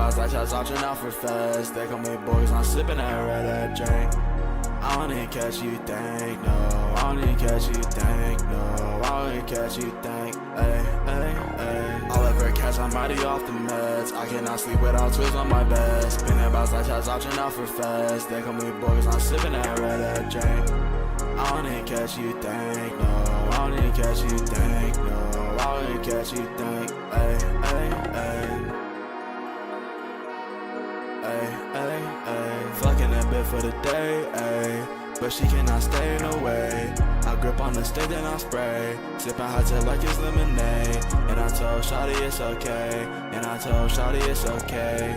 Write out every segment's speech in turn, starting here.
about slides, option out for fast. They call me boys, I'm sipping that red drink. I don't even catch you think, no. I don't even catch you think, no. I don't even catch you think, ayy, ayy, ayy. I'll ever catch, I'm mighty off the meds. I cannot sleep without twists on my bed. Spinning about slides, option out for fast. They call me boys, I'm sipping that red drink. I don't even catch you think, no. I don't even catch you think, no. I don't even catch you think, ayy, ayy, ayy. Fucking that bitch for the day, ayy. But she cannot stay in the way. I grip on the stick then I spray. Sipping hot tip like it's lemonade. And I told Shawty it's okay. And I told Shawty it's okay.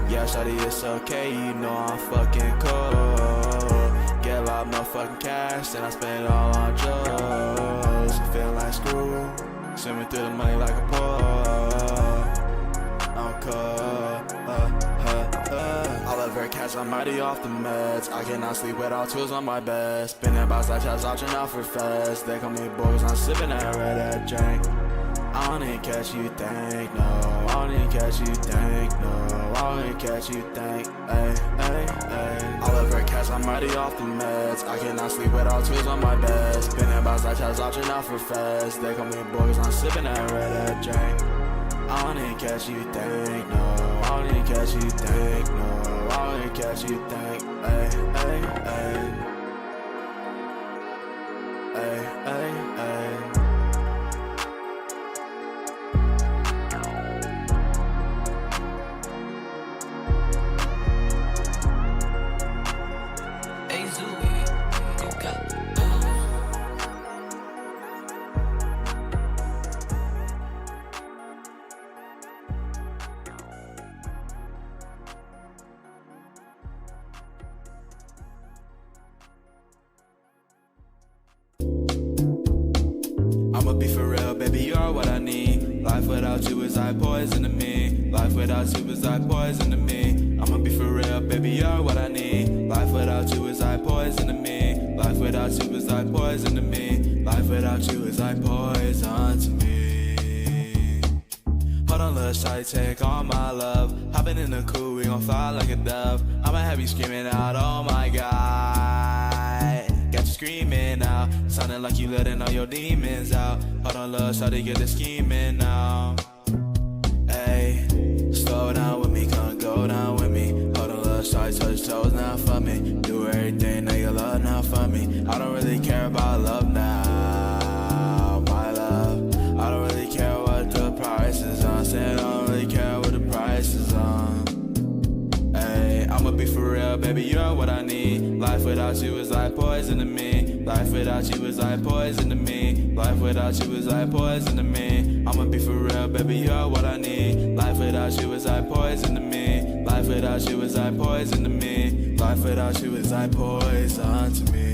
Yeah, Shawty it's okay. You know I'm fucking cool. Get a lot of motherfucking cash. And I spend it all on drugs. Feeling like screw. Swimming through the money like a pool. I'm cold. I'll ever catch, I'm mighty off the meds. I cannot sleep without tools on my bed. Spinning about like shots, option out for fast. They call me boys, I'm sipping that red drink. I don't even catch you think, no. I don't even catch you think, no. I don't even catch you think, ayy, ayy, ayy. I'll ever catch, I'm mighty off the meds. I cannot sleep without tools on my bed. Spinning about like shots, option out for fast. They call me boys, I'm sipping that red drink. I don't even catch you think, no. I don't even catch you think, no. I don't even catch you think, ayy, ayy, ayy. Ayy, ayy, ayy. I'ma be for real, baby, you're what I need. Life without you is like poison to me. Life without you is like poison to me. I'ma be for real, baby, you're what I need. Life without you is like poison to me. Life without you is like poison to me. Life without you is like poison to me. Hold on, little shawty, take all my love. Hopping in the coupe, we gon' fly like a dove. I'ma have you screaming out, oh my God. Got you screaming now, sounding like you letting all your demons out. Hold on, love, try to get the scheming now. Ayy, slow down with me, come go down with me. Hold on, love, try to touch toes now for me. Do everything that you love now for me. I don't really care about love now, my love. I don't really care what the price is on. Said I don't really care what the price is on. I'ma be for real, baby, you're what I need. Life without you is like poison to me. Life without you is like poison to me. Life without you is like poison to me. I'ma be for real, baby, you're what I need. Life without you is like poison to me. Life without you is like poison to me. Life without you is like poison to me.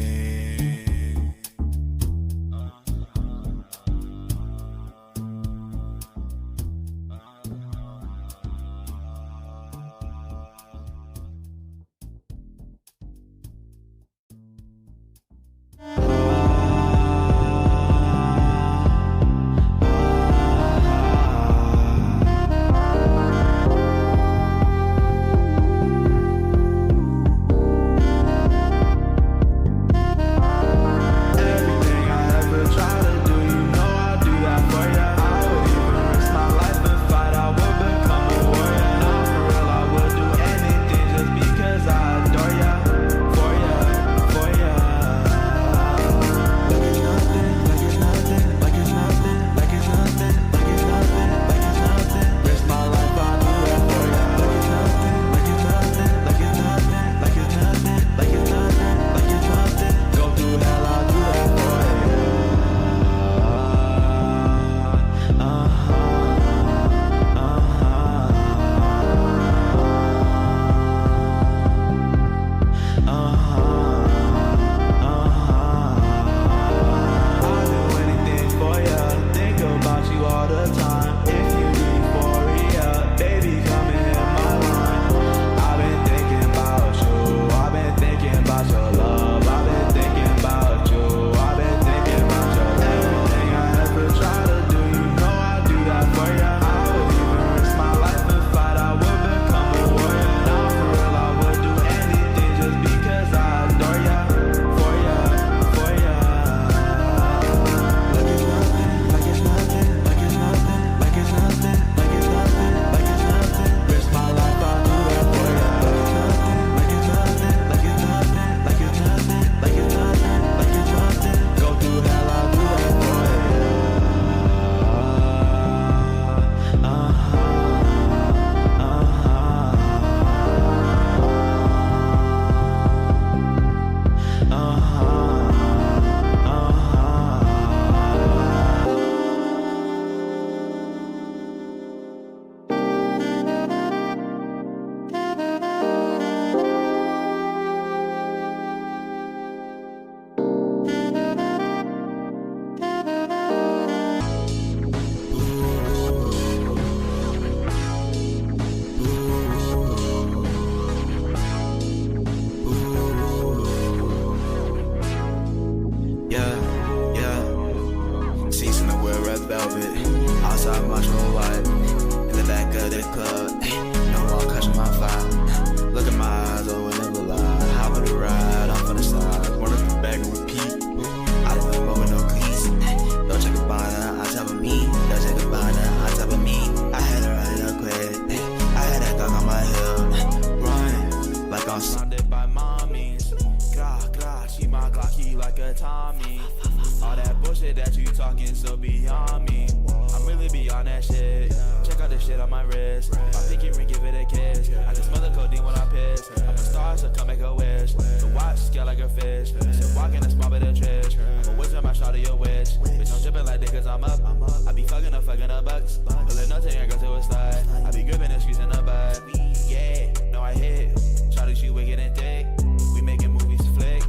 shit that you talking so beyond me. I'm really beyond that shit. Check out the shit on my wrist. My pinky ring, give it a kiss. I can smell the codeine when I piss. I'm a star, so come make a wish. The watch scale like a fish. Still walking a small bit of trish. I'm a wizard, my shot of your witch. Bitch, I'm dripping like dick cause I'm up. I be fucking up bucks. But let no take and go to a slide. I be gripping the streets in the butt. Yeah, no I hit. Shawty, she wicked and thick. We making movies flick.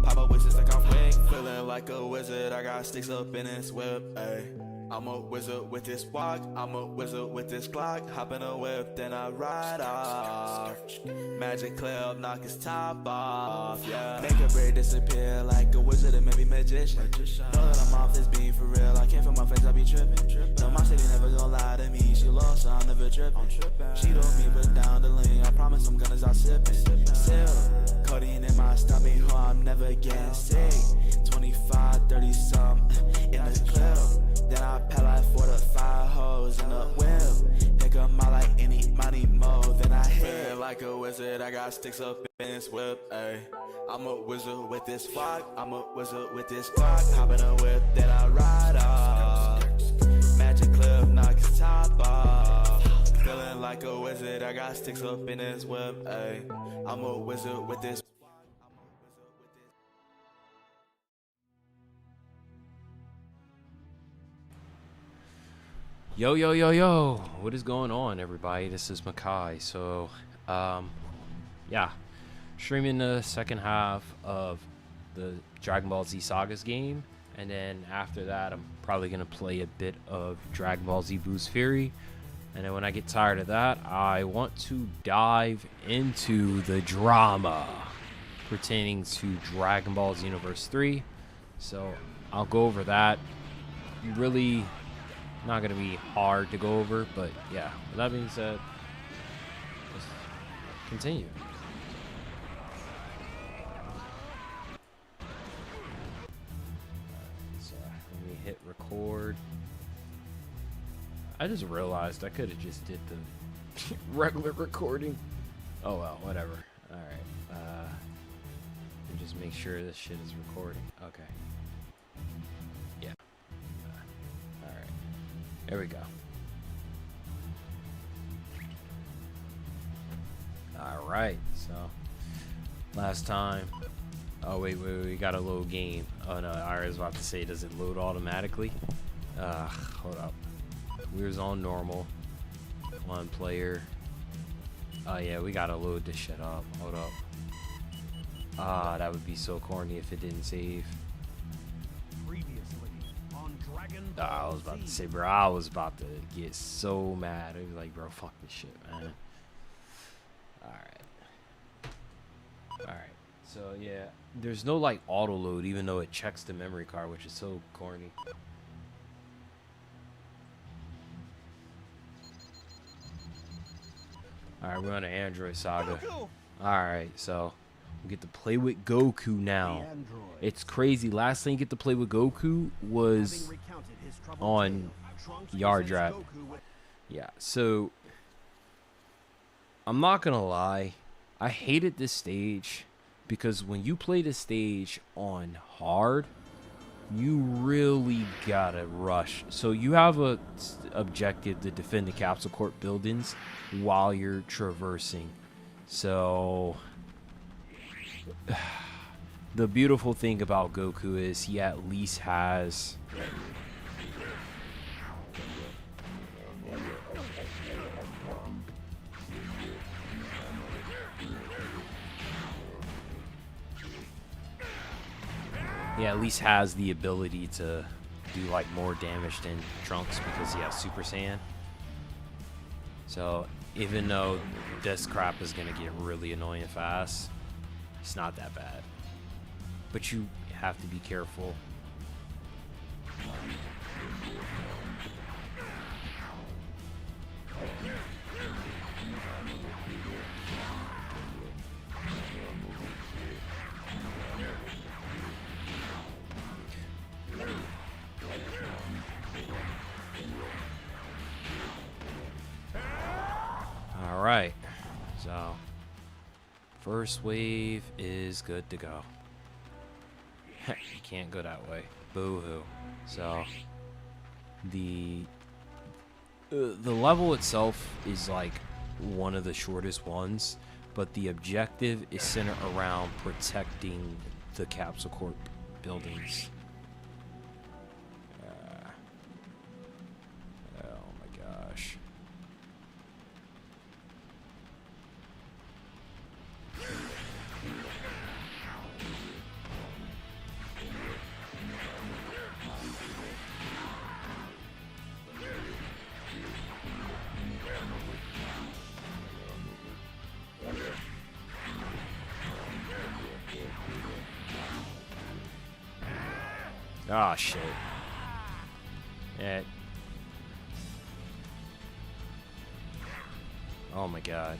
Pop up with this like I'm quick. Feeling like a wizard, I got sticks up in this whip, ayy. I'm a wizard with this walk, I'm a wizard with this Glock. Hop in a whip, then I ride off. Magic clip, knock his top off, yeah. Make a braid disappear like a wizard and maybe magician. Know that I'm off this beat for real, I can't feel my face, I be tripping. No, my city never gonna lie to me, she lost, so I'm never tripping. She told me put down the lean, I promise I'm gonna start sipping. Still, codeine in my stomach, oh, I'm never getting sick. 25, 30 something in the clip. Then I pack like 4 to 5 hoes in the whip. Pick up my like any money mo. Then I hit like a wizard. I got sticks up in this whip. Ayy, I'm a wizard with this flock. I'm a wizard with this clock. Hop in a whip, then I ride off. Magic clip, knock his top off. Feeling like a wizard. I got sticks up in this whip. Ayy, I'm a wizard with this. Yo, yo, yo, yo, what is going on, everybody? This is Makai. So, yeah, streaming the second half of the Dragon Ball Z Sagas game, and then after that, I'm probably going to play a bit of Dragon Ball Z Buus Fury, and then when I get tired of that, I want to dive into the drama pertaining to Dragon Ball Xenoverse 3, so I'll go over that. Really not gonna be hard to go over, but yeah, with that being said, let's continue. So let me hit record. I just realized I could have just did the regular recording. Oh well, whatever. All right, and just make sure this shit is recording. Okay. Yeah. All right. There we go. All right, so last time. Oh wait, we got a load game. Oh no, I was about to say, does it load automatically? Hold up. We was on normal. One player. Oh yeah, we gotta load this shit up. Hold up. Ah, that would be so corny if it didn't save. I was about to say, bro, I was about to get so mad. I was like, bro, fuck this shit, man. Alright, so yeah, there's no like auto load, even though it checks the memory card, which is so corny. Alright, we're on an Android Saga. Alright, so we get to play with Goku now. It's crazy. Last thing you get to play with Goku was on Yard Drop. Yeah, so I'm not gonna lie, I hated this stage because when you play this stage on hard, you really gotta rush. So you have a objective to defend the Capsule Corp buildings while you're traversing. So the beautiful thing about Goku is he at least has the ability to do like more damage than Trunks because he has Super Saiyan. So even though this crap is gonna get really annoying fast, it's not that bad. But you have to be careful. Alright, so first wave is good to go. You can't go that way. Boo-hoo. So the level itself is like one of the shortest ones, but the objective is centered around protecting the Capsule Corp buildings. Oh my gosh. Ah, shit. Oh my god.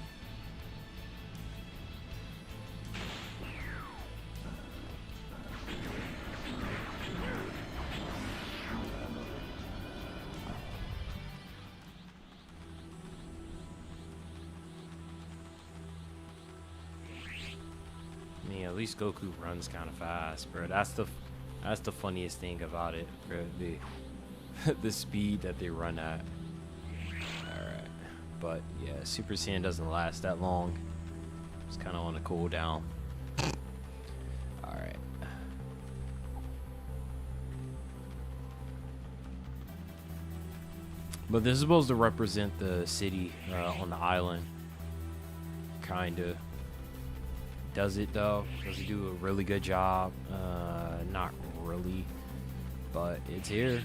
I mean, at least Goku runs kind of fast, bro. That's the funniest thing about it, bro. The speed that they run at. Alright. But yeah, Super Saiyan doesn't last that long. It's kind of on a cooldown. Alright. But this is supposed to represent the city on the island. Kinda. Does it though? Does it do a really good job? Not really. But it's here.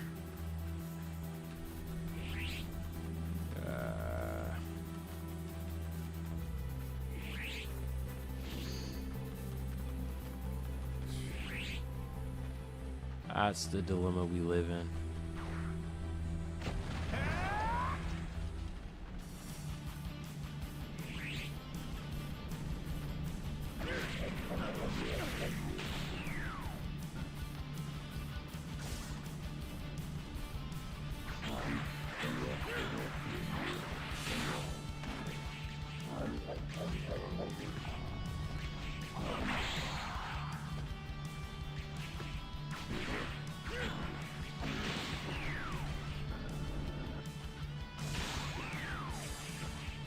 That's the dilemma we live in.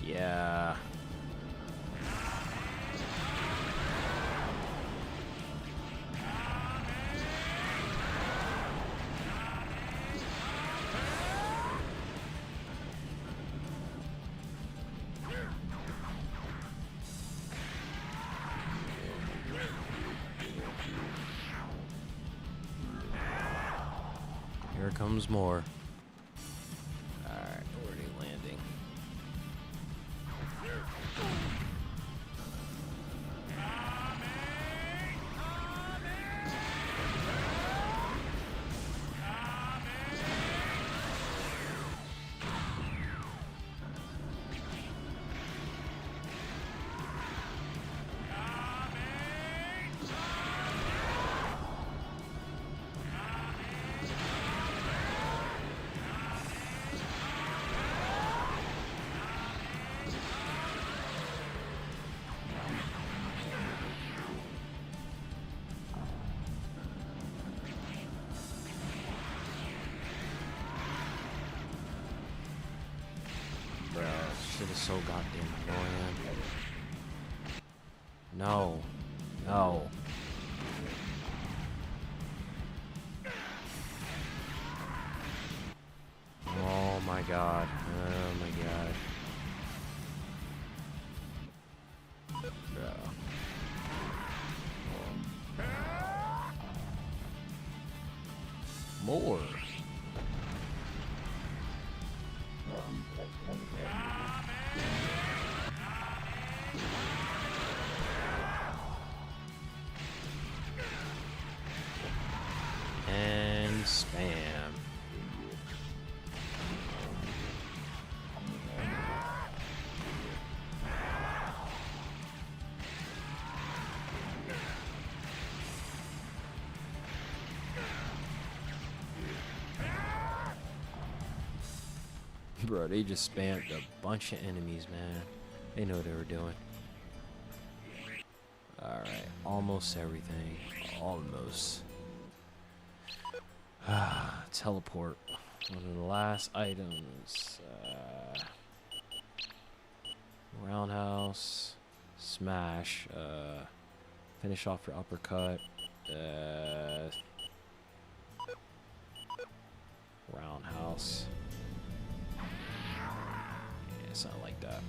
Yeah. Here comes more. Alright, where are they landing? Shit is so goddamn annoying. No. No. Oh my god. Oh my god. Bro. More. And spam. Bro, they just spammed a bunch of enemies, man. They know what they were doing. Alright, almost everything. Almost. Teleport. One of the last items. Roundhouse. Smash. Finish off your uppercut. Roundhouse. Yeah, something like that.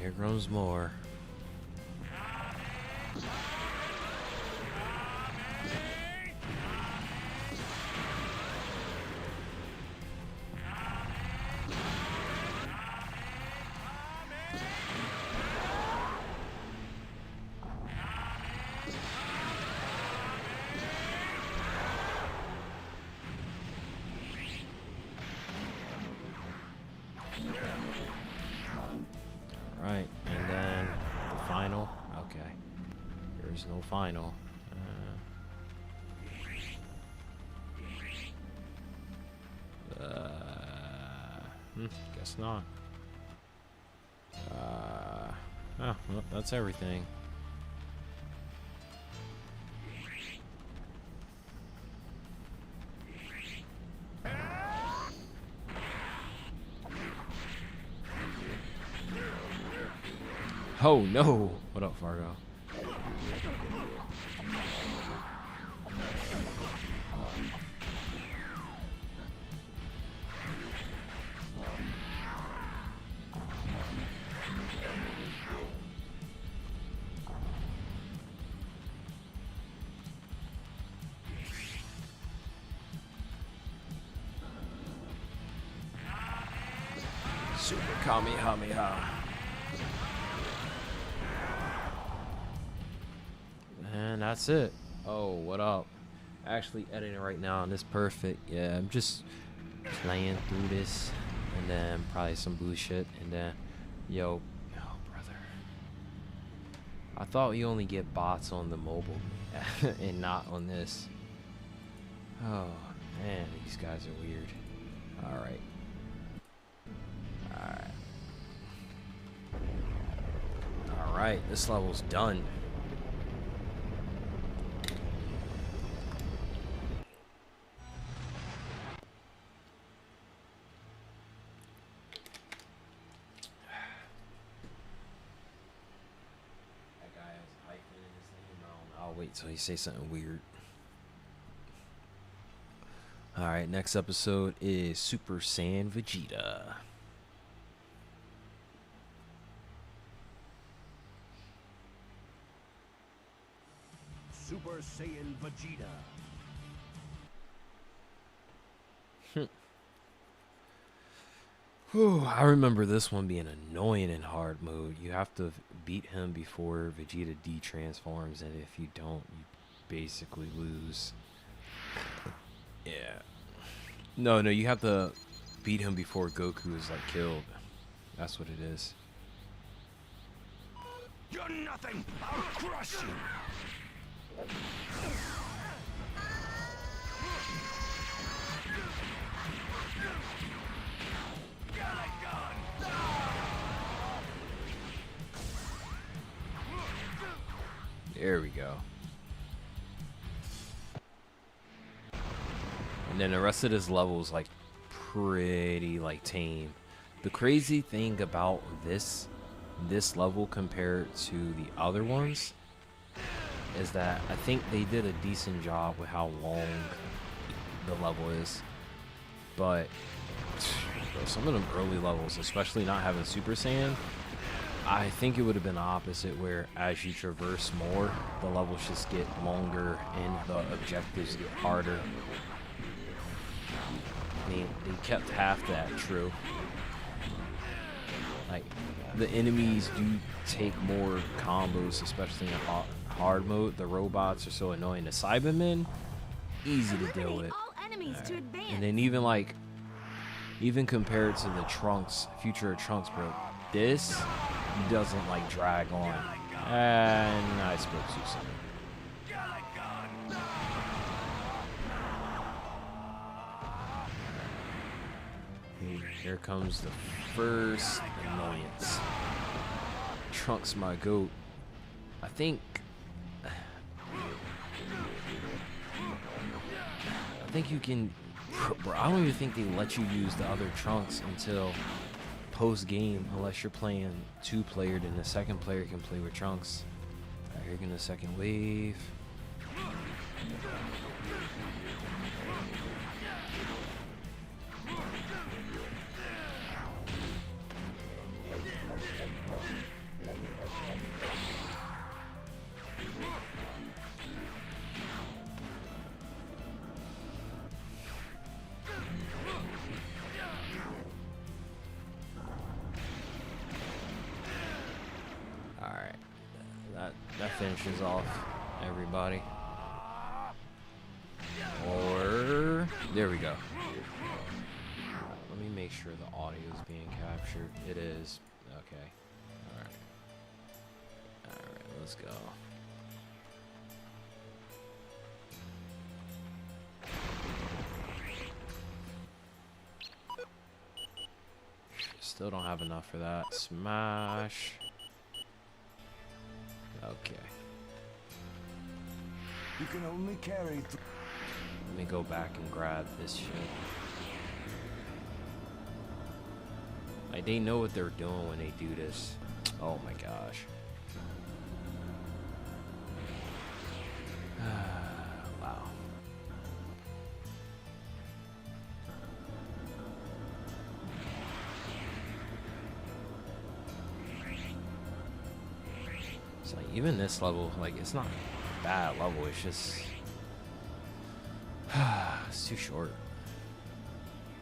Here grows more. Right, and then the final. Okay, there's no final. Guess not. Oh, well, that's everything. Oh no! What up, Fargo? Super Kamehameha. And that's it. Oh, what up? Actually editing right now and it's perfect. Yeah, I'm just playing through this and then probably some bullshit and then yo, oh brother. I thought you only get bots on the mobile and not on this. Oh man, these guys are weird. Alright. Alright, this level's done. I'll wait till he says something weird. Alright, next episode is Super Saiyan Vegeta. Super Saiyan Vegeta. Whew, I remember this one being annoying in hard mode. You have to beat him before Vegeta de-transforms, and if you don't, you basically lose. Yeah. No, you have to beat him before Goku is like killed. That's what it is. You're nothing! I'll crush you! There we go. And then the rest of this level is like pretty like tame. The crazy thing about this level compared to the other ones is that I think they did a decent job with how long the level is. But bro, some of them early levels, especially not having Super Saiyan, I think it would have been the opposite, where as you traverse more, the levels just get longer and the objectives get harder. they kept half that true. Like, the enemies do take more combos, especially in hard mode. The robots are so annoying. The Cybermen, easy to deal with. And then even compared to the Trunks, future Trunks, bro, this doesn't like drag on. And I spoke too soon. Here comes the first annoyance. Trunks, my goat. I think you can, bro, I don't even think they let you use the other Trunks until post-game, unless you're playing 2-player, then the second player can play with Trunks. Alright, here comes the second wave. That finishes off everybody. Or there we go. Let me make sure the audio is being captured. It is. Okay. Alright, let's go. Still don't have enough for that. Smash. Okay. You can only carry. Let me go back and grab this shit. Like, they know what they're doing when they do this. Oh my gosh. Wow. It's like, even this level, like, it's not a bad level, it's just it's too short.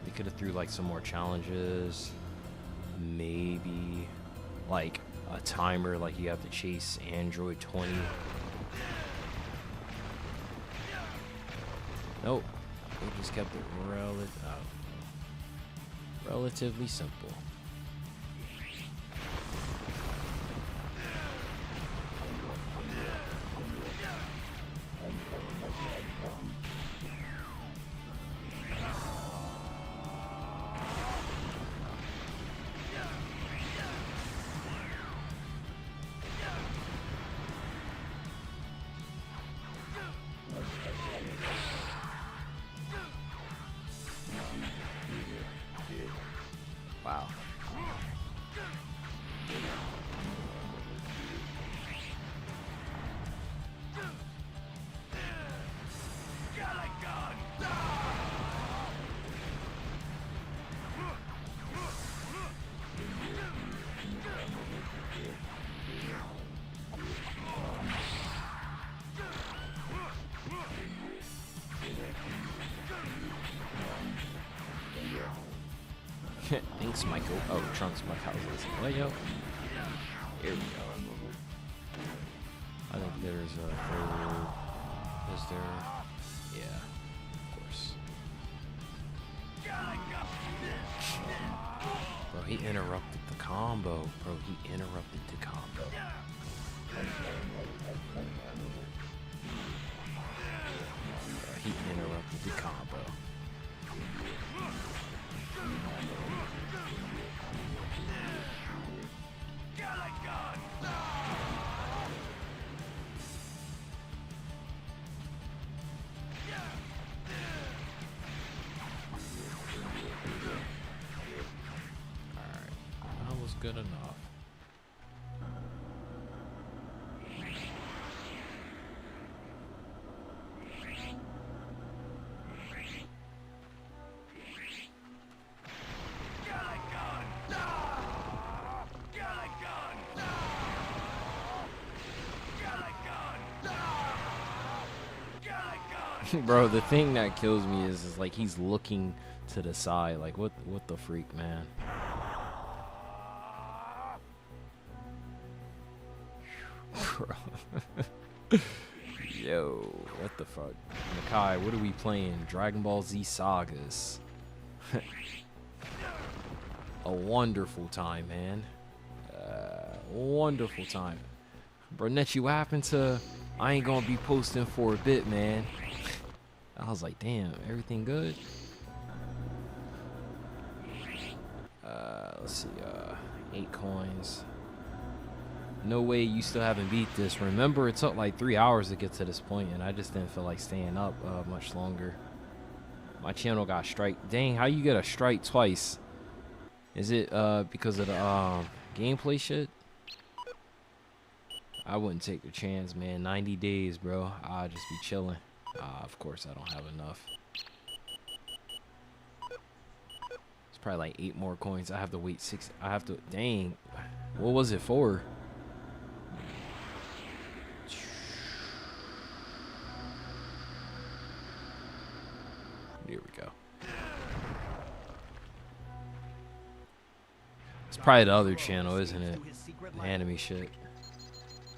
They could have threw like some more challenges, maybe like a timer, like you have to chase Android 20. Nope, they just kept it relatively simple. Wow. Thanks, Michael. Oh, Trunks, my house is what, yo? Here we go. I think there's a third. Is there? Yeah, of course. Bro, he interrupted the combo. Bro, he interrupted the combo. Bro, he interrupted the combo. Good enough. Bro, the thing that kills me is like he's looking to the side. Like, what the freak, man? Bro. Yo, what the fuck? Makai, what are we playing? Dragon Ball Z Sagas. A wonderful time, man. Wonderful time. Bro, Nechi, what happened to I ain't gonna be posting for a bit, man? I was like, damn, everything good? Let's see, 8 coins. No way you still haven't beat this. Remember, it took like 3 hours to get to this point, and I just didn't feel like staying up much longer. My channel got strike. Dang, how you get a strike twice? Is it because of the gameplay shit? I wouldn't take the chance, man. 90 days, bro. I'll just be chilling. Of course, I don't have enough. It's probably like 8 more coins. I have to wait 6. I have to. Dang. What was it for? Here we go. It's probably the other channel, isn't it? Anime shit.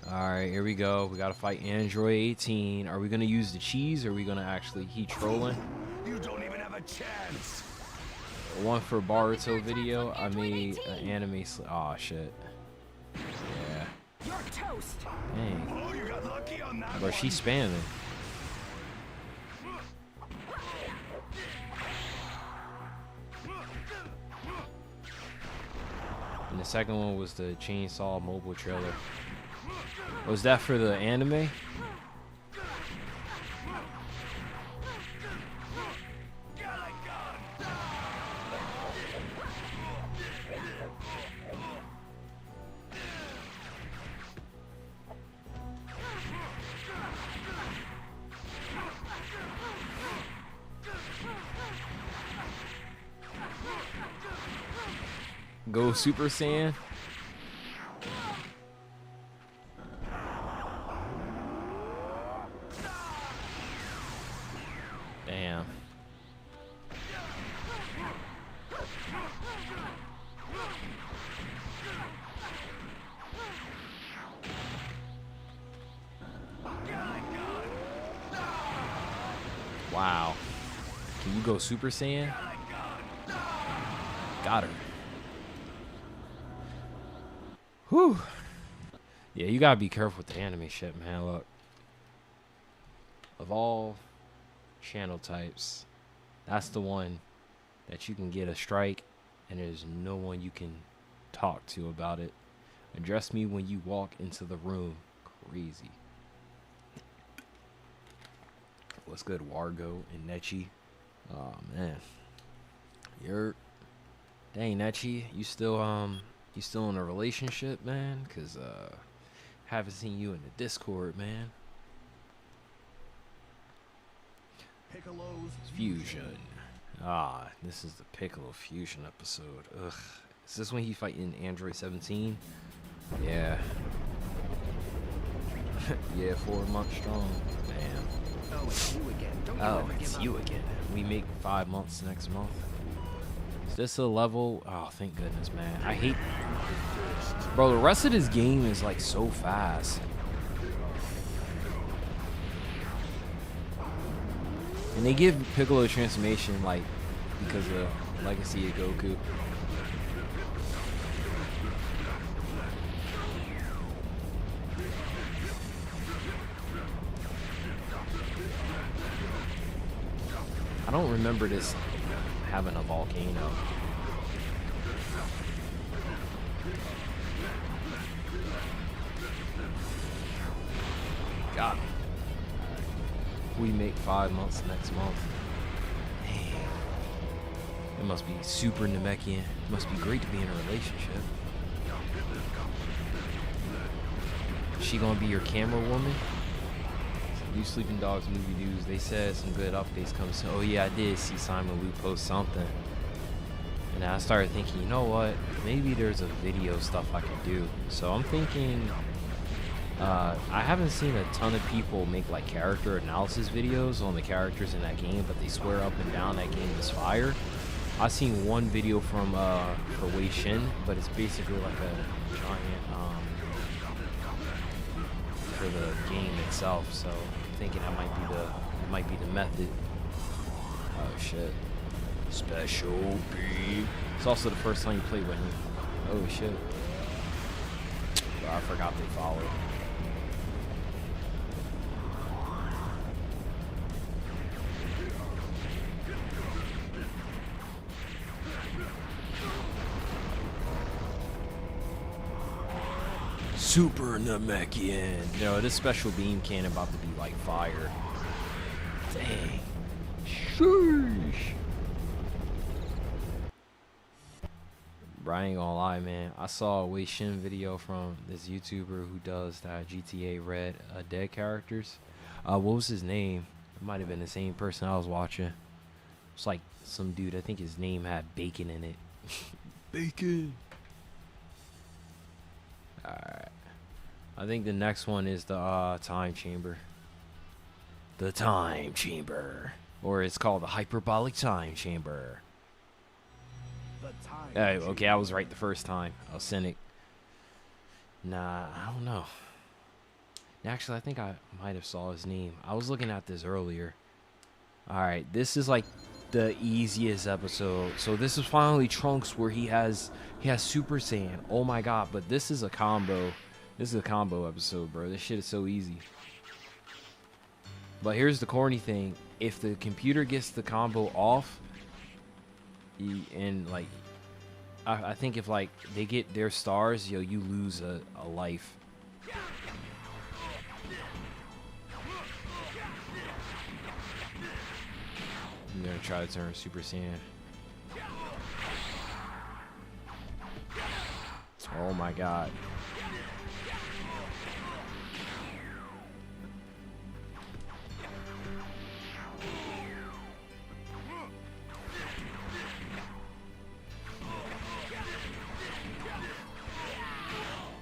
Alright, here we go. We gotta fight Android 18. Are we gonna use the cheese or are we gonna actually heat trolling? You don't even have a chance. One for Baruto video. I made an anime. Oh shit. Yeah. You're toast. Dang. Oh, you got lucky on that Bro, one. she's spamming. And the second one was the Chainsaw mobile trailer. Was that for the anime? Go Super Saiyan. Damn. Wow. Can you go Super Saiyan? Got her. Whew. Yeah, you gotta be careful with the anime shit, man. Look. Of all channel types, that's the one that you can get a strike and there's no one you can talk to about it. Address me when you walk into the room. Crazy. What's good, Wargo and Nechi? Oh man. You're dang, Nechi, you still in a relationship, man? Cause haven't seen you in the Discord, man. Piccolo's Fusion. Ah, this is the Piccolo Fusion episode. Ugh. Is this when he fighting Android 17? Yeah. Yeah, 4 months strong. Damn. Oh, it's you again. Don't you Oh, ever it's give you up. again. We make 5 months next month. Is this a level? Oh, thank goodness, man. I hate... Bro, the rest of this game is like so fast. And they give Piccolo transformation like because of Legacy of Goku. I don't remember this having a volcano. God. We make 5 months next month. Damn. It must be super Namekian. It must be great to be in a relationship. Is she gonna be your camera woman? New Sleeping Dogs movie news. They said some good updates coming soon. Oh yeah, I did see Simon Liu post something. And I started thinking, you know what? Maybe there's a video stuff I can do. So I'm thinking I haven't seen a ton of people make like character analysis videos on the characters in that game, but they swear up and down that game is fire. I've seen one video from for Wei Shin, but it's basically like a giant for the game itself. So I'm thinking that might be the method. Oh shit! Special B. It's also the first time you played with him. Oh shit! Oh, I forgot they followed. Super Namekian. No, this special beam cannon about to be like fire. Dang. Sheesh. Bro, I ain't gonna lie, man. I saw a Wei Shin video from this YouTuber who does that GTA Red Dead characters. What was his name? It might have been the same person I was watching. It's like some dude. I think his name had bacon in it. Bacon. Alright. I think the next one is the time chamber. The time chamber. Or it's called the hyperbolic time chamber. Hey, okay, I was right the first time. I was cynic. Nah, I don't know. Actually, I think I might have saw his name. I was looking at this earlier. Alright, this is like the easiest episode. So this is finally Trunks where he has Super Saiyan. Oh my god, but this is a combo. This is a combo episode, bro. This shit is so easy. But here's the corny thing. If the computer gets the combo off, and like, I think if like they get their stars, yo, you lose a life. I'm gonna try to turn Super Saiyan. Oh my god.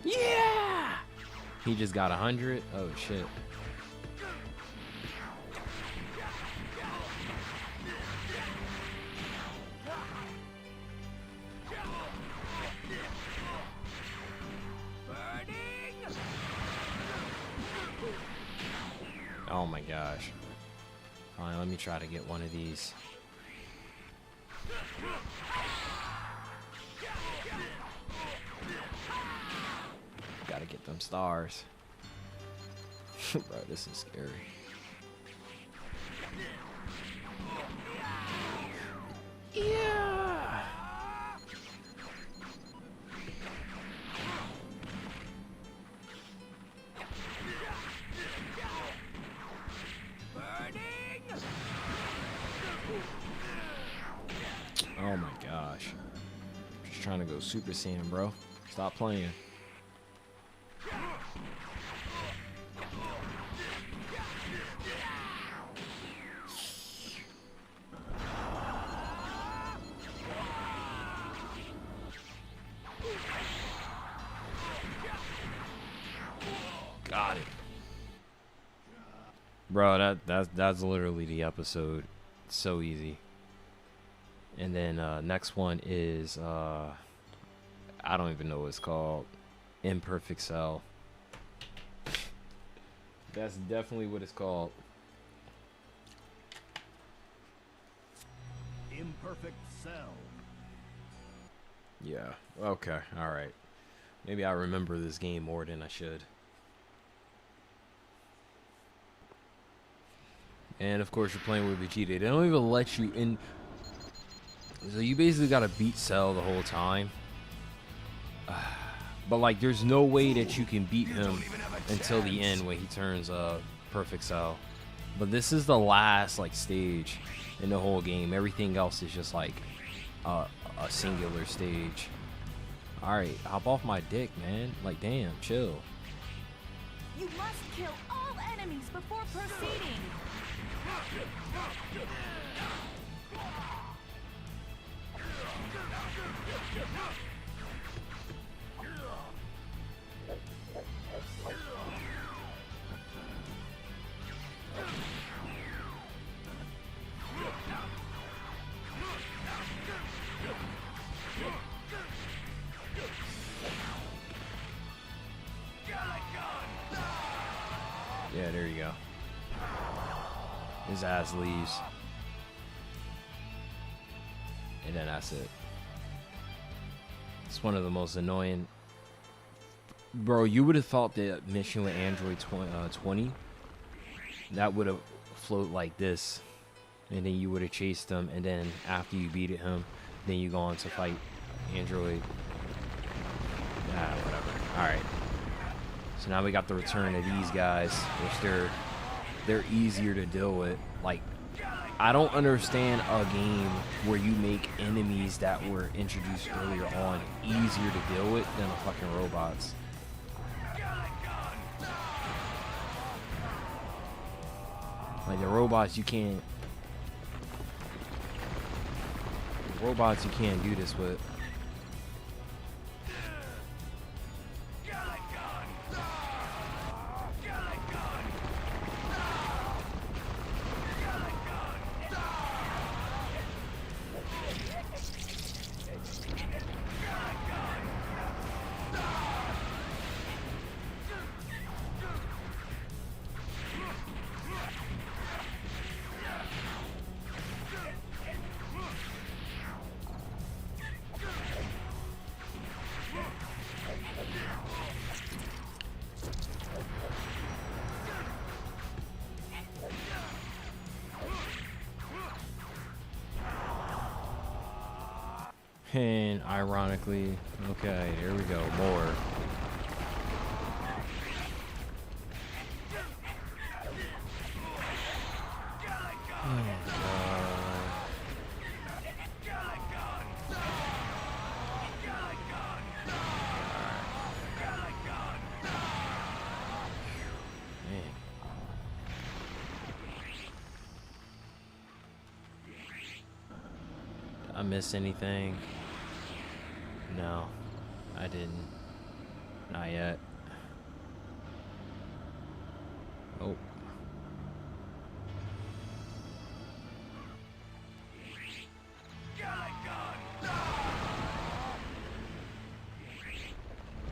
Yeah! He just got 100. Oh shit. Oh my gosh. Alright, let me try to get one of these. Gotta get them stars. Bro, this is scary. Yeah. Oh my gosh. Just trying to go Super Saiyan, bro. Stop playing. Got it. Bro, that's literally the episode. It's so easy. And then next one is I don't even know what it's called. Imperfect Cell. That's definitely what it's called. Imperfect Cell. Yeah. Okay. All right. Maybe I remember this game more than I should. And of course, you're playing with Vegeta. They don't even let you in. So you basically gotta beat Cell the whole time. But like, there's no way that you can beat him until the end when he turns Perfect Cell. But this is the last like stage in the whole game. Everything else is just like a singular stage. All right, hop off my dick, man. Like, damn, chill. You must kill all enemies before proceeding. His ass leaves. And then that's it. It's one of the most annoying. Bro, you would have thought that mission with Android 20, that would have flowed like this. And then you would have chased him. And then after you beat him, then you go on to fight Android. Ah, whatever. Alright. So now we got the return of these guys, which they're easier to deal with. Like, I don't understand a game where you make enemies that were introduced earlier on easier to deal with than the fucking robots. Like the robots you can't do this with. And ironically, okay, here we go, more. Oh, God. Man. Did I miss anything? No, I didn't. Not yet. Oh.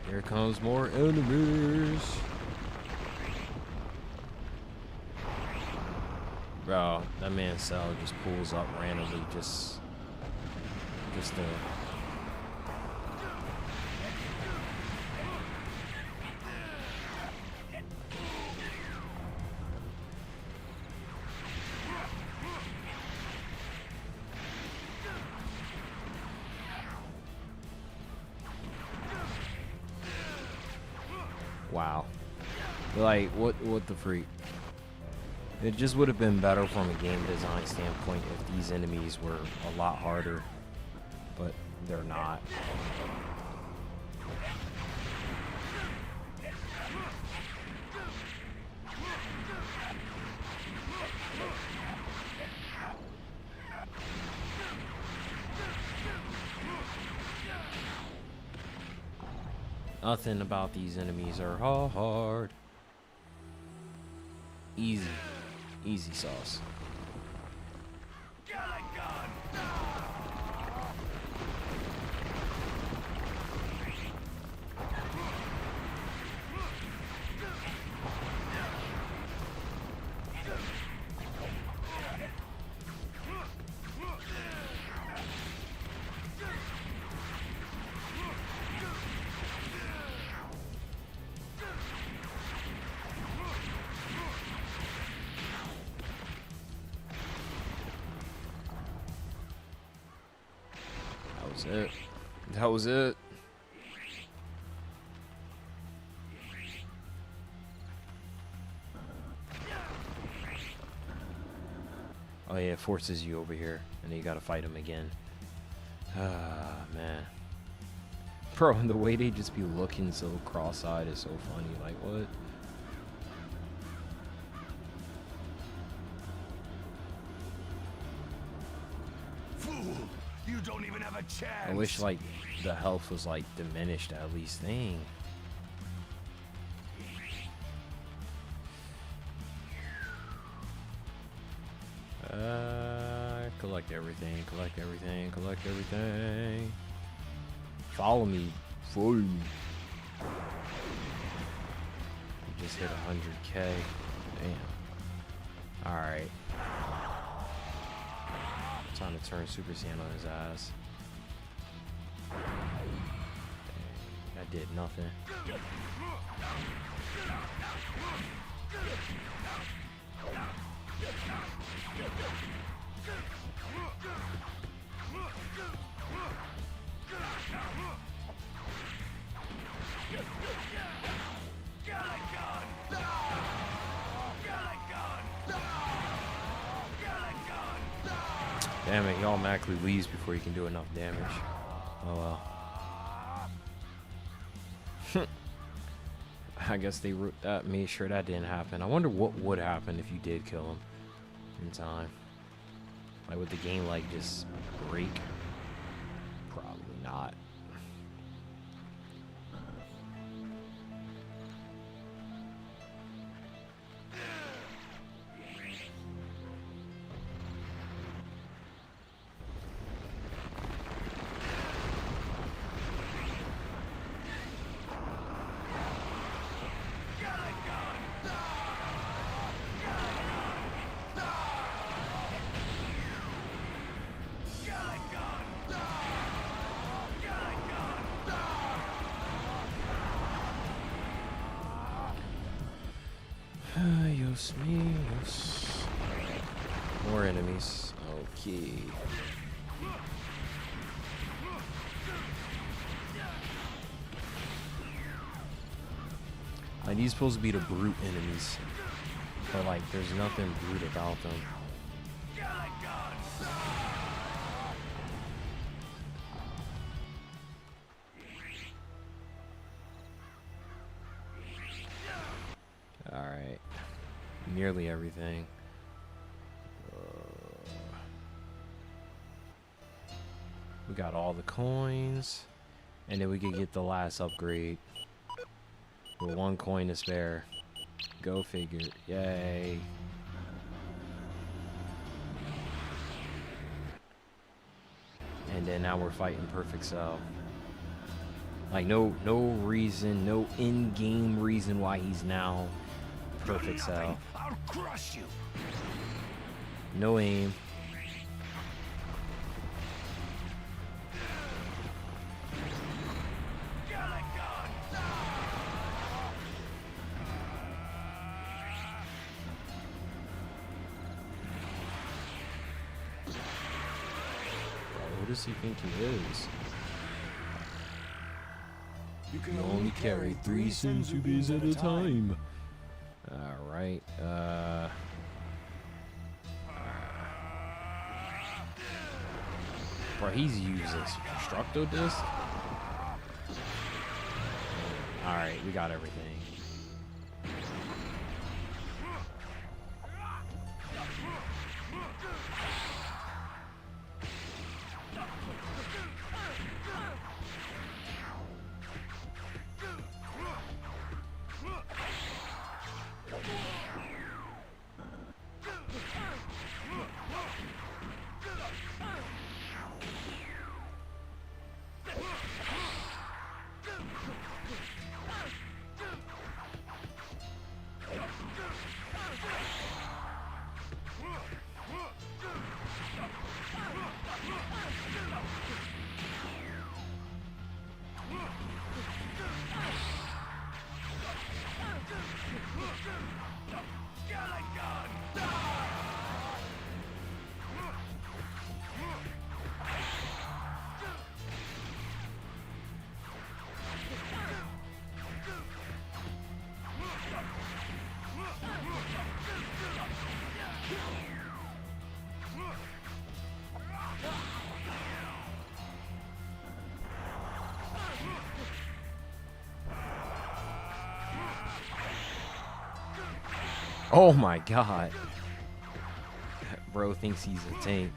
Here comes more enemies. Bro, that man's cell just pulls up randomly, just to. Wow. Like, what the freak? It just would have been better from a game design standpoint if these enemies were a lot harder, but they're not. Nothing about these enemies are hard. Easy. Easy sauce. It. That was it. Oh yeah, it forces you over here, and then you gotta fight him again. Ah, man. Bro, and the way they just be looking so cross-eyed is so funny. Like, what? You don't even have a chance. I wish, like, the health was, like, diminished at least. Dang. Collect everything, collect everything, collect everything. Follow me. Follow me. You just hit 100K. Damn. Alright. Time to turn Super Saiyan on his ass. Dang, that did nothing. Damn it, he automatically leaves before he can do enough damage. Oh well. I guess they made sure that didn't happen. I wonder what would happen if you did kill him in time. Like, would the game, like, just break? Probably not. More enemies. Okay. Like, these supposed to be the brute enemies, but like, there's nothing brute about them. All right. Nearly everything. We got all the coins, and then we could get the last upgrade with 1 coin to spare. Go figure. Yay. And then now we're fighting Perfect Cell. Like, no reason, no in-game reason why he's now Perfect Cell. I'll crush you. No aim. Who does he think he is? You can Only carry 3 Sensubis at a time. Alright, bro, he's used this Structo Disc. Alright, we got everything. Oh my god. Bro thinks he's a tank.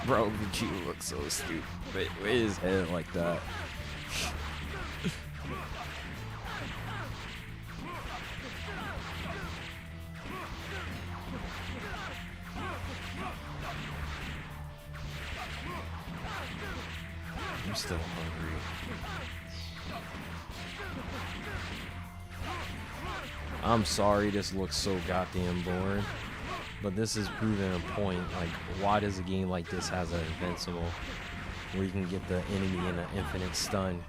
Bro, Vegeta looks so stupid. With his head like that. I'm still hungry. I'm sorry this looks so goddamn boring, but this is proving a point. Like, why does a game like this has an invincible where you can get the enemy in an infinite stun?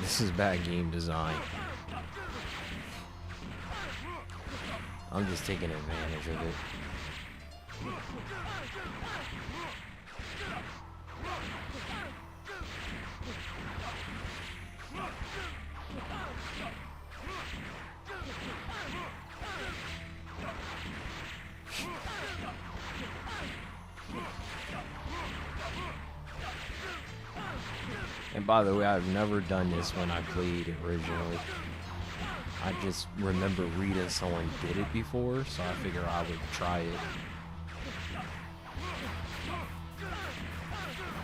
This is bad game design. I'm just taking advantage of it. And by the way, I've never done this when I played originally. I just remember reading someone did it before, so I figure I would try it.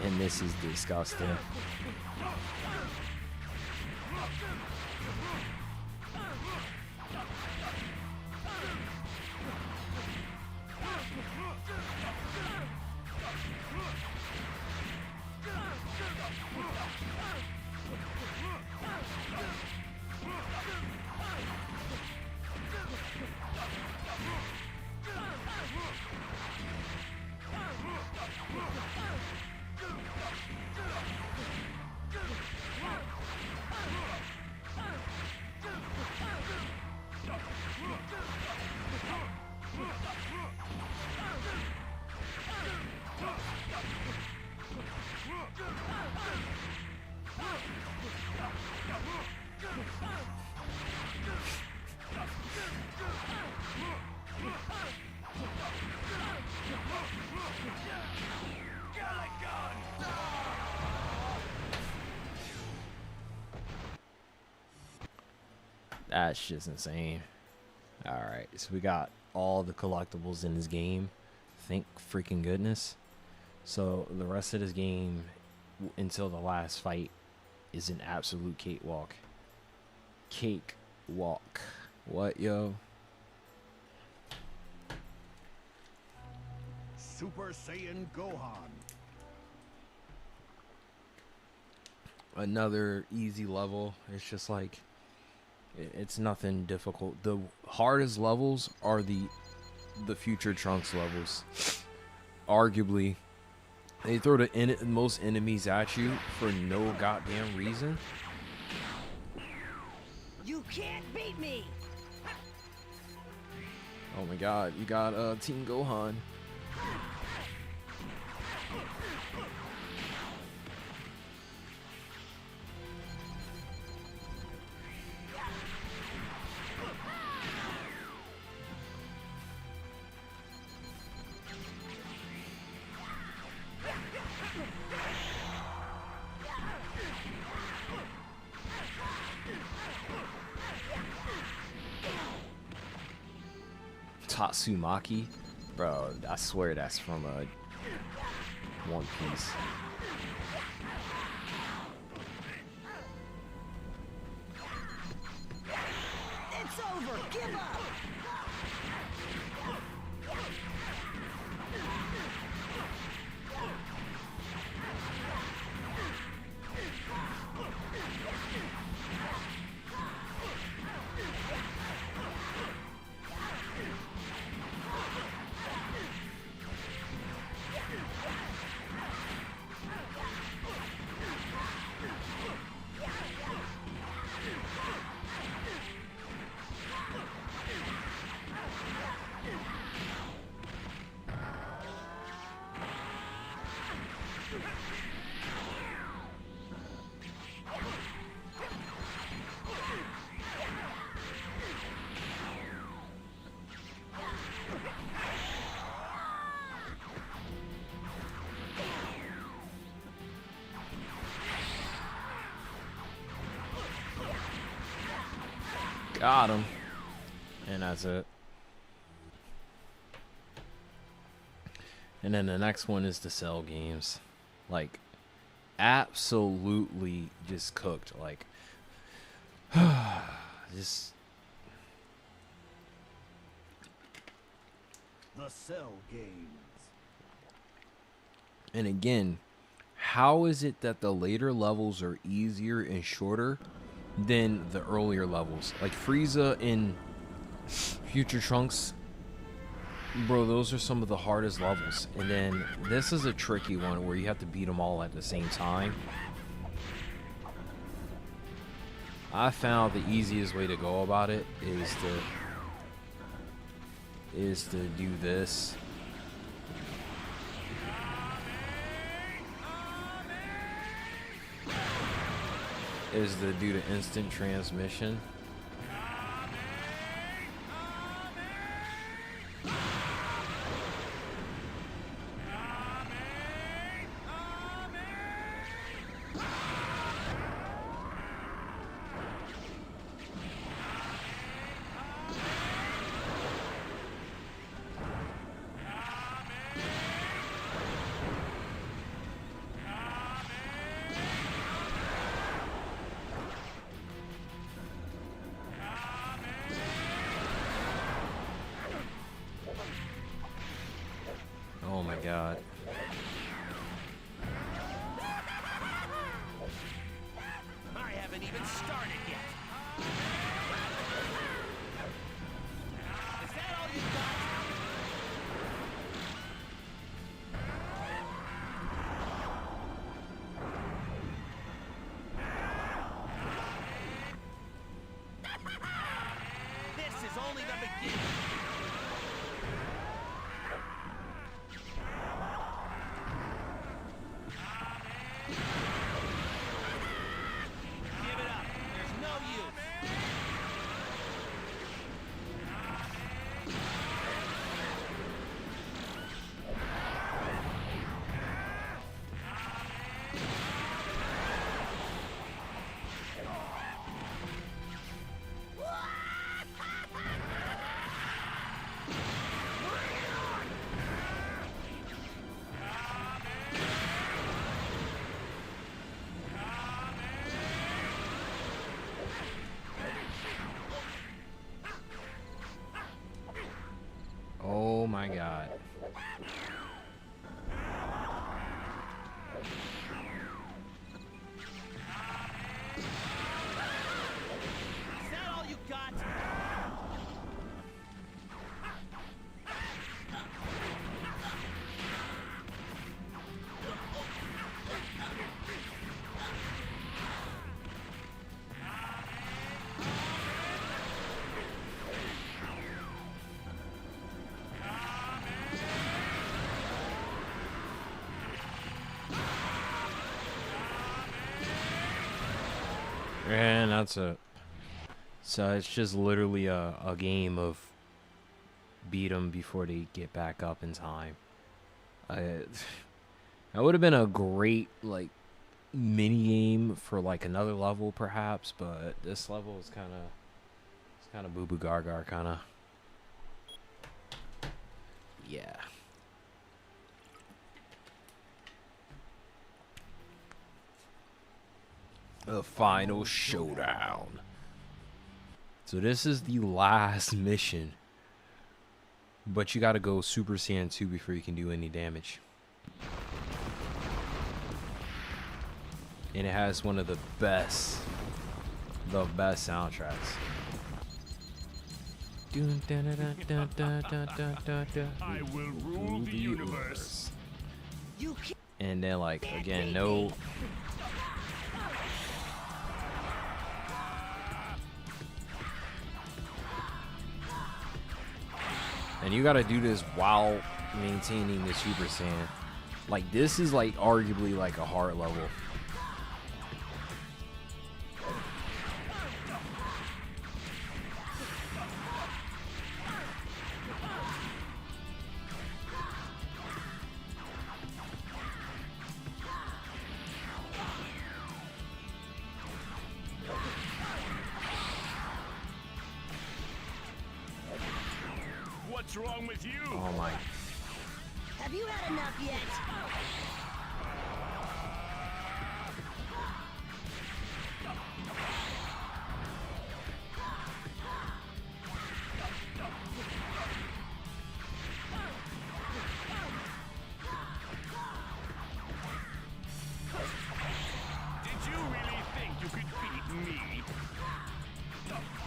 And this is disgusting. That's just insane. Alright, so we got all the collectibles in this game. Thank freaking goodness. So the rest of this game, until the last fight, is an absolute cakewalk. Cakewalk. What, yo? Super Saiyan Gohan. Another easy level. It's just like, it's nothing difficult. The hardest levels are the future Trunks levels. Arguably, they throw the most enemies at you for no goddamn reason. You can't beat me. Oh my god, you got Team Gohan. Tatsumaki, bro, I swear that's from One Piece. It's over. Give up. Got him. And that's it. And then the next one is the Cell games. Like, absolutely just cooked. Like, just... The Cell games. And again, how is it that the later levels are easier and shorter than the earlier levels? Like Frieza in Future Trunks, bro, those are some of the hardest levels. And then this is a tricky one where you have to beat them all at the same time. I found the easiest way to go about it is to do this. Is to do the instant transmission. Oh my god. I haven't even started yet. Is that all you got? This is only the beginning. Give it up. There's no use. Oh my god. Is that all you got? And that's it. So it's just literally a game of beat them before they get back up in time. That would have been a great like mini game for like another level perhaps, but this level is kind of boo boo gar kind of. Yeah. The final showdown. So this is the last mission. But you gotta go Super Saiyan 2 before you can do any damage. And it has one of the best soundtracks. I will rule the universe. And then like again, no. And you gotta do this while maintaining the Super Saiyan. Like this is like arguably like a hard level. What's wrong with you? Oh my. Have you had enough yet? Did you really think you could beat me?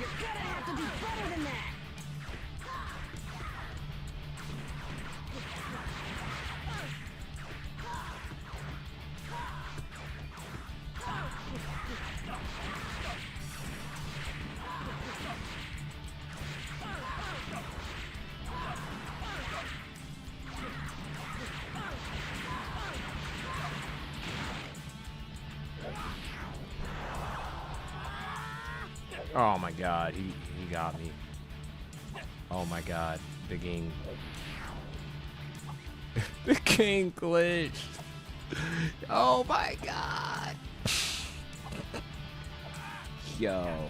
You're gonna have to do better than that! Oh my god, he got me. Oh my god, the game. The game glitched. Oh my god. Yo,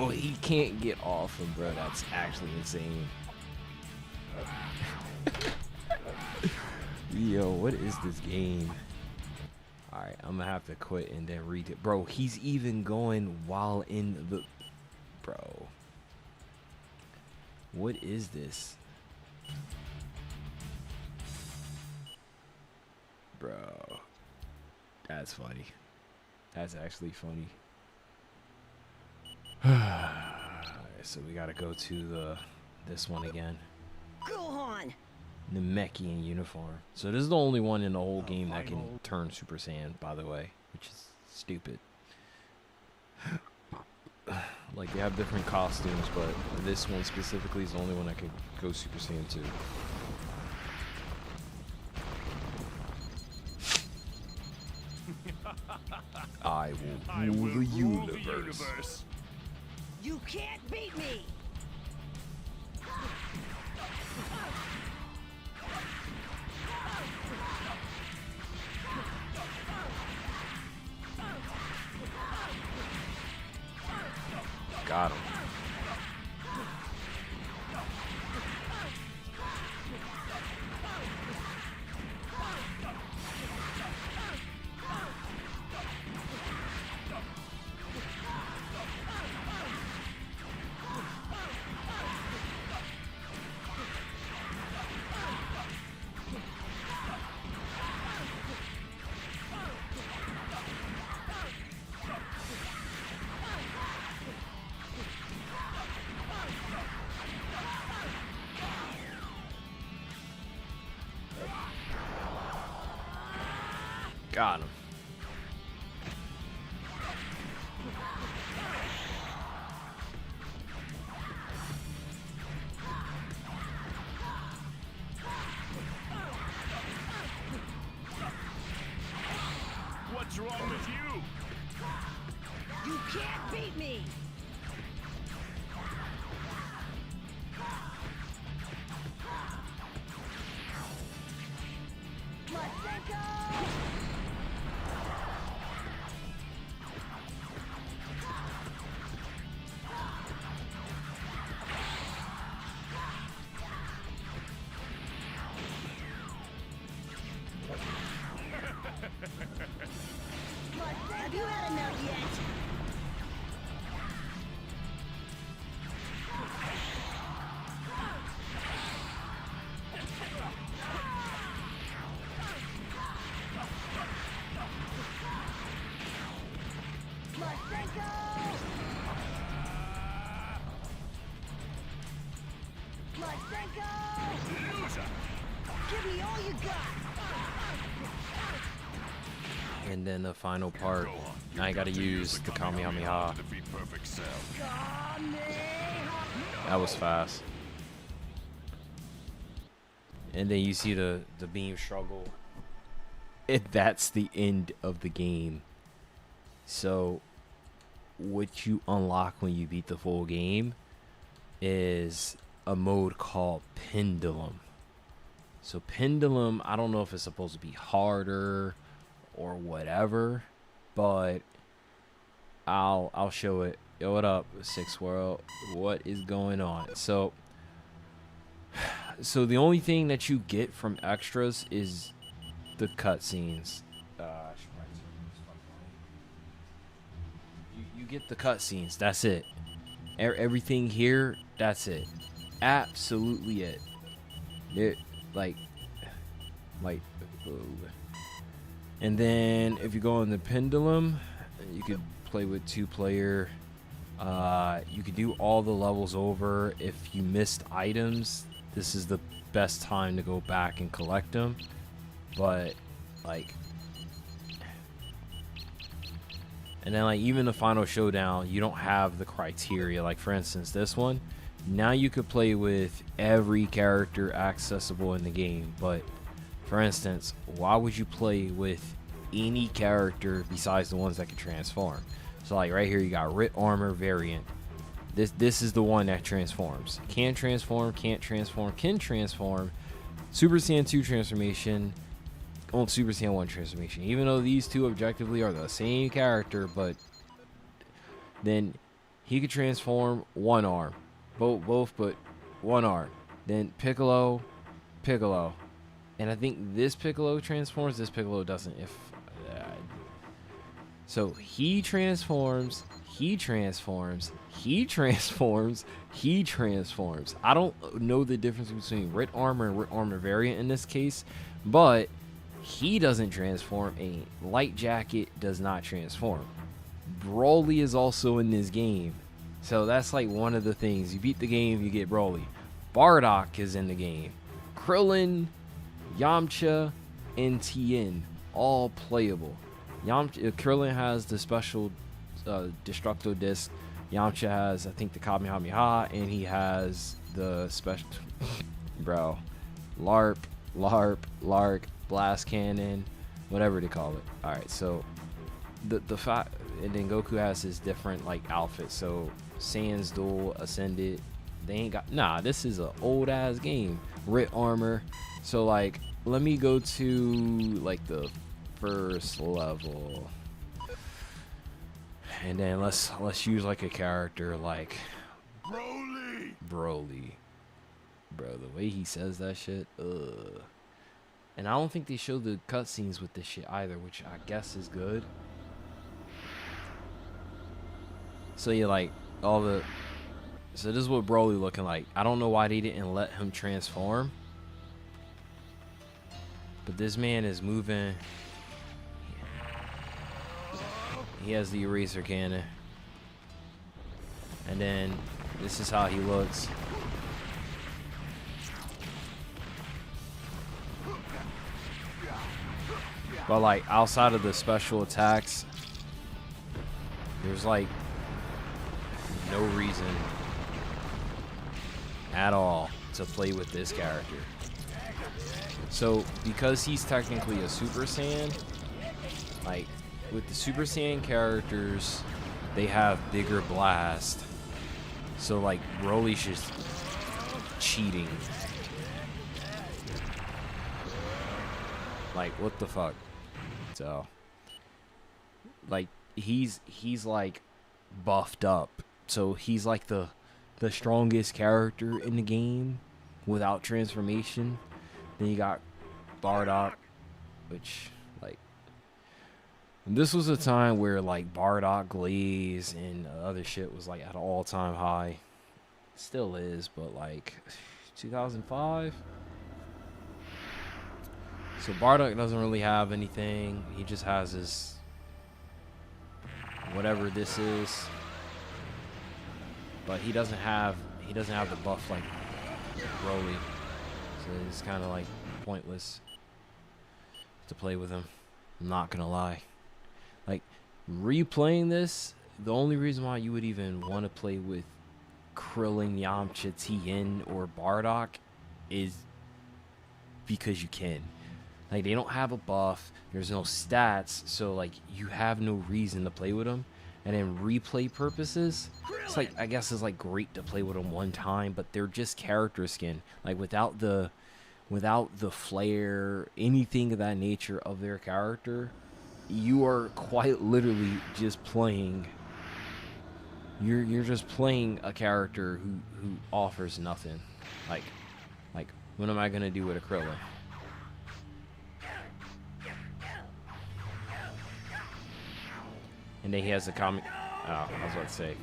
he can't get off him, bro. That's actually insane. Yo, what is this game? Alright, I'm gonna have to quit and then read it. Bro, he's even going while in the... Bro. What is this? Bro. That's funny. That's actually funny. Alright, so we gotta go to this one again. Gohan! Namekian uniform. So this is the only one in the whole game that can turn Super Saiyan, by the way, which is stupid. Like, they have different costumes, but this one specifically is the only one that can go Super Saiyan 2. I will rule the universe. You can't beat me! Got him. Got him. What's wrong with you? You can't beat me! Have you had enough yet? Give me all you got! And then the final part, now I gotta use the Kamehameha. That was fast. And then you see the beam struggle. That's the end of the game. So what you unlock when you beat the full game is a mode called Pendulum. So Pendulum, I don't know if it's supposed to be harder or whatever, but I'll show it. Yo, what up, Six World? What is going on? So So the only thing that you get from extras is the cutscenes. You get the cutscenes. That's it. Everything here, that's it. Absolutely it. It like, and then if you go on the pendulum, you could play with 2-player. You could do all the levels over. If you missed items, this is the best time to go back and collect them. But like, and then like even the final showdown, you don't have the criteria. Like for instance, this one, now you could play with every character accessible in the game. But for instance, why would you play with any character besides the ones that can transform? So like right here, you got Rit Armor variant. This is the one that transforms. Can transform, can't transform, can transform. Super Saiyan 2 transformation, on Super Saiyan 1 transformation. Even though these two objectively are the same character, but then he could transform one arm. Both but one arm. Then Piccolo. And I think this Piccolo transforms, this Piccolo doesn't. So he transforms. I don't know the difference between Rit Armor and Rit Armor variant in this case, but he doesn't transform, and Light Jacket does not transform. Broly is also in this game, so that's like one of the things. You beat the game, you get Broly. Bardock is in the game. Krillin, Yamcha, and Tien, all playable. Krillin has the special Destructo Disc. Yamcha has, I think, the Kamehameha, and he has the special bro, LARP, Blast Cannon, whatever they call it. All right, so the fact, and then Goku has his different like outfits. So Sans Duel, Ascended, they ain't got, nah, this is an old ass game. Rit Armor. So like, let me go to like the first level, and then let's use like a character like Broly. Bro, the way he says that shit, and I don't think they show the cutscenes with this shit either, which I guess is good. So yeah, like all the, so this is what Broly looking like. I don't know why they didn't let him transform, but this man is moving. He has the eraser cannon, and then this is how he looks. But like outside of the special attacks, there's like no reason at all to play with this character. So because he's technically a Super Saiyan, like with the Super Saiyan characters, they have bigger blast. So like Broly's just cheating. Like what the fuck? So like he's like buffed up. So he's like the strongest character in the game without transformation. Then you got Bardock, which like, this was a time where like Bardock, Glaze, and other shit was like at an all-time high. Still is, but like 2005. So Bardock doesn't really have anything. He just has his whatever this is, but he doesn't have the buff like Broly. So it's kind of like pointless to play with him. I'm not gonna lie. Like replaying this, the only reason why you would even want to play with Krillin, Yamcha, Tien, or Bardock is because you can. Like they don't have a buff, there's no stats, so like you have no reason to play with them. And then replay purposes, it's like, I guess it's like great to play with them one time, but they're just character skin. Like without the flair, anything of that nature of their character, you are quite literally just playing. You're just playing a character who offers nothing. Like What am I gonna do with a Kriller? And then he has a comic. Oh, I was about to say.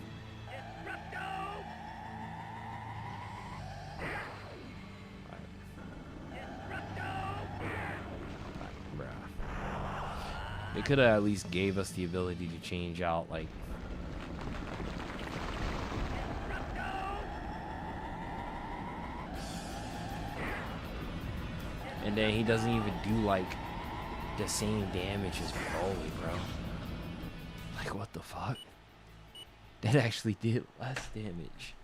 They could have at least gave us the ability to change out, like. And then he doesn't even do, like, the same damage as Broly, bro. Like, what the fuck? That actually did less damage.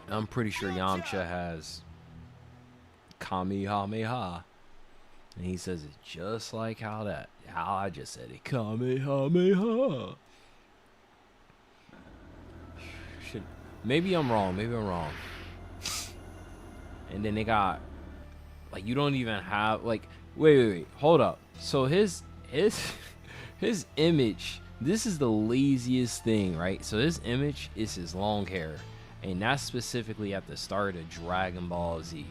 I'm pretty sure Yamcha has Kamehameha. And he says it just like how I just said it. Kamehameha. Maybe I'm wrong. And then they got, like, you don't even have, like, wait, hold up. So his image, this is the laziest thing, right? So his image is his long hair. And that's specifically at the start of Dragon Ball Z,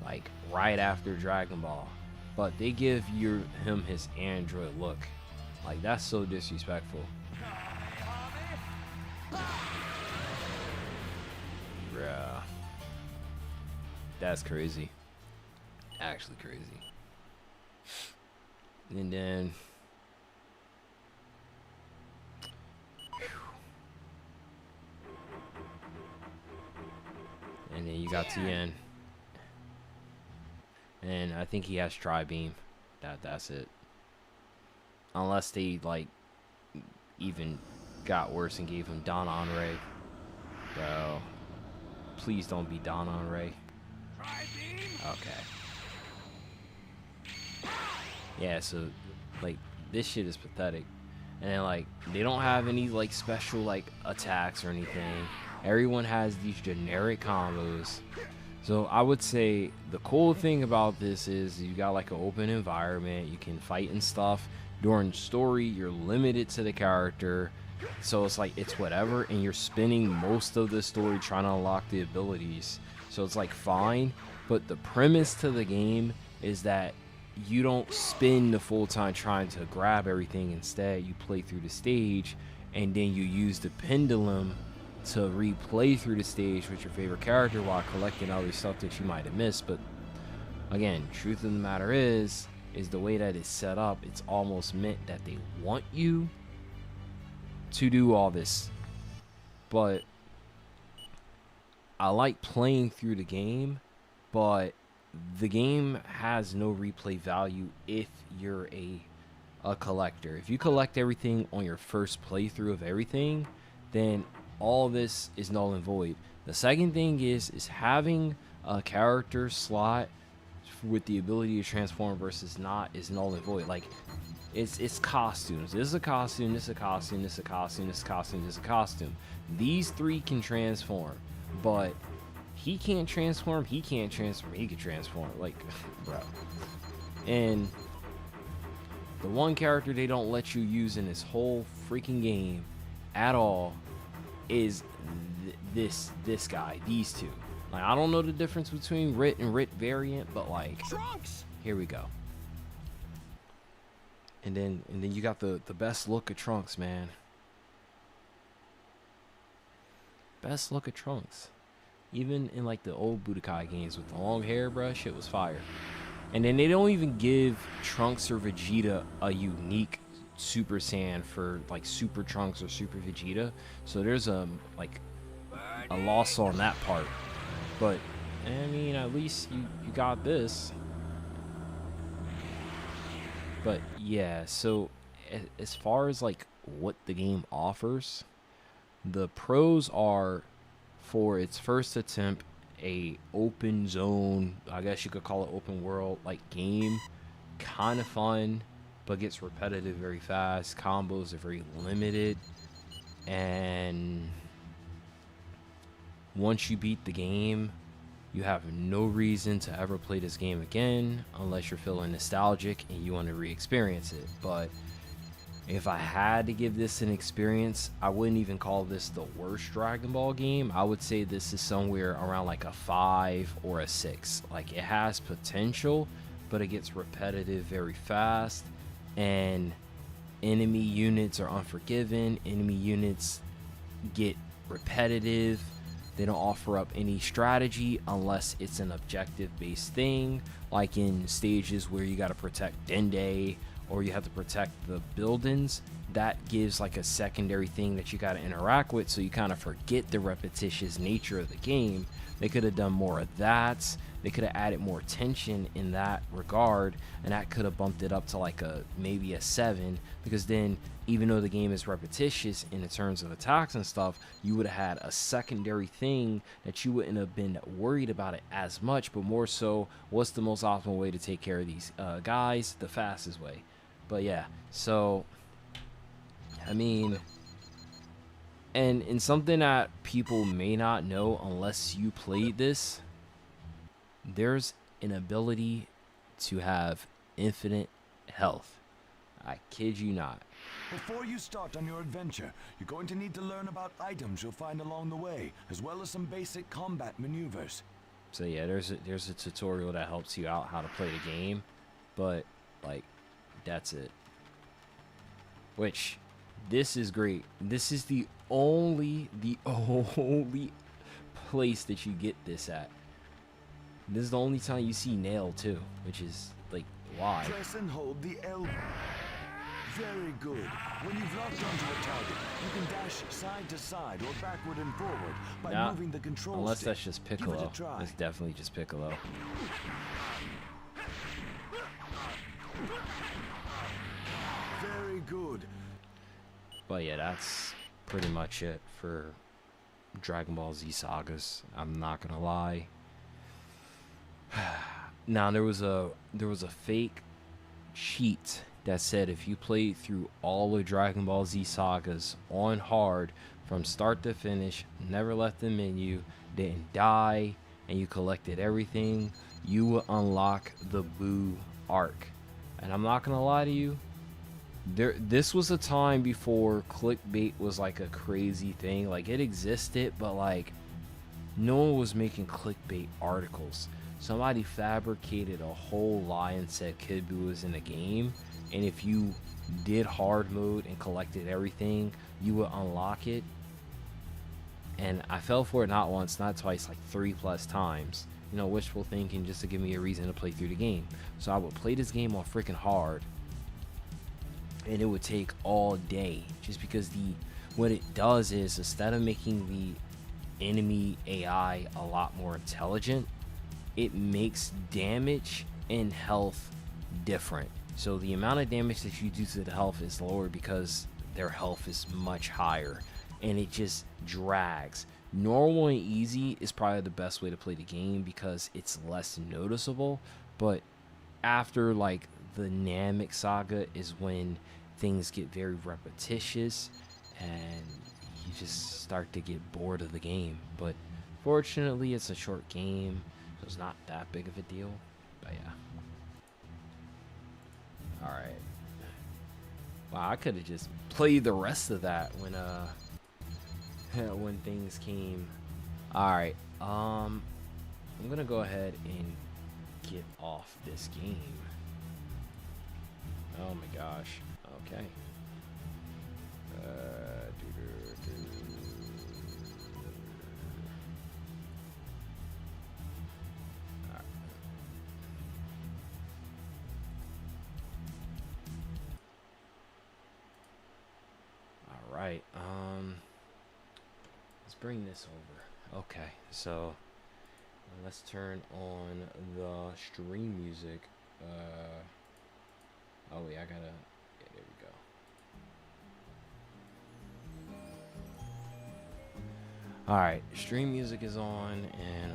like right after Dragon Ball. But they give him his android look. Like, that's so disrespectful. Bruh. That's crazy. Actually crazy. And then you got Tien. And I think he has Tri-Beam. That's it. Unless they, like, even got worse and gave him Danon Ray. Bro. Please don't be Danon Ray. Okay. Yeah, so, like, this shit is pathetic. And then, like, they don't have any, like, special, like, attacks or anything. Everyone has these generic combos. So I would say the cool thing about this is you got, like, an open environment. You can fight and stuff. During story, you're limited to the character. So it's like, it's whatever. And you're spending most of the story trying to unlock the abilities. So it's, like, fine. But the premise to the game is that you don't spend the full time trying to grab everything. Instead, you play through the stage, and then you use the pendulum to replay through the stage with your favorite character while collecting other stuff that you might have missed. But again, truth of the matter is the way that it's set up, it's almost meant that they want you to do all this. But I like playing through the game, but the game has no replay value if you're a collector. If you collect everything on your first playthrough of everything, then all this is null and void. The second thing is having a character slot with the ability to transform versus not is null and void. Like, it's costumes. This is a costume, this is a costume, this is a costume, this is a costume, this is a costume. These three can transform, but he can't transform, he can't transform, he can transform. Like, bro. And the one character they don't let you use in this whole freaking game at all is this guy, these two. Like, I don't know the difference between Rit and Rit variant, but, like, Trunks! Here we go. And then you got the best look of Trunks, man. Best look of Trunks. Even in, like, the old Budokai games with the long hair, bruh, shit was fire. And then they don't even give Trunks or Vegeta a unique Super Saiyan for, like, Super Trunks or Super Vegeta. So there's like a loss on that part. But I mean, at least you got this. But yeah, so as far as, like, what the game offers, the pros are, for its first attempt, a open zone, I guess you could call it open world, like, game. Kind of fun, but gets repetitive very fast. Combos are very limited, and once you beat the game, you have no reason to ever play this game again unless you're feeling nostalgic and you want to re-experience it. But if I had to give this an experience, I wouldn't even call this the worst Dragon Ball game. I would say this is somewhere around like a 5 or a 6. Like, it has potential, but it gets repetitive very fast, and enemy units are unforgiving. Enemy units get repetitive. They don't offer up any strategy unless it's an objective based thing, like in stages where you got to protect Dende or you have to protect the buildings. That gives like a secondary thing that you got to interact with, so you kind of forget the repetitious nature of the game. They could have done more of that. They could have added more tension in that regard, and that could have bumped it up to like maybe a 7, because then, even though the game is repetitious in terms of attacks and stuff, you would have had a secondary thing that you wouldn't have been worried about it as much, but more so, what's the most optimal way to take care of these guys? The fastest way. But yeah, so I mean, and in something that people may not know unless you played this, there's an ability to have infinite health. I kid you not. Before you start on your adventure, you're going to need to learn about items you'll find along the way, as well as some basic combat maneuvers. So yeah, there's a tutorial that helps you out how to play the game, but like, that's it. Which, this is great. This is the only place that you get this at. This is the only time you see Nail too, which is like, why? Press and hold the L. Very good. When you've locked onto a target, you can dash side to side or backward and forward by moving the control unless stick. that's just Piccolo. Give it a try. It's definitely just Piccolo. Very good. But yeah, that's pretty much it for Dragon Ball Z Sagas. I'm not gonna lie. Now there was a fake cheat that said if you played through all of Dragon Ball Z Sagas on hard from start to finish, never left the menu, didn't die, and you collected everything, you would unlock the Buu arc. And I'm not gonna lie to you, this was a time before clickbait was like a crazy thing. Like, it existed, but like, no one was making clickbait articles. Somebody fabricated a whole lie and said Kid Buu was in the game, and if you did hard mode and collected everything, you would unlock it. And I fell for it not once, not twice, like 3+ times. You know, wishful thinking just to give me a reason to play through the game. So I would play this game on freaking hard, and it would take all day, just because what it does is, instead of making the enemy AI a lot more intelligent, it makes damage and health different. So the amount of damage that you do to the health is lower because their health is much higher, and it just drags. Normal and easy is probably the best way to play the game because it's less noticeable, but after like the Namek saga is when things get very repetitious and you just start to get bored of the game. But fortunately, it's a short game, so it's not that big of a deal. But yeah. Alright. Wow, I could have just played the rest of that when when things came. Alright, I'm gonna go ahead and get off this game. Oh my gosh. Okay. Alright, let's bring this over. Okay, so let's turn on the stream music. Oh wait, I gotta, yeah, there we go. Alright, stream music is on, and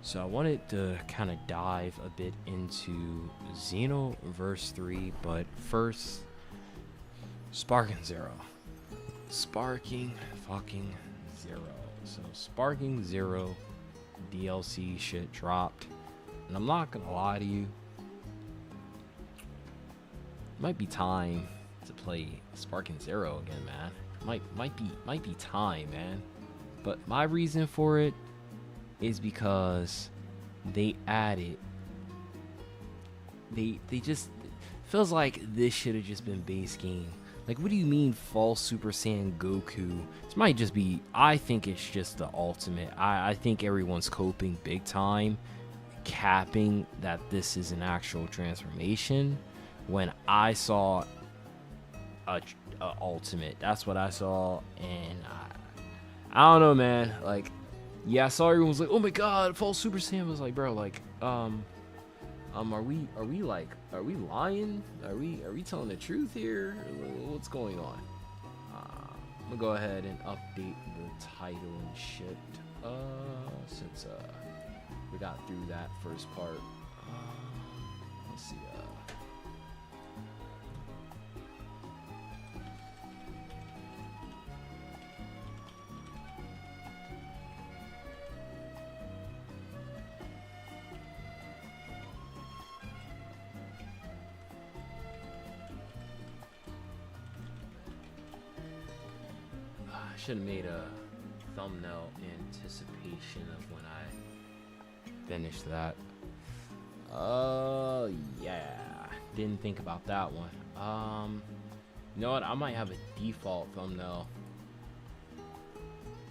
so I wanted to kind of dive a bit into Xenoverse 3, but first, Sparking Zero. Sparking fucking Zero. So Sparking Zero DLC shit dropped, and I'm not gonna lie to you, might be time to play Sparking Zero again, man. Might be time, man. But my reason for it is because they added. They just feels like this should have just been base game. Like, what do you mean false Super Saiyan Goku? This might just be. I think it's just the ultimate. I think everyone's coping big time, capping that this is an actual transformation. When I saw a ultimate, that's what I saw, and I don't know, man. Like, yeah, I saw everyone was like, "Oh my God, false Super Saiyan." I was like, bro, like, are we lying? Are we telling the truth here? What's going on? I'm gonna go ahead and update the title and shit. Since we got through that first part. Let's see. I should have made a thumbnail in anticipation of when I finish that. Yeah, didn't think about that one. You know what? I might have a default thumbnail,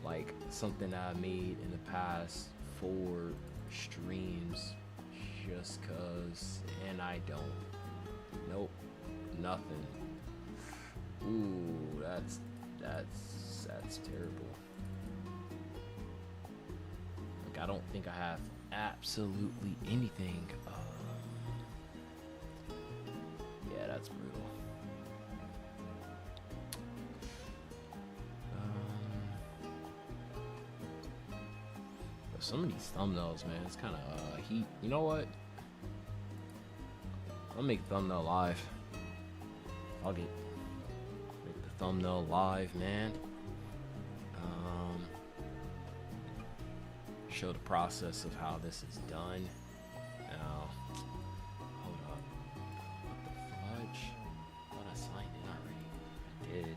like something I made in the past 4 streams, just cause, and I don't. Nope, nothing. Ooh, that's terrible. Like, I don't think I have absolutely anything. Yeah, that's brutal. But some of these thumbnails, man, it's kind of heat. You know what? I'll make a thumbnail live. I'll make the thumbnail live, man. Show the process of how this is done. Now, hold up. What the fudge? I thought I signed in already. I did.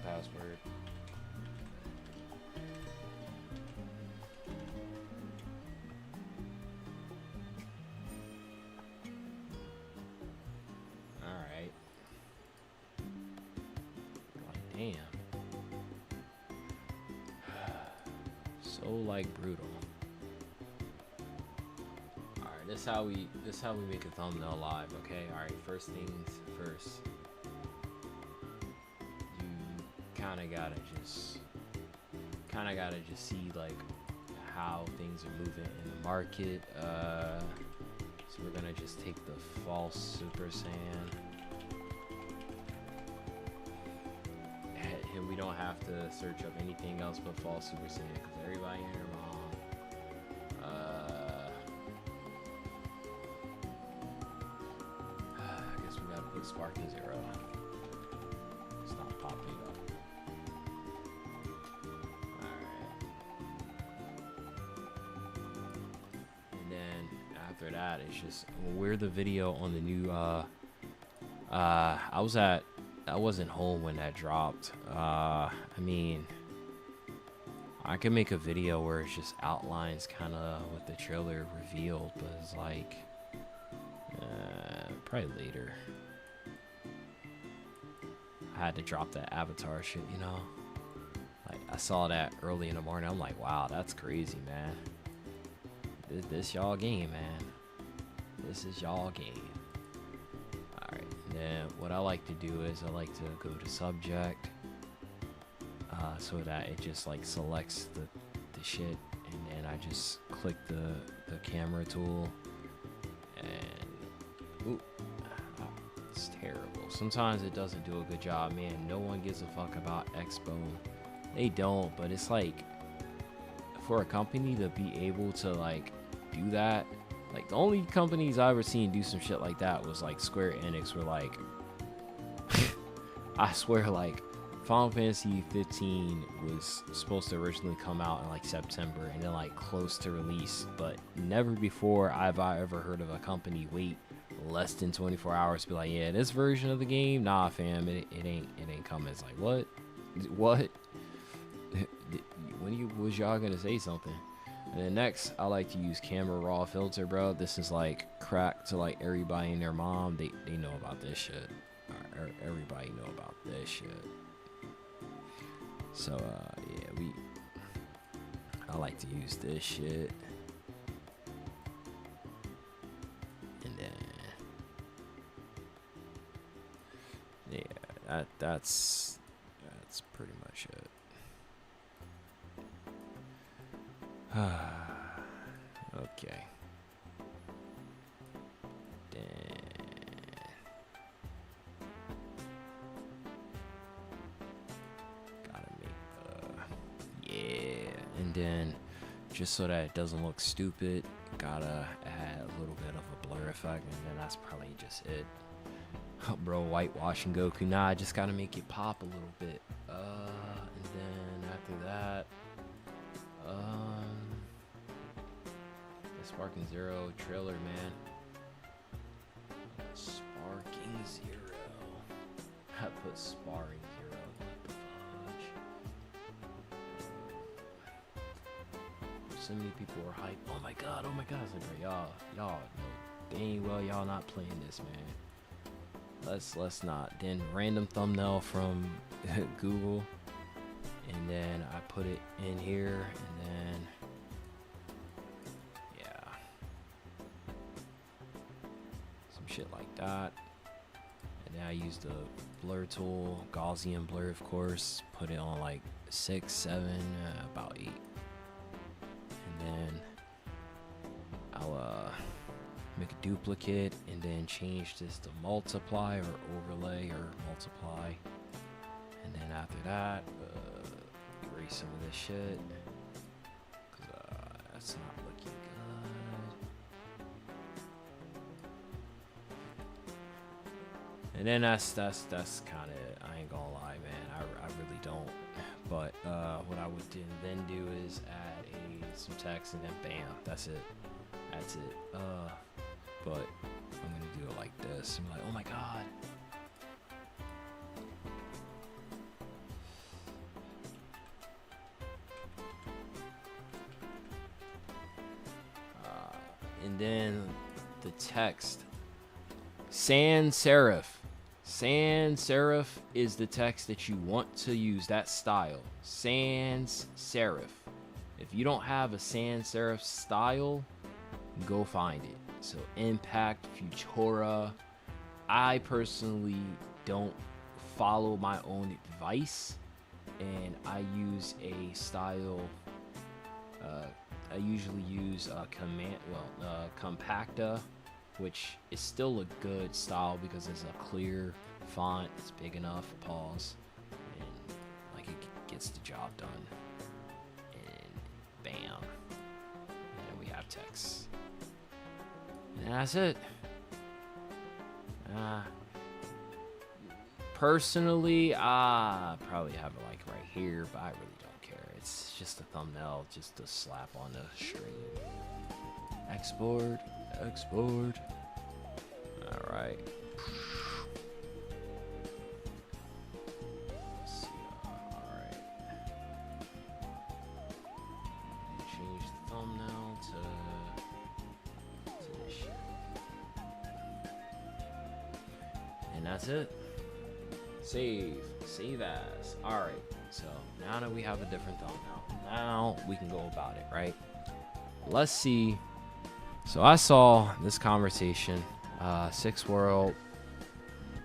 Password. All right. Like, damn. So like brutal. All right, this how we make a thumbnail live, okay? All right, first things first. Kinda gotta just see like how things are moving in the market. So we're gonna just take the false Super Saiyan, and we don't have to search up anything else but false Super Saiyan because everybody in here wrong. I guess we gotta put Sparking Zero. It's not popping up. After that, it's just we're the video on the new I wasn't home when that dropped. I mean, I could make a video where it's just outlines kind of what the trailer revealed, but it's like probably later. I had to drop that Avatar shit, you know. Like, I saw that early in the morning. I'm like, wow, that's crazy, man. This y'all game, man. This is y'all game. Alright, then what I like to do is I like to go to subject, so that it just like selects the shit, and then I just click the camera tool, and ooh, it's terrible. Sometimes it doesn't do a good job, man. No one gives a fuck about Expo. They don't, but it's like, for a company to be able to like do that. Like the only companies I ever seen do some shit like that was like Square Enix, where like I swear like Final Fantasy 15 was supposed to originally come out in like September and then like close to release, but never before have I ever heard of a company wait less than 24 hours to be like, yeah, this version of the game, nah fam, it ain't coming. It's like, what when was y'all gonna say something? And then next, I like to use camera raw filter, bro. This is like crack to like everybody and their mom. They know about this shit. Everybody know about this shit. So yeah, I like to use this shit. And then yeah, that's pretty much it. Okay. Then gotta make yeah, and then just so that it doesn't look stupid, gotta add a little bit of a blur effect, and then that's probably just it. Bro, whitewashing Goku. Nah, I just gotta make it pop a little bit. And then after that, the Sparking Zero trailer, man. Sparking Zero. I put Sparring Zero. What the fudge? So many people were hyped. Oh my god, oh my god. It's like, bro, y'all know dang well y'all not playing this, man. Let's not. Then random thumbnail from Google. And then I put it in here, and then yeah, some shit like that. And then I use the blur tool, Gaussian blur, of course. Put it on like 6, 7, about 8. And then I'll make a duplicate, and then change this to multiply or overlay or multiply. And then after that, erase some of this shit, cause that's not looking good. And then that's kind of it. I ain't gonna lie, man. I really don't. But what I would then do is add some text, and then bam, that's it. That's it. But I'm gonna do it like this. I'm like, oh my god. And then the text, sans serif. Sans serif is the text that you want to use, that style. Sans serif. If you don't have a sans serif style, go find it. So Impact, Futura. I personally don't follow my own advice, and I use a style. I usually use Compacta, which is still a good style because it's a clear font, it's big enough, pause, and like it gets the job done. And bam, and then we have text. And that's it. Personally, I probably have it like right here, but I really don't care. It's just a thumbnail, just to slap on the stream. Export. All right. Let's see. All right. Change the thumbnail to this shit. And that's it. Save as. All right. So now that we have a different thumbnail, now we can go about it, right? Let's see. So I saw this conversation. Six World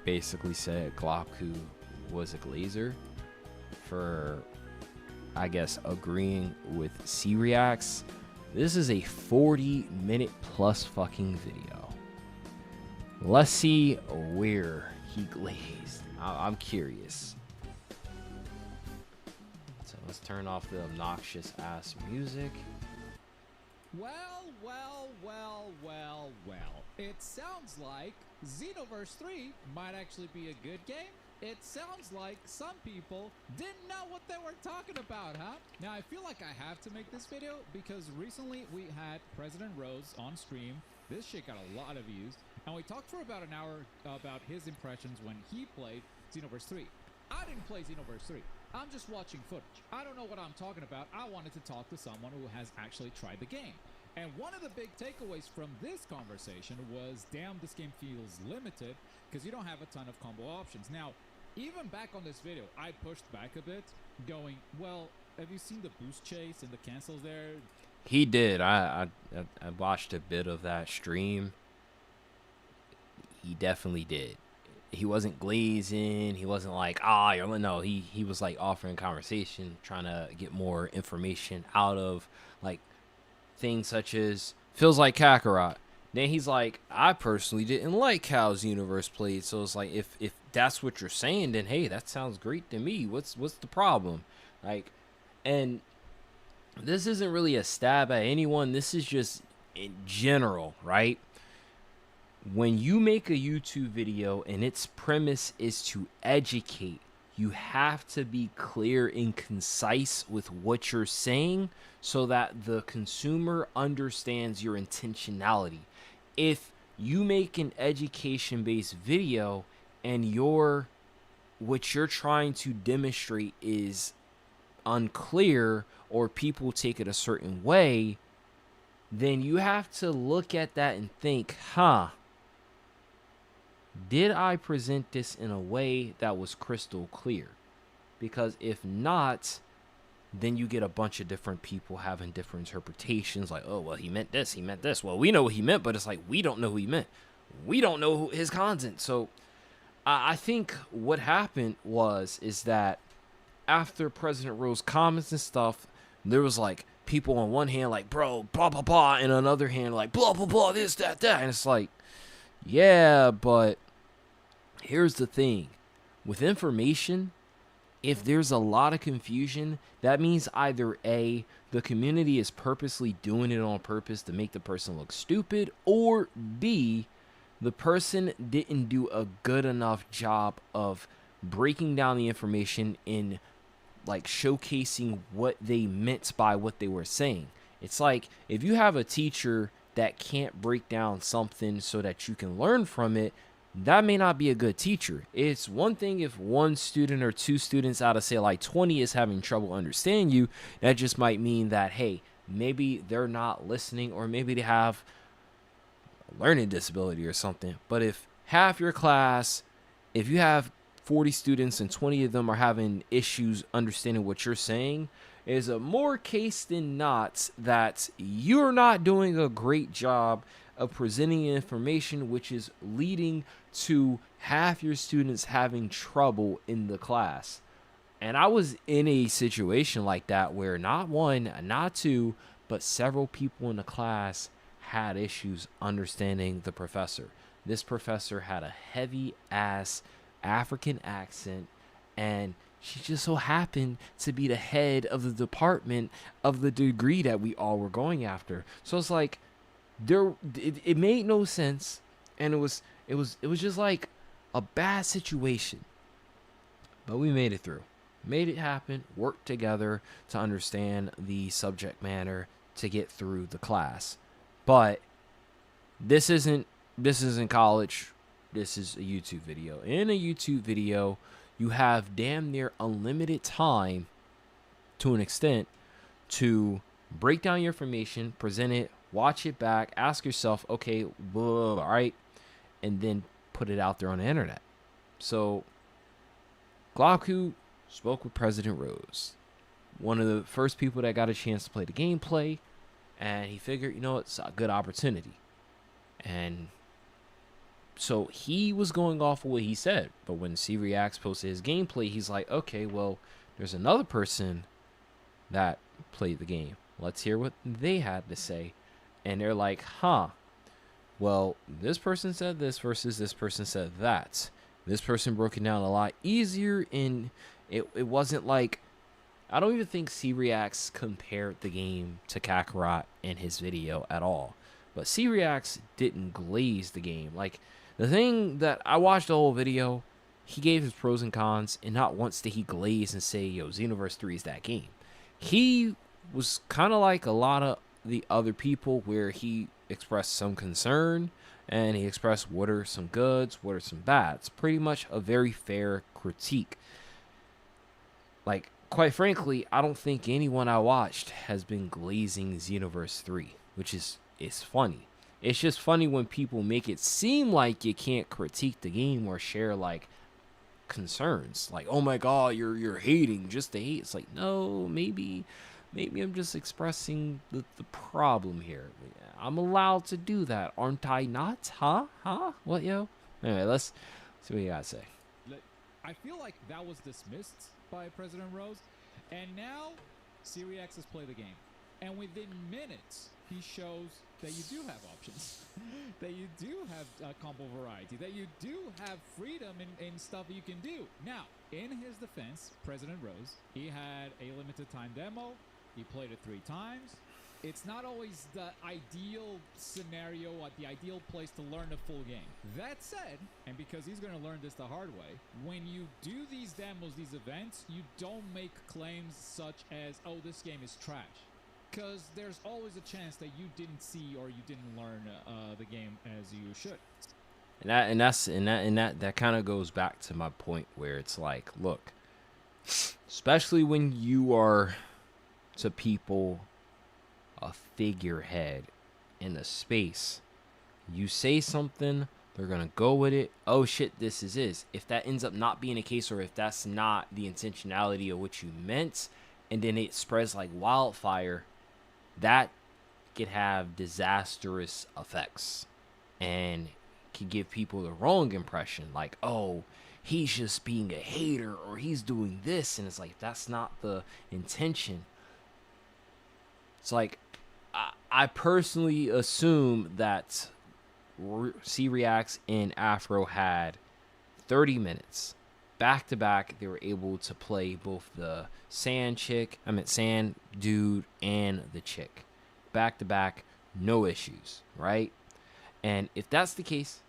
basically said Glopku was a glazer for, I guess, agreeing with C-Reacts. This is a 40-minute plus fucking video. Let's see where he glazed. I'm curious. So let's turn off the obnoxious ass music. Well, well, well, well, well. It sounds like Xenoverse 3 might actually be a good game. It sounds like some people didn't know what they were talking about, huh? Now, I feel like I have to make this video because recently we had President Rose on stream. This shit got a lot of views. And we talked for about an hour about his impressions when he played Xenoverse 3. I didn't play Xenoverse 3. I'm just watching footage. I don't know what I'm talking about. I wanted to talk to someone who has actually tried the game. And one of the big takeaways from this conversation was, damn, this game feels limited because you don't have a ton of combo options. Now, even back on this video, I pushed back a bit, going, well, have you seen the boost chase and the cancels there? He did. I watched a bit of that stream. He definitely did. He wasn't glazing. He wasn't like, no. He was like offering conversation, trying to get more information out of like things such as feels like Kakarot. Then he's like, I personally didn't like how Xenoverse played. So it's like, if that's what you're saying, then hey, that sounds great to me. What's the problem? Like, and this isn't really a stab at anyone. This is just in general, right? When you make a YouTube video and its premise is to educate, you have to be clear and concise with what you're saying so that the consumer understands your intentionality. If you make an education-based video and what you're trying to demonstrate is unclear or people take it a certain way, then you have to look at that and think, did I present this in a way that was crystal clear? Because if not, then you get a bunch of different people having different interpretations. Like, oh, well, he meant this, he meant this. Well, we know what he meant, but it's like, we don't know who he meant. We don't know his content. So I think what happened is that after President Rose comments and stuff, there was like people on one hand like, bro, blah, blah, blah. And on the other hand, like, blah, blah, blah, this, that, that. And it's like, yeah, but here's the thing. With information, if there's a lot of confusion, that means either A, the community is purposely doing it on purpose to make the person look stupid, or B, the person didn't do a good enough job of breaking down the information in like showcasing what they meant by what they were saying. It's like if you have a teacher that can't break down something so that you can learn from it, that may not be a good teacher. It's one thing if one student or two students out of say like 20 is having trouble understanding you. That just might mean that, hey, maybe they're not listening, or maybe they have a learning disability or something. But if half your class, if you have 40 students and 20 of them are having issues understanding what you're saying, is a more case than not that you're not doing a great job of presenting information, which is leading to half your students having trouble in the class. And I was in a situation like that where not one, not two, but several people in the class had issues understanding the professor. This professor had a heavy ass African accent, and she just so happened to be the head of the department of the degree that we all were going after. So it's like, it made no sense, and it was just like a bad situation. But we made it through, made it happen, worked together to understand the subject matter to get through the class. But this isn't college. This is a YouTube video. In a YouTube video, you have damn near unlimited time, to an extent, to break down your information, present it, watch it back, ask yourself, okay, all right, and then put it out there on the internet. So Glauku spoke with President Rose, one of the first people that got a chance to play the gameplay, and he figured, it's a good opportunity. And so he was going off of what he said, but when C Reacts posted his gameplay, he's like, okay, well, there's another person that played the game. Let's hear what they had to say. And they're like, well, this person said this versus this person said that. This person broke it down a lot easier, and it wasn't like I don't even think C-Reacts compared the game to Kakarot in his video at all. But C-Reacts didn't glaze the game. Like, the thing that I watched the whole video, he gave his pros and cons, and not once did he glaze and say, yo, Xenoverse 3 is that game. He was kind of like a lot of the other people where he expressed some concern, and he expressed what are some goods, what are some bads. Pretty much a very fair critique. Like, quite frankly, I don't think anyone I watched has been glazing Xenoverse 3, which is funny. It's just funny when people make it seem like you can't critique the game or share like concerns. Like, oh my god, you're hating just to hate. It's like, no, maybe I'm just expressing the problem here. I'm allowed to do that, aren't I not? Huh? What, yo? Anyway, let's see what you gotta say. I feel like that was dismissed by President Rose, and now C-Reacts has played the game, and within minutes he shows that you do have options, that you do have combo variety, that you do have freedom in stuff you can do. Now, in his defense, President Rose, he had a limited time demo. He played it 3 times. It's not always the ideal scenario or the ideal place to learn the full game. That said, and because he's going to learn this the hard way, when you do these demos, these events, you don't make claims such as, oh, this game is trash. Because there's always a chance that you didn't see or you didn't learn the game as you should. And that kind of goes back to my point where it's like, look, especially when you are to people a figurehead in the space, you say something, they're gonna go with it. Oh shit, this is it. If that ends up not being the case, or if that's not the intentionality of what you meant, and then it spreads like wildfire, that could have disastrous effects and can give people the wrong impression, like, oh, he's just being a hater or he's doing this, and it's like, that's not the intention. It's like, I personally assume that C-Reacts and Afro had 30 minutes back to back. They were able to play both the sand dude and the chick back to back, no issues, right? And if that's the case,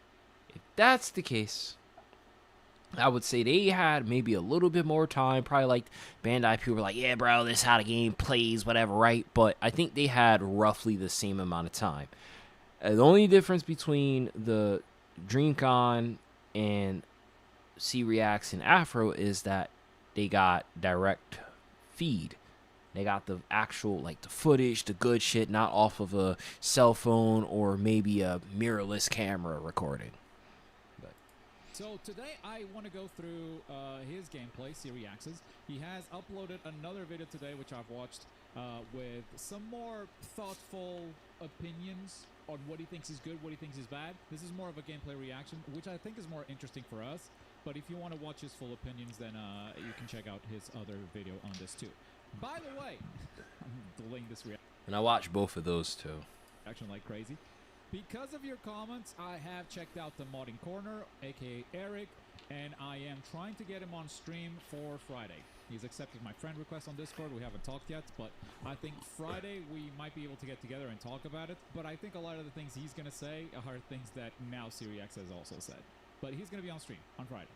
I would say they had maybe a little bit more time. Probably like Bandai people were like, yeah, bro, this is how the game plays, whatever, right? But I think they had roughly the same amount of time. The only difference between the DreamCon and C-Reacts and Afro is that they got direct feed. They got the actual, like, the footage, the good shit, not off of a cell phone or maybe a mirrorless camera recording. So today I want to go through his gameplay, C-Reacts. He has uploaded another video today, which I've watched, with some more thoughtful opinions on what he thinks is good, what he thinks is bad. This is more of a gameplay reaction, which I think is more interesting for us. But if you want to watch his full opinions, then you can check out his other video on this too. By the way, I'm delaying this reaction. And I watched both of those too. Action like crazy. Because of your comments, I have checked out the Modding Corner, aka Eric, and I am trying to get him on stream for Friday. He's accepted my friend request on Discord. We haven't talked yet, but I think Friday we might be able to get together and talk about it. But I think a lot of the things he's going to say are things that now C-Reacts has also said. But he's going to be on stream on Friday.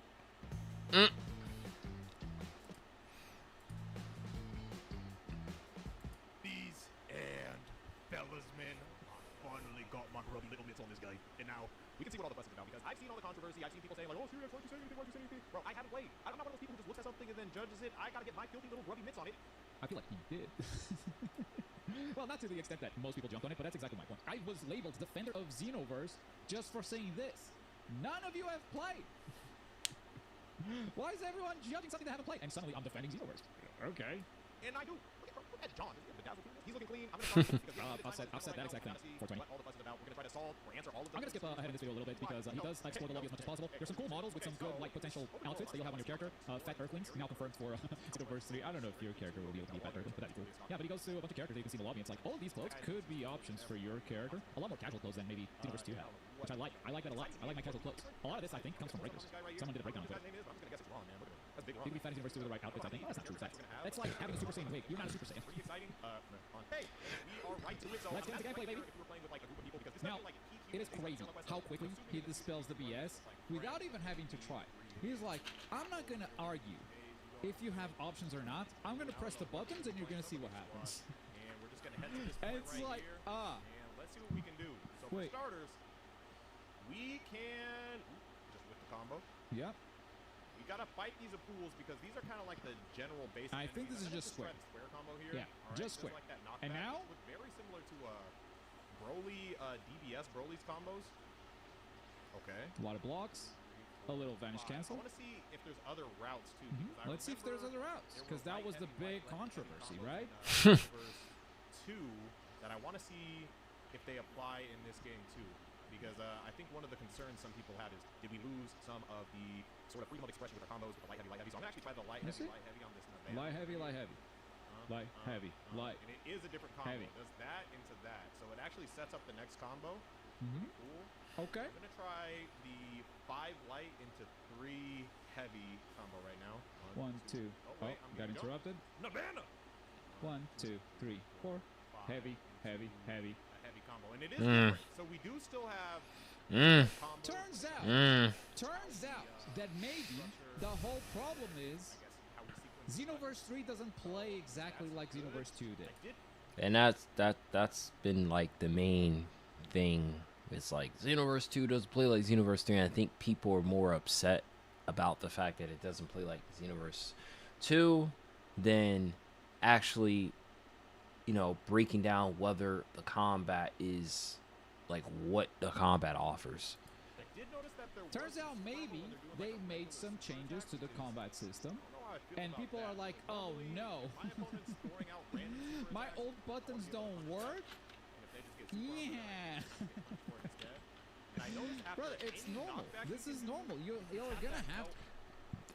These and fellas, men, finally got my grubby little mitts on this guy. And now we can see what all the fuss is about, because I've seen all the controversy. I've seen people saying like, oh, serious, why'd you say anything? Why'd you say anything? Bro, I haven't played. I'm not one of those people who just looks at something and then judges it. I gotta get my filthy little grubby mitts on it. I feel like he did. Well, not to the extent that most people jumped on it, but that's exactly my point. I was labeled defender of Xenoverse just for saying this. None of you have played. Why is everyone judging something they haven't played? And suddenly I'm defending Xenoverse. Okay. And I do. Look at John. He's looking clean. I'm gonna I've said that exact thing. 420. what all the fuss is about. We're gonna try to solve or answer all of them. I'm gonna skip ahead in this video a little bit because he does explore the lobby as much as possible. There's some cool models with some good like potential outfits that you'll have on your character. Fat Earthlings now confirmed for Xenoverse 3. I don't know if your character will be able to be Fat Earthling, but that'd be cool. Yeah, but he goes to a bunch of characters that you can see in the lobby. It's like all of these clothes could be options for your character. A lot more casual clothes than maybe Xenoverse 2 had, which I like. I like that a lot. I like my casual clothes. A lot of this I think comes from breakers. Someone did a breakdown on Twitter. I'm just gonna guess it's wrong, man. Look at him. big Did we find Universe 2 with the right outfits? I think that's not true. That's like having a Super Saiyan. Wait, you're not a Super Saiyan. Pretty exciting. Hey, we are right to it. So Let's get into gameplay, baby. if you were playing with like a group of people, because this Now, might be, like a key it is crazy how quickly he dispels the BS without even having to try. He's like, I'm not going to argue if you have options or not. I'm going to press the buttons and you're going to see what happens. and we're just gonna head to this And point it's right like, here, ah. and let's see what we can do. So Wait. for starters, we can just with the combo. Yep. We gotta fight these pools because these are kind of like the general basic. I think enemies. this is I just think square. let's try the square combo here. Yeah, All just square. Like that knockback. And now? This looks very similar to Broly, DBS Broly's combos. Okay. A lot of blocks. A little vanish I cancel. want to see if there's other routes too. Mhm. because I Let's see if there's remember other routes, there because were that was light, the heavy, big light, controversy, combos right? in, verse 2 that I want to see if they apply in this game too. Because I think one of the concerns some people had is, did we lose some of the sort of freedom of expression with our combos with the light, heavy? So I'm going to actually try the light, Let's heavy, see. light, heavy on this Nevada. Light, heavy, light, heavy. Light, heavy, light. And it is a different combo. Heavy. It does that into that. So it actually sets up the next combo. Mm-hmm. Cool. Okay. I'm going to try the 5 light into 3 heavy combo right now. 1, 2. Oh, Oh, wait, I'm got gonna go. interrupted. Nirvana! 1, 2, 3, 4. Heavy, heavy, heavy. A heavy combo. And it is different. So we do still have combos. Turns out, that maybe the whole problem is Xenoverse 3 doesn't play exactly like Xenoverse 2 did. And that's been like the main thing. It's like Xenoverse 2 doesn't play like Xenoverse 3, and I think people are more upset about the fact that it doesn't play like Xenoverse 2 than actually, you know, breaking down whether the combat is like what the combat offers. I did notice that there Turns was out this combo maybe when they're doing, they like, a made some changes to the combat system, I don't know how I feel and about people that. are like, oh Normally, no, if my opponent's throwing out random super my attacks, old buttons don't work. and if they just get super armor, Yeah. for it instead. And I noticed after Brother, it's any normal. knockback This you is can do, normal. You're gonna have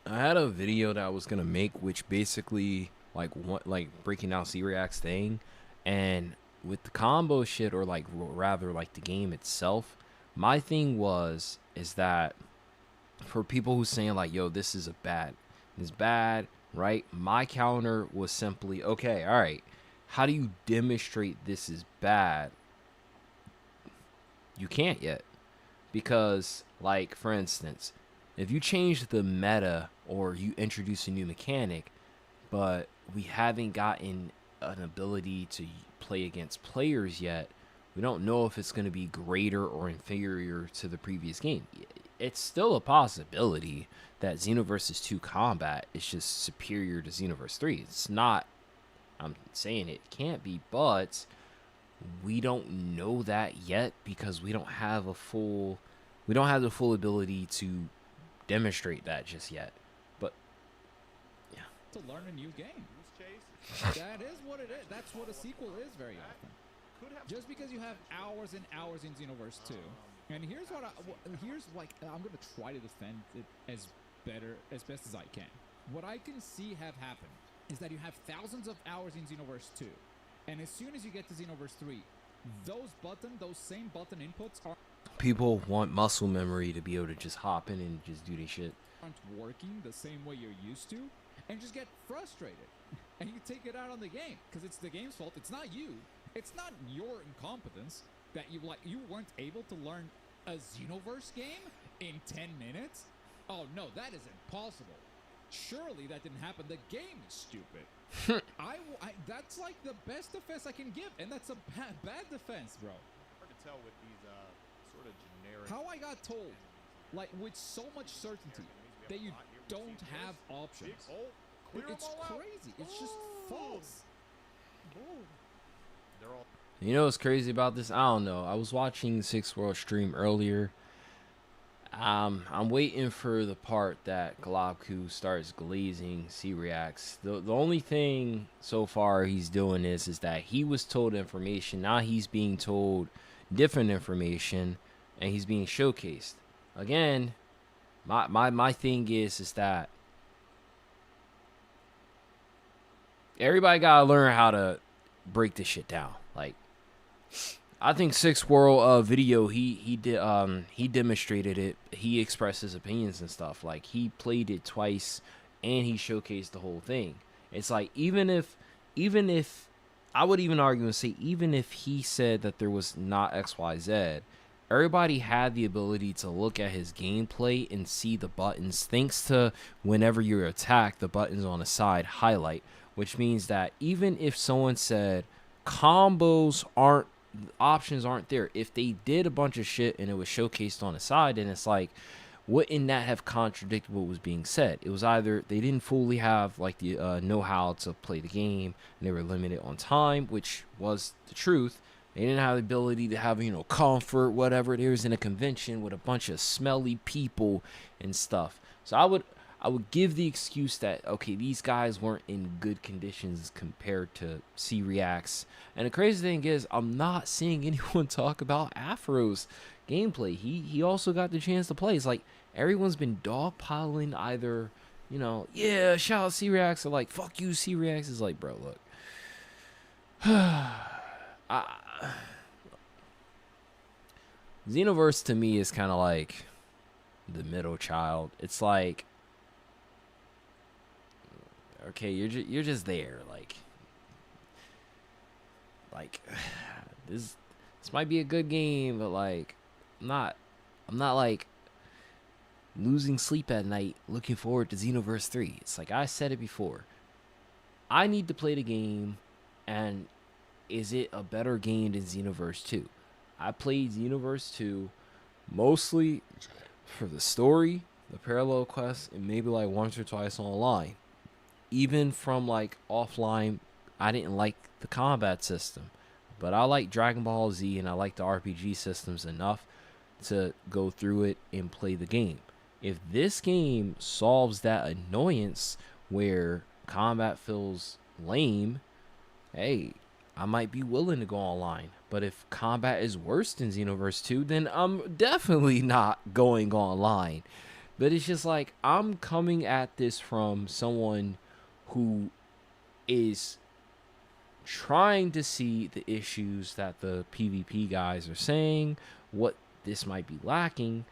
I had a video that I was gonna make, which basically like breaking down C-React's thing, and with the combo shit, or like rather like the game itself, my thing is that for people who saying like, yo, this is bad, right? My counter was simply, okay, all right, how do you demonstrate this is bad? You can't yet, because like for instance, if you change the meta or you introduce a new mechanic, but we haven't gotten an ability to play against players yet, we don't know if it's going to be greater or inferior to the previous game. It's still a possibility that Xenoverse 2 combat is just superior to Xenoverse 3. It's not, I'm saying it can't be, but we don't know that yet because we don't have the full ability to demonstrate that just yet. But yeah, to learn a new game. Goose chase. That is what it is. That's what a sequel is very often. Could have Just because you have hours and hours in Xenoverse 2. And here's what here's like I'm gonna try to defend it as best as I can. What I can see have happened is that you have thousands of hours in Xenoverse 2, and as soon as you get to Xenoverse 3, those same button inputs people want muscle memory to be able to just hop in and just do their shit. aren't working the same way you're used to, and just get frustrated. And you take it out on the game because it's the game's fault. It's not you. It's not your incompetence that you weren't able to learn a Xenoverse game in 10 minutes. Oh no, that is impossible. Surely that didn't happen. The game is stupid. That's like the best defense I can give, and that's a bad defense, bro. hard to tell with these sort of generic. How I got told, like with so much certainty, that you don't have options. Big hole. Clear 'em It's all out. crazy. It's just false. They're all. You know what's crazy about this? I don't know. I was watching Six World stream earlier. I'm waiting for the part that Galabku starts glazing C-Reacts. The only thing so far he's doing is that he was told information. Now he's being told different information, and he's being showcased. Again, my thing is that everybody gotta learn how to break this shit down. Like, I think Six World video he demonstrated it. He expressed his opinions and stuff. Like, he played it twice and he showcased the whole thing. It's like even if I would even argue and say even if he said that there was not XYZ, everybody had the ability to look at his gameplay and see the buttons, thanks to whenever you're attacked, the buttons on the side highlight, which means that even if someone said options aren't there, if they did a bunch of shit and it was showcased on the side, and it's like, wouldn't that have contradicted what was being said? It was either they didn't fully have like the know-how to play the game and they were limited on time, which was the truth. They didn't have the ability to have, comfort, whatever. They was in a convention with a bunch of smelly people and stuff. So I would give the excuse that, okay, these guys weren't in good conditions compared to C-Reacts. And the crazy thing is, I'm not seeing anyone talk about Afro's gameplay. He also got the chance to play. It's like everyone's been dogpiling either, yeah, shout out C-Reacts, or like, fuck you, C-Reacts. It's like, bro, look. Xenoverse to me is kind of like the middle child. It's like, okay, you're just there, like this might be a good game, but like I'm not like losing sleep at night looking forward to Xenoverse 3. It's like I said it before. I need to play the game, and is it a better game than Xenoverse 2? I played Xenoverse 2 mostly for the story, the parallel quests, and maybe like once or twice online. Even from like offline, I didn't like the combat system, but I like Dragon Ball Z and I like the RPG systems enough to go through it and play the game. If this game solves that annoyance where combat feels lame, hey, I might be willing to go online. But if combat is worse than Xenoverse 2, then I'm definitely not going online. But it's just like, I'm coming at this from someone who is trying to see the issues that the PvP guys are saying, what this might be lacking.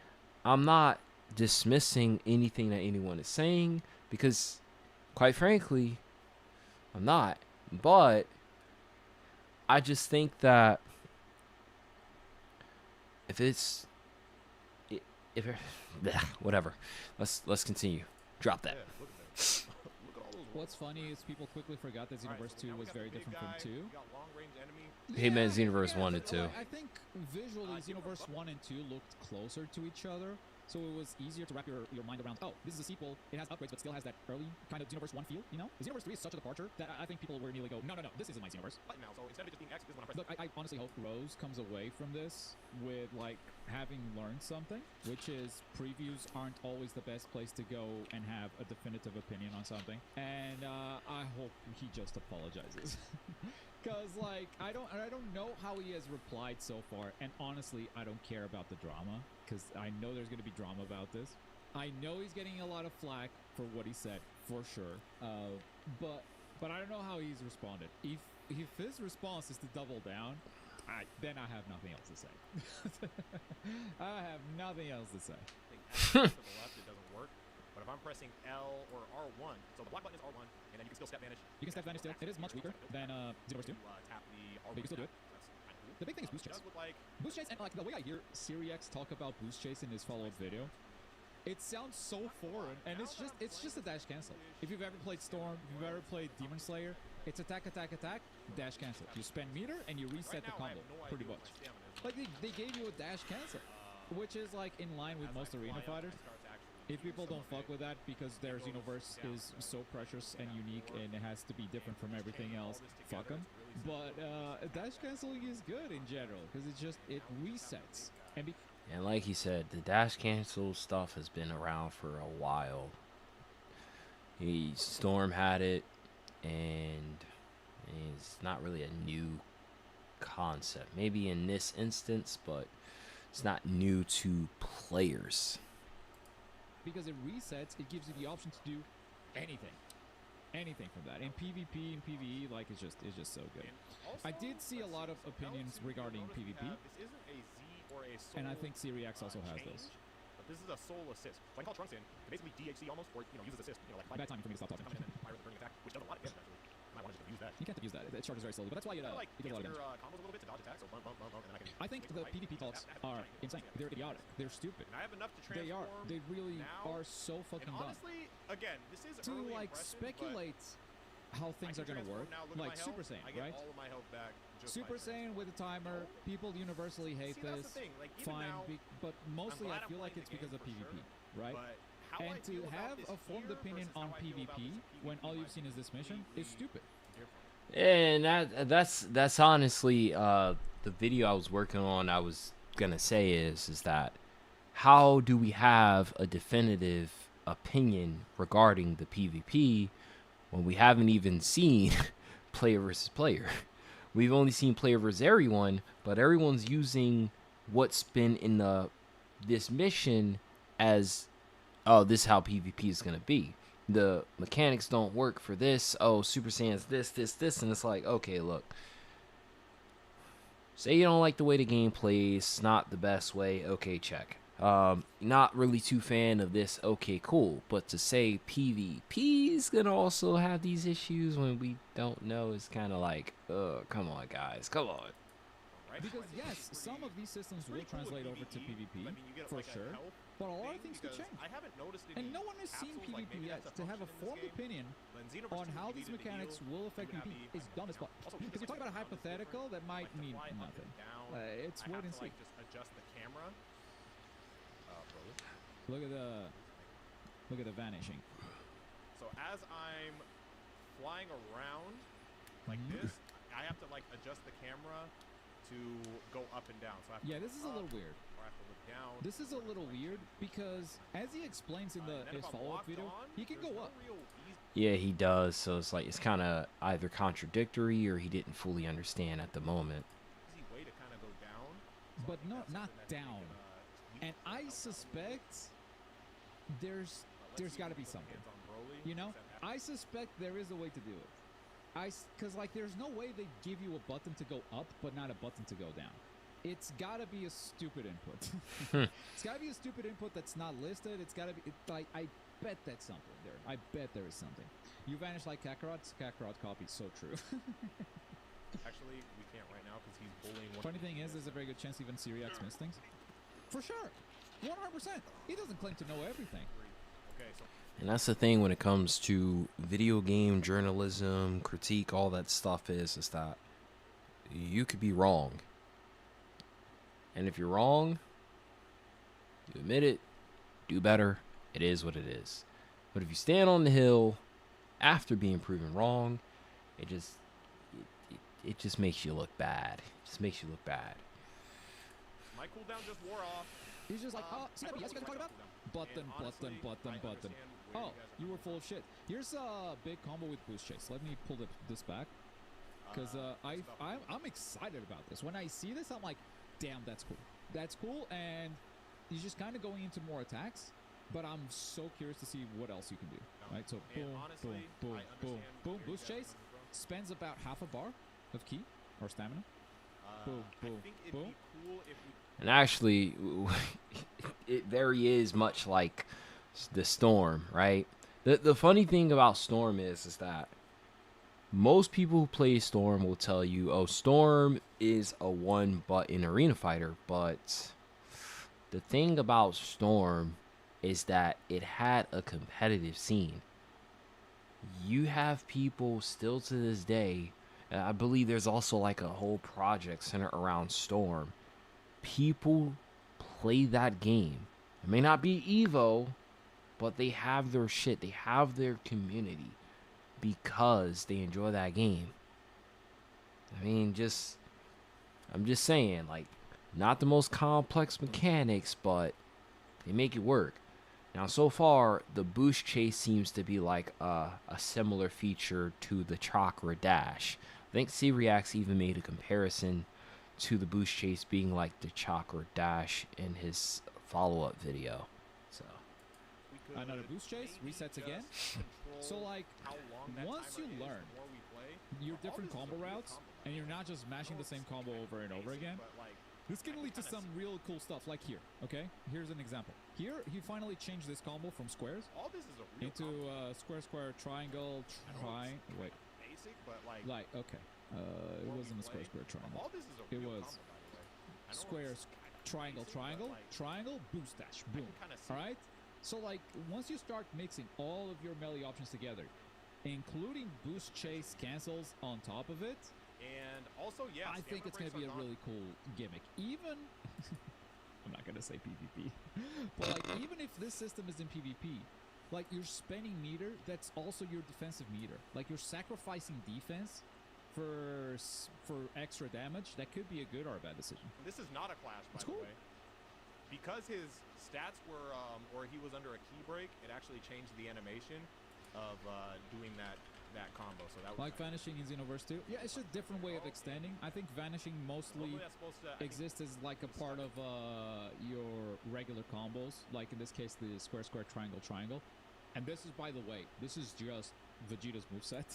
I'm not dismissing anything that anyone is saying, because quite frankly, I'm not. But I just think that whatever. Let's continue. Drop that. What's funny is people quickly forgot that Xenoverse 2 was very different from 2. Hey man, Xenoverse 1 and 2. I think visually Xenoverse 1 and 2 looked closer to each other, so it was easier to wrap your mind around, oh, this is a sequel, it has upgrades, but still has that early kind of Xenoverse 1 feel, Xenoverse 3 is such a departure that I think people will immediately go, no, this isn't my Xenoverse. Look, I honestly hope Rose comes away from this with, like, having learned something, which is previews aren't always the best place to go and have a definitive opinion on something, and I hope he just apologizes. Because, like, I don't know how he has replied so far, and honestly, I don't care about the drama, because I know there's going to be drama about this. I know he's getting a lot of flack for what he said, for sure, but I don't know how he's responded. If his response is to double down, then I have nothing else to say. I have nothing else to say. To the left, it doesn't work. But if I'm pressing L or R1, so the block button is R1, and then you can still step vanish. You can step vanish still. It is much weaker than Xenoverse 2. Tap the R1. But you can still do it. That's kind of cool. The big thing is boost chase. It does look like Boost chase, and like the way I hear C-Reacts talk about boost chase in his follow-up video, it sounds so foreign, and it's just a dash cancel. If you've ever played Storm, if you've ever played Demon Slayer, it's attack, dash cancel. You spend meter and you reset the combo, pretty much. Like they gave you a dash cancel, which is like in line with most arena fighters. If people don't fuck with that because their Xenoverse is so precious and unique and it has to be different from everything else, fuck them. But dash canceling is good in general because it resets. And like he said, the dash cancel stuff has been around for a while. Storm had it, and it's not really a new concept. Maybe in this instance, but it's not new to players. Because it resets, it gives you the option to do anything from that. In PvP and PvE, like it's just so good. I did see a lot of opinions regarding PvP, and I think C-Reacts also has those. This is a soul assist. So I can call Trunks in, and basically DHC almost, or use his assist, like Bad timing for me to stop talking. come in and then fire with the burning attack, which does a lot of damage actually. I might want to just use that. You can't use that. It charges very slowly, but that's why it, Like it does a lot of cancel damage. your combos a little bit to dodge attacks, so bump, and then I can. I think make the a fight. PvP talks are insane. They're idiotic. They're stupid. And I have enough to They transform. are. They really now, are so fucking And dumb. honestly, again, this is To early like impressions, speculate how but things I are can gonna transform work, now, look at like my Super health. Saiyan, I get right? all of my health back just Super by Saiyan with a timer. People universally hate See, that's this. the thing. Like, even Fine, now, but mostly glad I I'm feel like playing it's the because of game for PvP, sure, right? but how I And to feel about have this a formed here opinion versus on how I feel about PvP this when all might you've seen is this mission is completely stupid. different. And that's honestly the video I was working on. I was gonna say is that how do we have a definitive opinion regarding the PvP when we haven't even seen player versus player? We've only seen player versus everyone, but everyone's using what's been in this mission as, oh, this is how PvP is gonna be. The mechanics don't work for this. Oh, Super Saiyan's this, and it's like, okay, look. Say you don't like the way the game plays, it's not the best way, okay, check. Not really too fan of this, okay, cool. But to say PvP is gonna also have these issues when we don't know is kind of like, come on, guys, come on. Right? Because Like, yes, some of these systems will pretty cool with translate over to PvP, I mean, you get, for like, a sure, health but a lot of thing things could because change. I haven't noticed And any no one has seen capsules, like, PvP maybe yet. that's To have a function in this formed game, opinion but in Xenoverse on 2, how you these needed the mechanics heal, will affect you would PvP have is the- dumb as fuck. Also, Because we talk about a around is hypothetical that different. might Like, to mean fly up and nothing. down, It's I wait have and to, see. like, just adjust the camera. Really? Look at the vanishing. So as I'm flying around like Mhm. this, I have to like adjust the camera to go up and down. So I have to Yeah, look this is a up, little weird. Or I have to look down. This is a little weird because, as he explains in And then his if I'm follow-up locked video, on, he can there's go no up. real easy Yeah, he does. So it's like it's kind of either contradictory or he didn't fully understand at the moment. way to kind of go down. So I But think no, that's not something that we down. can, tweak And for I outcome. suspect there's Let's see got to if we be put something. hands on Broly, You know, except after- I suspect there is a way to do it. Because like, there's no way they give you a button to go up, but not a button to go down. It's gotta be a stupid input. It's gotta be a stupid input that's not listed. It's gotta be. Like, I bet that's something there. I bet there is something. You vanish like Kakarot's Kakarot copy. So true. Actually, we can't right now because he's bullying one. Funny of the thing is, kids. there's a very good chance even Syriax missed things. For sure, 100%. He doesn't claim to know everything. Okay, so And that's the thing when it comes to video game journalism, critique, all that stuff is that you could be wrong. And if you're wrong, you admit it, do better. It is what it is. But if you stand on the hill after being proven wrong, it just makes you look bad. It just makes you look bad. my cooldown just wore off. He's just like, oh, see I that don't BS you guys know talking about? what's Button, And button, honestly, button, I button. understand where Oh, you were full of shit. Here's a big combo with Boost Chase. Let me pull this back. Because I'm excited about this. When I see this, I'm like, damn, that's cool. That's cool, and he's just kind of going into more attacks. But I'm so curious to see what else you can do. Right? So And boom, honestly, boom, boom, I boom, understand boom. where you Boost guys are Chase coming from. spends about half a bar of ki or stamina. Boom, I boom, think it'd boom. be cool if we And actually, it very is much like the Storm, right? The funny thing about Storm is that most people who play Storm will tell you, oh, Storm is a one-button arena fighter. But the thing about Storm is that it had a competitive scene. You have people still to this day, and I believe there's also like a whole project centered around Storm. People play that game. It may not be Evo, but they have their shit. They have their community because they enjoy that game. I mean, I'm just saying, like, not the most complex mechanics, but they make it work. Now, so far, the Boost Chase seems to be like a similar feature to the Chakra Dash. I think Syriax even made a comparison to the Boost Chase being like the Chakra Dash in his follow-up video. So, could Another Boost Chase maybe resets again. just So control like, how long that once timer you is learn the more we play. your All different this is a combo real routes, combo. and you're not just mashing the same combo over and over again, But like, This can lead to some real cool stuff, like here, okay? Here's an example. Here, he finally changed this combo from squares All this is a real into square, square, triangle, wait. basic, but like Okay. It wasn't a square, square, triangle. all this is a It real was combo, by the way. I know square, it's kind of triangle, basic, but, triangle, like, triangle, boost dash, boom. kinda see All right? So, like, once you start mixing all of your melee options together, including boost, chase, cancels on top of it, And also, yeah, I think it's going to be a really cool gimmick. Even, I'm not going to say PvP, but like even if this system is in PvP, like you're spending meter, that's also your defensive meter. Like you're sacrificing defense for extra damage. That could be a good or a bad decision. This is not a clash, by It's the cool. way. Because his stats were, or he was under a key break, it actually changed the animation of doing that combo. So that was Like vanishing in Xenoverse 2. Yeah, it's just a different way of extending. I think vanishing mostly hopefully that's supposed to exists as like a part of your regular combos, like in this case the square square triangle triangle. And this is, by the way, this is just Vegeta's moveset.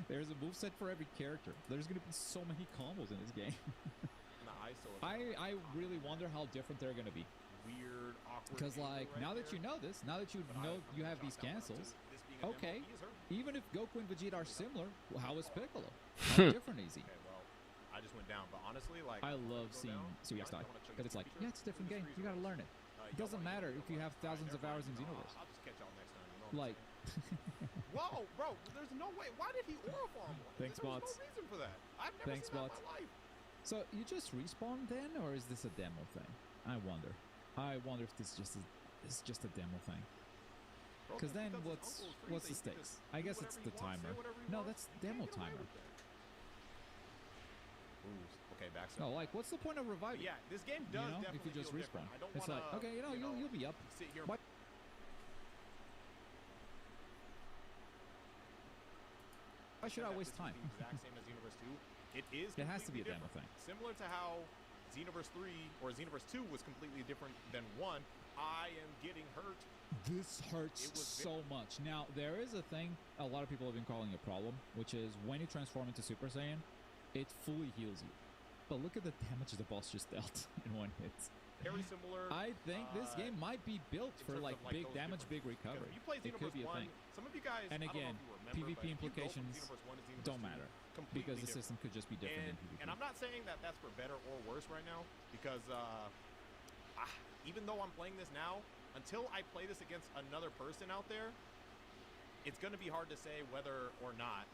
There's a moveset for every character. There's gonna be so many combos in this game. I really wonder how different they're gonna be. Weird, awkward. Because like now that you know this, now that you know you have these cancels, okay, even if Goku and Vegeta are similar, well, how is Piccolo? How different is he? Okay, well, I just went down, but honestly, like I love seeing Suyax die, but it's like, yeah, it's a different game. You gotta learn it. It doesn't matter if you have thousands of hours in Xenoverse. I'll just catch y'all next time. You know Like, whoa, bro, there's no way. Why did he aura farm? Thanks, There's bots. no reason for that. I've never Thanks, seen that bots. in my life. so you just respawn then, or is this a demo thing? I wonder. I wonder if this is just a demo thing. Bro, Because then his what's uncle is the free, so he can stakes? just I do guess it's whatever the he wants, say timer. whatever he No, wants. that's You can't demo get away timer. with that. Ooh, okay, back No, like what's the point of reviving? Yeah, this game You does know, definitely if you just feel respawn. different. I don't It's like, wanna, okay, you'll be up. sit here. Why- Why should I waste time? The exact same as Xenoverse 2. It is. It has to be a completely demo thing. different. Similar to how Xenoverse 3 or Xenoverse 2 was completely different than 1. I am getting hurt. This hurts It was so much. Now, there is a thing a lot of people have been calling a problem, which is when you transform into Super Saiyan, it fully heals you. But look at the damage the boss just dealt in one hit. Very similar. I think this game might be built in for terms like of, like, big those damage, big differences. Because recovery. if you play It could Xenoverse be a 1, thing. some of you guys, And I don't know again, if you remember, PvP but if you go from implications Xenoverse 1 to Xenoverse don't 2, matter completely because the different. system could just be different in PvP. And I'm not saying that that's for better or worse right now, because even though I'm playing this now, until I play this against another person out there, it's going to be hard to say whether or not,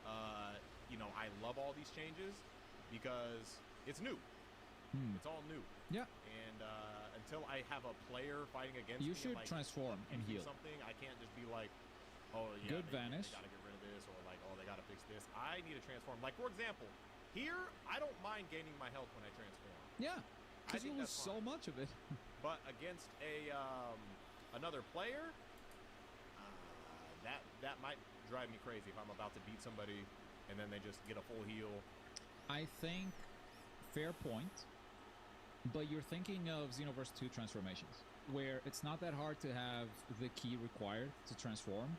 I love all these changes, because it's new. It's all new. Yeah. And until I have a player fighting against You me should and, like, transform and using heal. something, I can't just be like, oh yeah, Good vanish. They gotta get rid of this, or like, oh, they gotta fix this. I need to transform. Like, for example, here I don't mind gaining my health when I transform, Yeah, because think you lose that's so fine. much of it. but against another player, that might drive me crazy if I'm about to beat somebody and then they just get a full heal. I think fair point, but you're thinking of Xenoverse 2 transformations, where it's not that hard to have the key required to transform.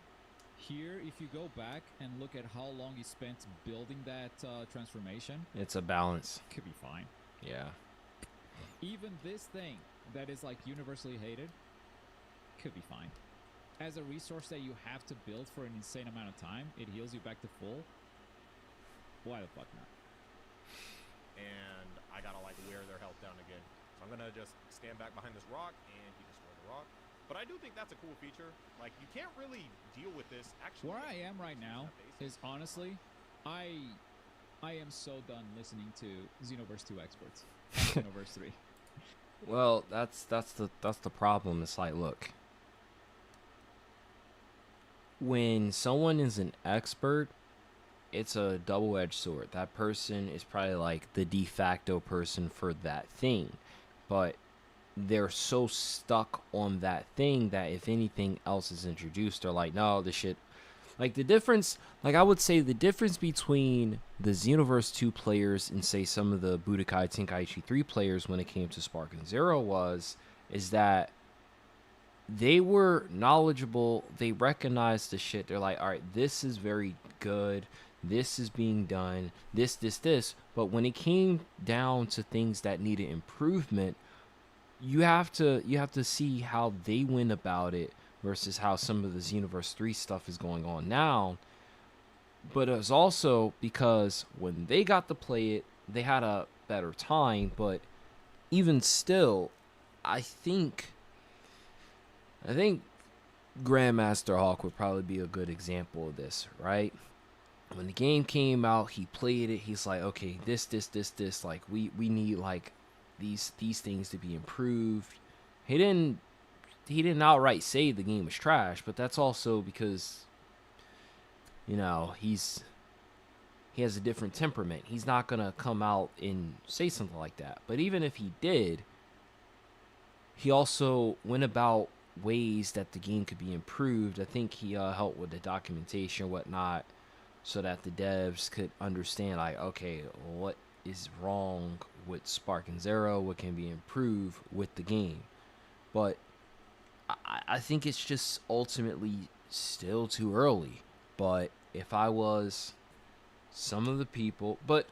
Here, if you go back and look at how long you spent building that transformation, It's a balance. could be fine. Yeah. Even this thing that is like universally hated could be fine. As a resource that you have to build for an insane amount of time, it heals you back to full. Why the fuck not? And I gotta like wear their health down again. So I'm gonna just stand back behind this rock and he destroyed the rock. But I do think that's a cool feature. Like, you can't really deal with this actually. Where I am right now is honestly, I am so done listening to Xenoverse 2 experts. and Xenoverse 3. Well, that's the problem. It's like, look, when someone is an expert, it's a double-edged sword. That person is probably like the de facto person for that thing, but they're so stuck on that thing that if anything else is introduced, they're like, no, this shit. Like, the difference, like, I would say the difference between the Xenoverse 2 players and, say, some of the Budokai Tenkaichi 3 players when it came to Spark and Zero is that they were knowledgeable. They recognized the shit. They're like, all right, this is very good. this is being done, this. But when it came down to things that needed improvement, you have to see how they went about it versus how some of this Universe 3 stuff is going on now. But it was also because when they got to play it, they had a better time. But even still, I think Grandmaster Hawk would probably be a good example of this, right? When the game came out, he played it. He's like, okay, this. Like, we need like these things to be improved. He didn't outright say the game was trash, but that's also because, you know, he has a different temperament. He's not gonna come out and say something like that. But even if he did, he also went about ways that the game could be improved. I think he helped with the documentation and whatnot, so that the devs could understand, like, okay, what is wrong with Spark and Zero, what can be improved with the game. But I think it's just ultimately still too early. But if I was some of the people, but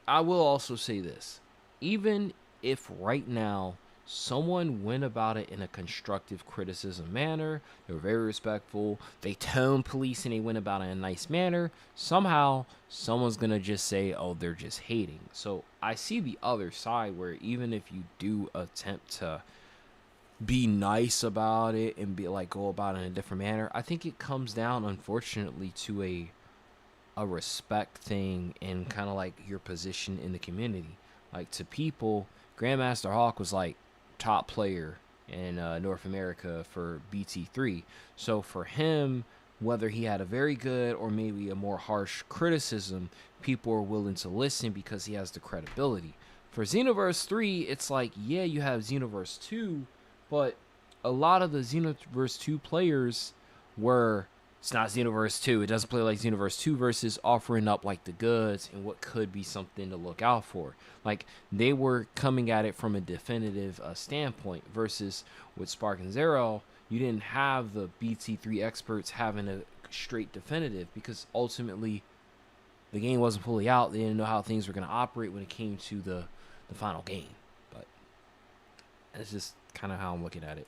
I will also say this, even if right now someone went about it in a constructive criticism manner, they were very respectful, they tone police and they went about it in a nice manner, somehow someone's gonna just say, oh, they're just hating. So I see the other side, where even if you do attempt to be nice about it and be like, go about it in a different manner, I think it comes down, unfortunately, to a respect thing and kind of like your position in the community. Like, to people, Grandmaster Hawk was like top player in North America for BT3. So for him, whether he had a very good or maybe a more harsh criticism, people are willing to listen because he has the credibility. For Xenoverse 3, it's like, yeah, you have Xenoverse 2, but a lot of the Xenoverse 2 players were, it's not Xenoverse 2, it doesn't play like Xenoverse 2, versus offering up like the goods and what could be something to look out for. Like, they were coming at it from a definitive standpoint, versus with Spark and Zero, you didn't have the BT3 experts having a straight definitive, because ultimately the game wasn't fully out. They didn't know how things were going to operate when it came to the final game. But that's just kind of how I'm looking at it.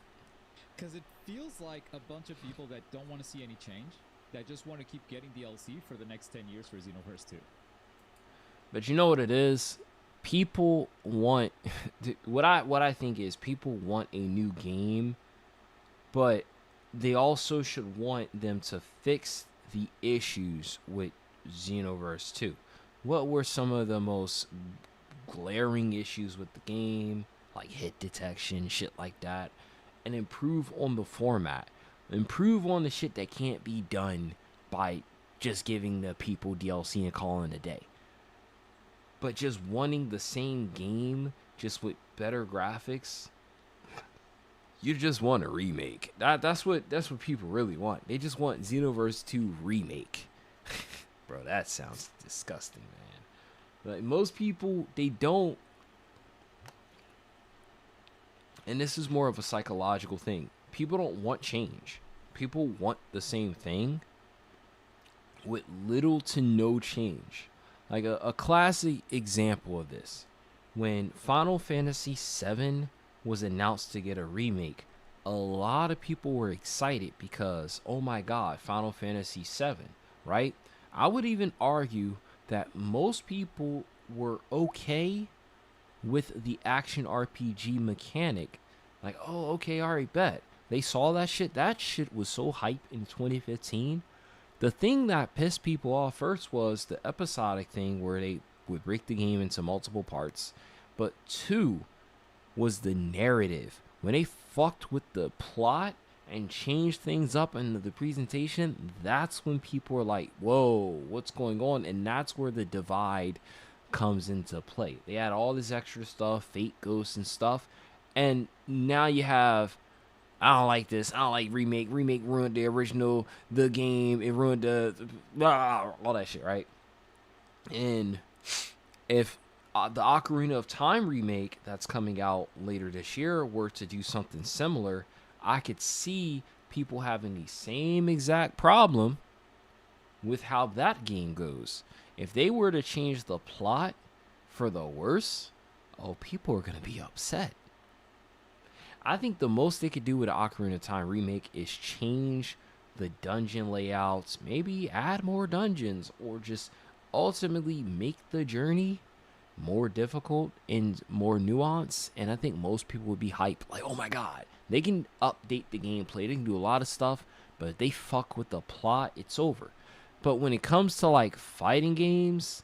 Because it feels like a bunch of people that don't want to see any change, that just want to keep getting DLC for the next 10 years for Xenoverse 2. But you know what it is? People want what I think is, people want a new game, but they also should want them to fix the issues with Xenoverse 2. What were some of the most glaring issues with the game, like hit detection, shit like that, and improve on the format. Improve on the shit that can't be done by just giving the people DLC and calling it a day. But just wanting the same game, just with better graphics, you just want a remake. That's what people really want. They just want Xenoverse 2 remake. Bro, that sounds disgusting, man. Like, most people, they don't. And this is more of a psychological thing. People don't want change. People want the same thing with little to no change. Like a classic example of this, when Final Fantasy VII was announced to get a remake, a lot of people were excited because, oh my god, Final Fantasy VII, right? I would even argue that most people were okay with the action RPG mechanic. Like, oh, okay, alright, bet. They saw that shit. That shit was so hype in 2015. The thing that pissed people off first was the episodic thing, where they would break the game into multiple parts. But two was the narrative. When they fucked with the plot and changed things up in the presentation, that's when people were like, whoa, what's going on? And that's where the divide comes into play. They had all this extra stuff, fate ghosts and stuff, and now you have, I don't like this, I don't like remake ruined the original, the game, it ruined the all that shit, right? And if the Ocarina of Time remake that's coming out later this year were to do something similar, I could see people having the same exact problem, with how that game goes. If they were to change the plot for the worse, oh, people are going to be upset. I think the most they could do with an Ocarina of Time remake is change the dungeon layouts, maybe add more dungeons, or just ultimately make the journey more difficult and more nuanced. And I think most people would be hyped, like, oh my god, they can update the gameplay, they can do a lot of stuff, but if they fuck with the plot, it's over. But when it comes to like fighting games,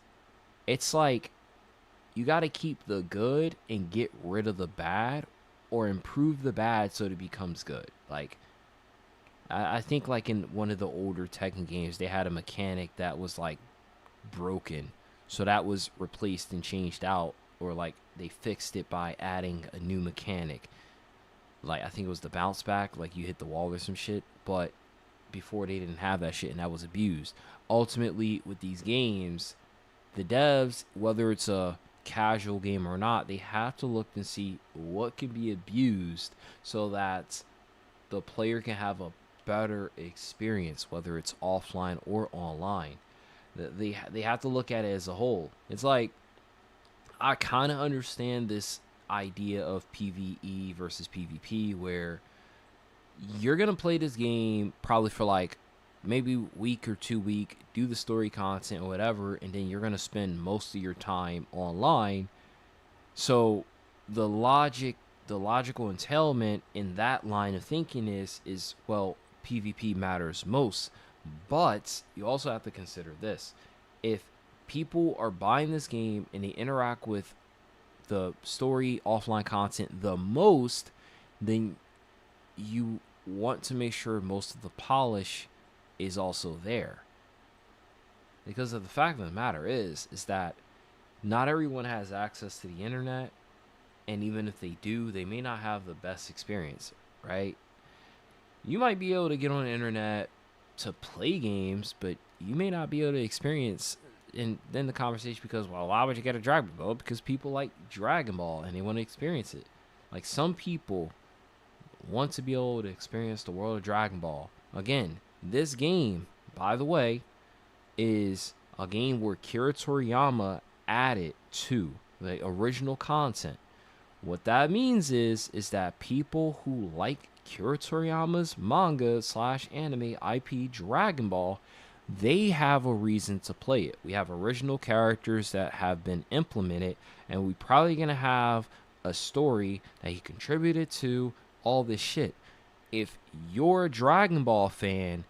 it's like you got to keep the good and get rid of the bad, or improve the bad so it becomes good. Like, I think like in one of the older Tekken games, they had a mechanic that was like broken. So that was replaced and changed out, or like they fixed it by adding a new mechanic. Like, I think it was the bounce back, like you hit the wall or some shit. But before, they didn't have that shit, and that was abused. Ultimately, with these games, the devs, whether it's a casual game or not, they have to look and see what can be abused so that the player can have a better experience, whether it's offline or online. They have to look at it as a whole. It's like, I kind of understand this idea of PvE versus PvP, where you're gonna play this game probably for like maybe week or 2 week, do the story content or whatever, and then you're gonna spend most of your time online. So the logical entailment in that line of thinking is well, PvP matters most. But you also have to consider this: if people are buying this game and they interact with the story offline content the most, then you want to make sure most of the polish is also there. Because of the fact of the matter is that not everyone has access to the internet, and even if they do, they may not have the best experience, right? You might be able to get on the internet to play games, but you may not be able to experience. And then the conversation, because, well, why would you get a Dragon Ball? Because people like Dragon Ball and they want to experience it. Like, some people want to be able to experience the world of Dragon Ball. Again, this game, by the way, is a game where Akira Toriyama added to the original content. What that means is that people who like Akira Toriyama's manga / anime IP Dragon Ball, they have a reason to play it. We have original characters that have been implemented, and we probably gonna have a story that he contributed to, all this shit. If you're a Dragon Ball fan,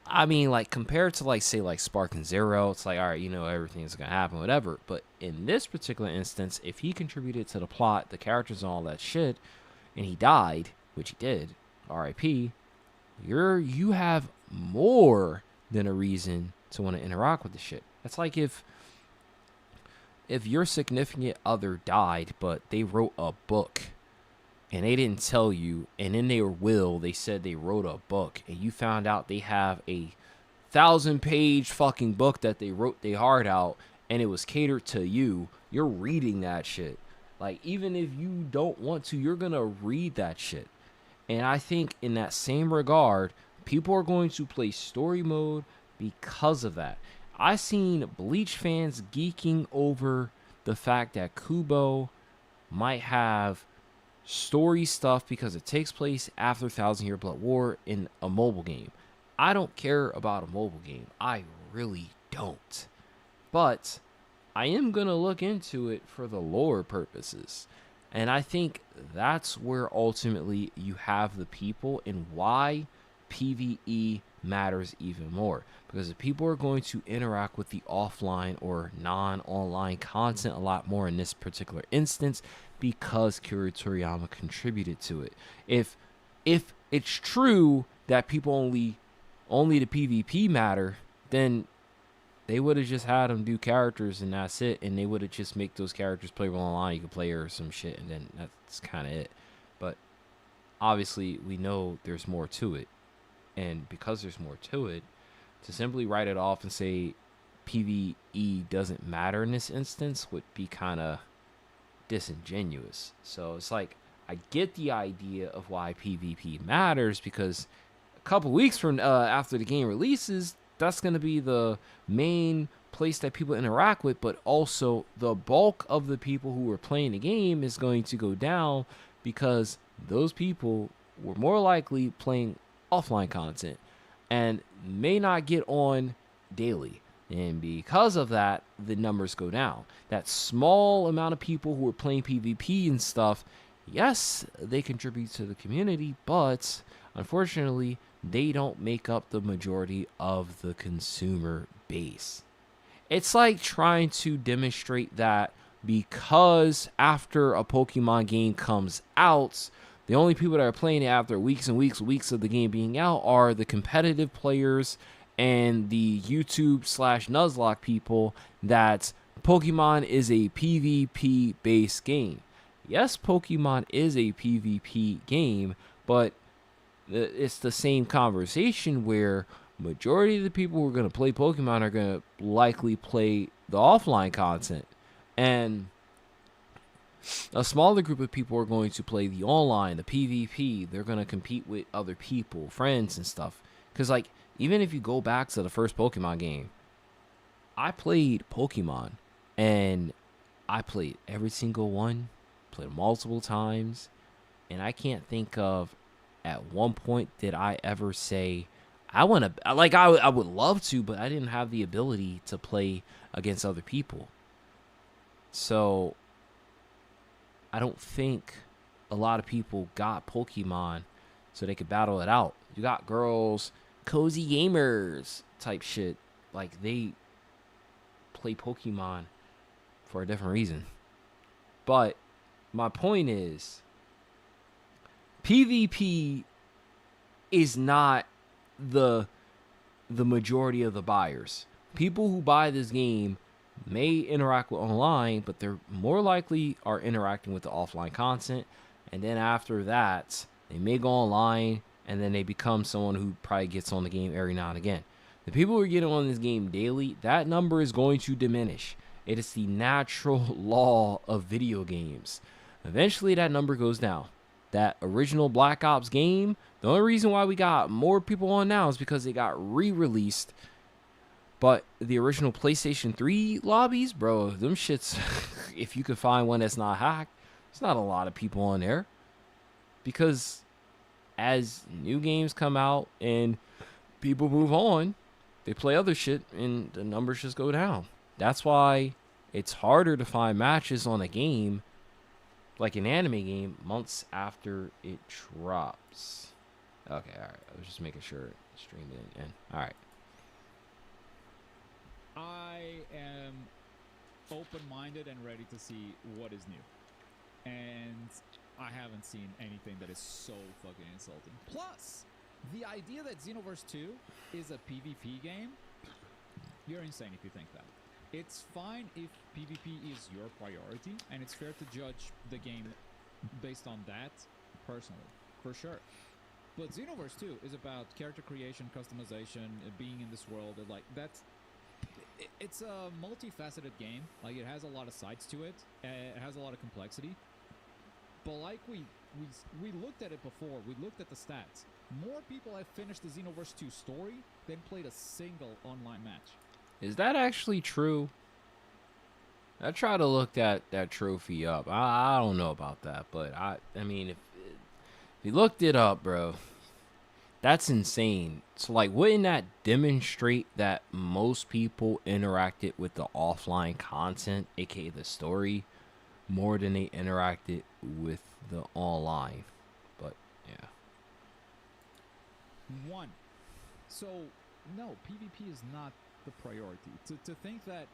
I mean, like, compared to, like, say, like, Spark and Zero, it's like, all right, you know, everything's gonna happen, whatever. But in this particular instance, if he contributed to the plot, the characters and all that shit, and he died, which he did, R.I.P., you have more than a reason to want to interact with the shit. It's like if your significant other died, but they wrote a book and they didn't tell you, and in their will they said they wrote a book, and you found out they have a 1,000-page fucking book that they wrote their heart out, and it was catered to you, you're reading that shit. Like, even if you don't want to, you're gonna read that shit. And I think in that same regard, people are going to play story mode because of that. I seen Bleach fans geeking over the fact that Kubo might have story stuff because it takes place after 1,000 Year Blood War in a mobile game. I don't care about a mobile game. I really don't. But I am going to look into it for the lore purposes. And I think that's where ultimately you have the people, and why PvE matters even more. Because if people are going to interact with the offline or non-online content a lot more in this particular instance, because Akira Toriyama contributed to it. If it's true that people only the PvP matter, then they would have just had them do characters and that's it, and they would have just make those characters playable online. You could play or some shit, and then that's kind of it. But obviously, we know there's more to it, and because there's more to it, to simply write it off and say PvE doesn't matter in this instance would be kind of disingenuous. So it's like, I get the idea of why PvP matters, because a couple weeks from after the game releases, that's going to be the main place that people interact with, but also the bulk of the people who are playing the game is going to go down because those people were more likely playing offline content and may not get on daily. And because of that, the numbers go down. That small amount of people who are playing PvP and stuff, yes, they contribute to the community, but unfortunately, they don't make up the majority of the consumer base. It's like trying to demonstrate that because after a Pokemon game comes out, the only people that are playing it after weeks and weeks of the game being out are the competitive players and the YouTube/Nuzlocke people, that Pokemon is a PvP based game. Yes, Pokemon is a PvP game, but it's the same conversation where majority of the people who are going to play Pokemon are going to likely play the offline content, and a smaller group of people are going to play the online, the PvP. They're going to compete with other people, friends and stuff. Because, like, even if you go back to the first Pokemon game, I played Pokemon, and I played every single one, played multiple times, and I can't think of at one point did I ever say, I want to, like, I would love to, but I didn't have the ability to play against other people. So I don't think a lot of people got Pokemon so they could battle it out. You got girls, cozy gamers type shit. Like, they play Pokemon for a different reason. But my point is, PvP is not the majority of the buyers. People who buy this game may interact with online, but they're more likely are interacting with the offline content. And then after that, they may go online, and then they become someone who probably gets on the game every now and again. The people who are getting on this game daily, that number is going to diminish. It is the natural law of video games. Eventually, that number goes down. That original Black Ops game, the only reason why we got more people on now is because they got re-released. But the original PlayStation 3 lobbies, bro, them shits, if you could find one that's not hacked, there's not a lot of people on there. Because as new games come out and people move on, they play other shit and the numbers just go down. That's why it's harder to find matches on a game, like an anime game, months after it drops. Okay, alright. I was just making sure it streamed in. Alright. I am open-minded and ready to see what is new. And I haven't seen anything that is so fucking insulting. Plus, the idea that Xenoverse 2 is a PvP game, you're insane if you think that. It's fine if PvP is your priority, and it's fair to judge the game based on that personally, for sure. But Xenoverse 2 is about character creation, customization, being in this world, and like that's... It's a multifaceted game. Like, it has a lot of sides to it. It has a lot of complexity. But like we looked at it before, we looked at the stats. More people have finished the Xenoverse 2 story than played a single online match. Is that actually true? I tried to look that trophy up. I don't know about that, but I mean, if you looked it up, bro, that's insane. So, like, wouldn't that demonstrate that most people interacted with the offline content, aka the story, more than they interacted with the online? But yeah. One. So no, PvP is not the priority. To think that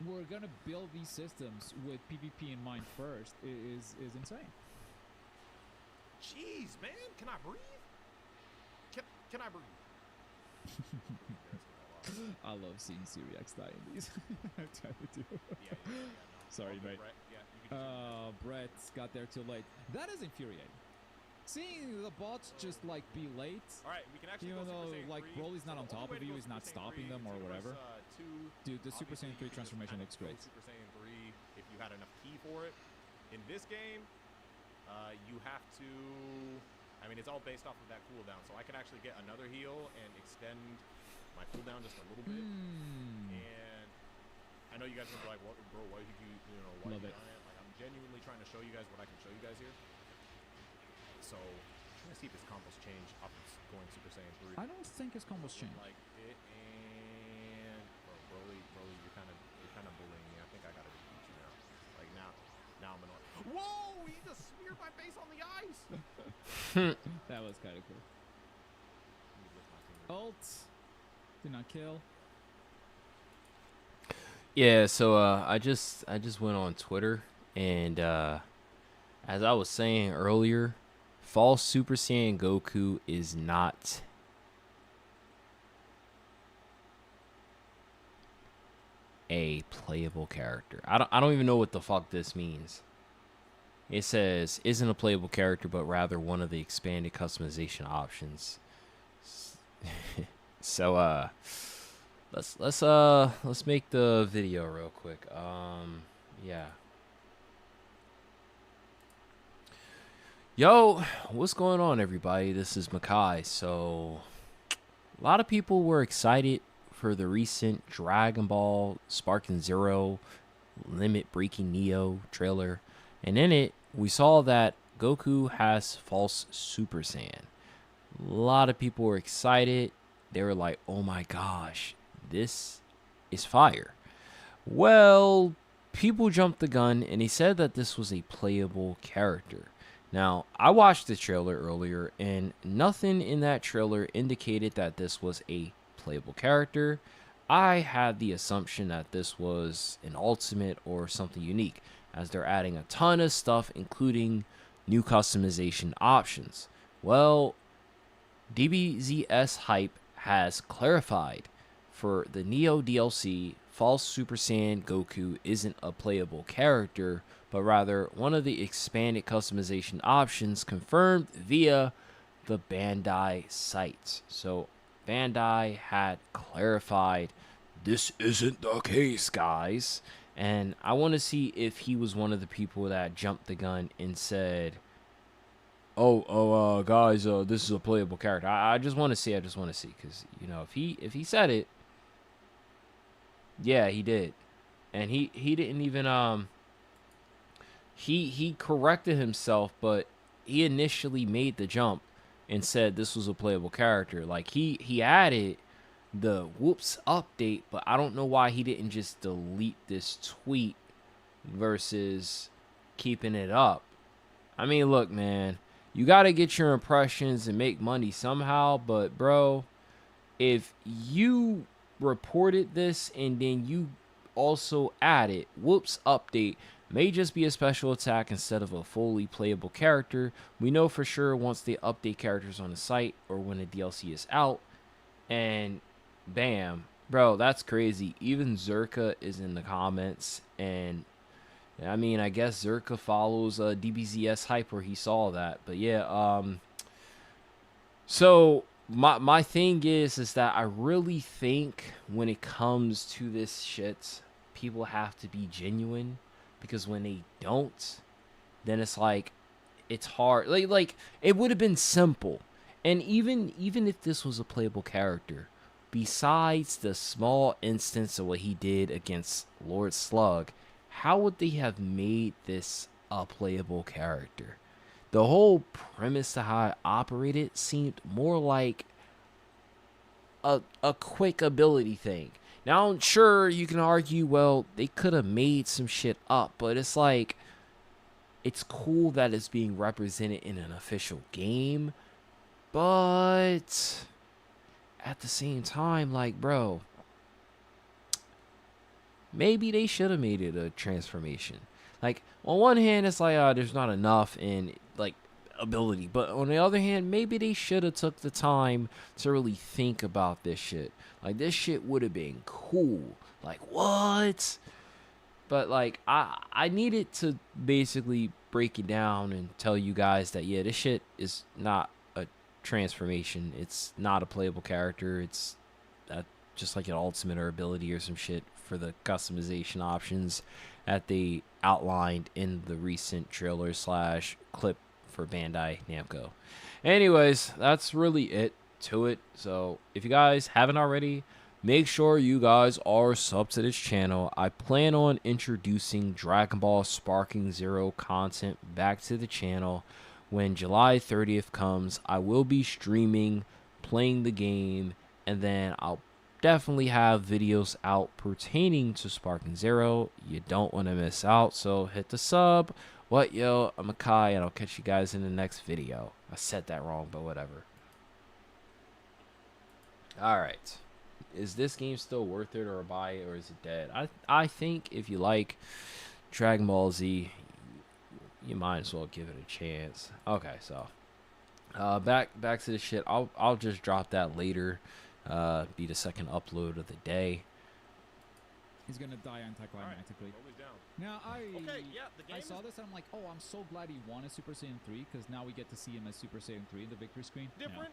we're gonna build these systems with PvP in mind first is insane. Jeez, man, can I breathe? Can I breathe? I love seeing Syriacs die in these. I totally do. Yeah, no. Sorry, Okay, mate. Brett, yeah, you can Brett's got there too late. That is infuriating. Seeing the bots just like be late, All right, we can actually even go though Super Saiyan like 3. Broly's not on So the top only of way to you, go he's not Super Saiyan stopping 3 them or Xenoverse, whatever. 2, Dude, the Super obviously, Saiyan 3 you could just transformation kind of looks great. go Super Saiyan 3 if you had enough key for it. In this game, you have to... I mean, it's all based off of that cooldown, so I can actually get another heal and extend my cooldown just a little bit. And I know you guys are gonna be like, what, bro? Why did you, why Love did it. you like, I'm genuinely trying to show you guys what I can show you guys here. So, I'm trying to see if his combos change off of going Super Saiyan 3. I don't think his combos change. Like it, and Broly, you're kind of bullying me. I think I gotta defeat you now. Like now I'm annoyed. Whoa! He just smeared my face on the ice. That was kind of cool. Let me lift my finger. Ult. Do not kill. Yeah, so I just went on Twitter, and as I was saying earlier, false Super Saiyan Goku is not a playable character. I don't even know what the fuck this means. It says isn't a playable character, but rather one of the expanded customization options. So let's make the video real quick. Yeah. Yo, what's going on, everybody? This is Makai. So a lot of people were excited for the recent Dragon Ball Sparking Zero Limit Breaking Neo trailer, and in it we saw that Goku has false Super Saiyan. A lot of people were excited. They were like, oh my gosh, this is fire. Well, people jumped the gun and they said that this was a playable character. Now, I watched the trailer earlier and nothing in that trailer indicated that this was a playable character. I had the assumption that this was an ultimate or something unique, as they're adding a ton of stuff, including new customization options. Well, DBZ Hype has clarified for the Neo DLC, false Super Saiyan Goku isn't a playable character, but rather one of the expanded customization options confirmed via the Bandai site. So Bandai had clarified this isn't the case, guys. And I want to see if he was one of the people that jumped the gun and said, guys, this is a playable character. I just want to see. Because, if he said it, yeah, he did. And he didn't even, he corrected himself, but he initially made the jump and said this was a playable character. Like, he added the whoops update, but I don't know why he didn't just delete this tweet versus keeping it up. I mean, look, man, you got to get your impressions and make money somehow, but bro, if you reported this and then you also added whoops update, may just be a special attack instead of a fully playable character. We know for sure once they update characters on the site or when the DLC is out, and bam, bro, that's crazy. Even Zerka is in the comments, and I mean, I guess Zerka follows DBZ Hype where he saw that. But yeah, so my thing is that I really think when it comes to this shit, people have to be genuine, because when they don't, then it's like it's hard. Like it would have been simple, and even if this was a playable character, besides the small instance of what he did against Lord Slug, how would they have made this a playable character? The whole premise to how it operated seemed more like a quick ability thing. Now, I'm sure you can argue, well, they could have made some shit up, but it's like, it's cool that it's being represented in an official game, but at the same time, like, bro, maybe they should have made it a transformation. Like, on one hand, it's like, there's not enough in, like, ability. But on the other hand, maybe they should have took the time to really think about this shit. Like, this shit would have been cool. Like, what? But, like, I needed to basically break it down and tell you guys that, yeah, this shit is not a transformation. It's not a playable character. It's just like an ultimate or ability or some shit for the customization options that they outlined in the recent trailer / clip for Bandai Namco. Anyways, that's really it. to it. So if you guys haven't already, make sure you guys are sub to this channel. I plan on introducing Dragon Ball Sparking Zero content back to the channel. When July 30th comes, I will be streaming, playing the game, and then I'll definitely have videos out pertaining to Sparking Zero. You don't want to miss out, so hit the sub. What, yo, I'm Makai, and I'll catch you guys in the next video. I said that wrong, but whatever. Alright. Is this game still worth it or a buy, or is it dead? I think if you like Dragon Ball Z, you might as well give it a chance. Okay, so back to the shit. I'll just drop that later. Be the second upload of the day. He's gonna die anticlimactically. Always down. Now Okay, yeah, the game I saw this and I'm like, oh, I'm so glad he won as Super Saiyan 3 because now we get to see him as Super Saiyan 3 in the victory screen. different.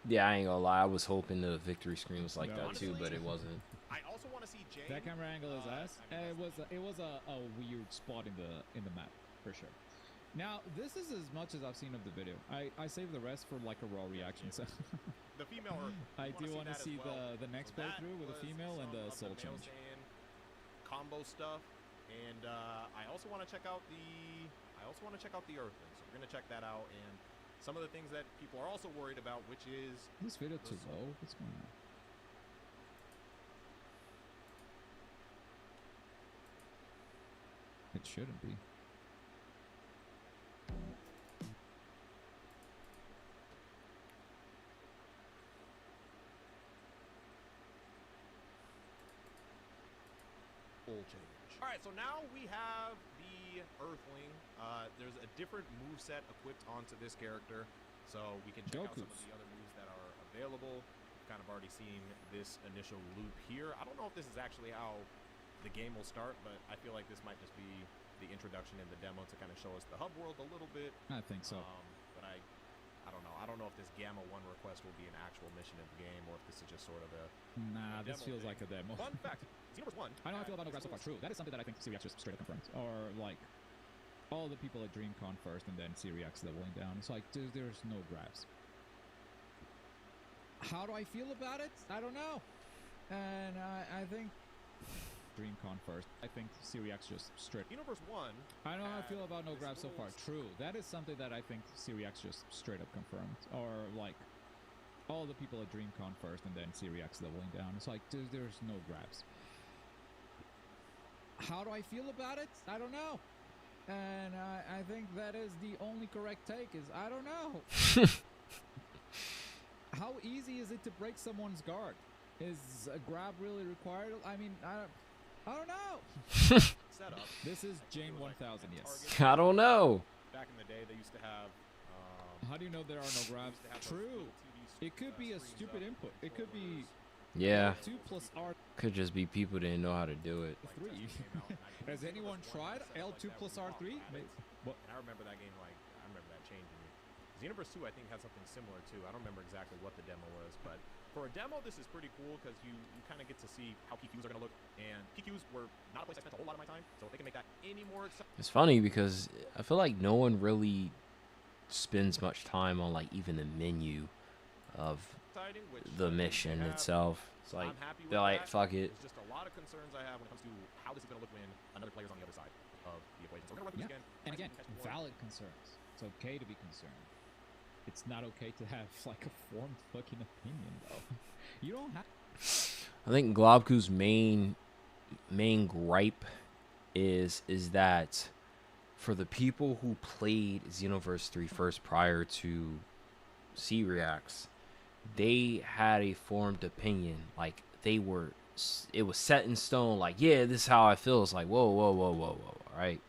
Yeah, I ain't gonna lie. I was hoping the victory screen was like No. that too, but it wasn't. I also want to see Jane. That camera angle is ass. I mean, It was a weird spot in the map for sure. Now this is as much as I've seen of the video. I saved the rest for like a raw reaction. So the female Earth. I do want to that as see well. the next So that playthrough with a was female and some the of soul male change. Saiyan combo stuff, and I also want to check out the Earthlings. So we're gonna check that out, and some of the things that people are also worried about, which is This video too low. What's going on? It shouldn't be. full change. All right, so now we have the Earthling. There's a different move set equipped onto this character, so we can check out some of Goku's. the other moves that are available. Kind of already seen this initial loop here. I don't know if this is actually how the game will start, but I feel like this might just be the introduction in the demo to kind of show us the hub world a little bit. I think so. But I don't know. I don't know if this Gamma 1 request will be an actual mission in the game, or if this is just sort of a Nah, this demo feels thing. like a demo. Fun fact: Xenoverse 1. I know how I feel about no grab so far. True. That is something that I think Sirius just straight up confirmed. Or like all the people at DreamCon first and then Sirius leveling down. It's like there's no grabs. How do I feel about it? I don't know. And I think DreamCon first. I think Sirius just straight. Xenoverse 1. I know how I feel about no grabs so far. True. That is something that I think Sirius just straight up confirmed. Or like all the people at DreamCon first and then Sirius leveling down. It's like there's no grabs. How do I feel about it? I don't know. And I think that is the only correct take is I don't know. How easy is it to break someone's guard? Is a grab really required? I mean, I don't know. Setup. This is Jane It was 1000, like yes. Target. I don't know. Back in the day, they used to have. How do you know there are no grabs? used to have those True. little TV It could be a screens stupid up input. with It could be Yeah, 2 plus R3. could just be people didn't know how to do it. Has anyone tried L2 plus R3? What? And I remember that game I remember that changing. Xenoverse 2, I think, had something similar too. I don't remember exactly what the demo was, but for a demo, this is pretty cool because you kind of get to see how PQs are going to look. And PQs were not a place I spent a whole lot of my time, so if they can make that any more It's funny because I feel like no one really spends much time on like even the menu of exciting, which the they mission have, itself. It's like I'm happy with they're like, that. fuck it. There's just a lot of concerns I have when it comes to how this is going to look when another player's on the other side of the equation. So we're going to run through Yeah. this again. And again, Catch the board. valid concerns. It's okay to be concerned. It's not okay to have like a formed fucking opinion though. You don't have. I think Globku's main gripe is that for the people who played Xenoverse 3 first prior to C-Reacts, they had a formed opinion. Like it was set in stone. Like, yeah, this is how I feel. It's like, whoa, all right,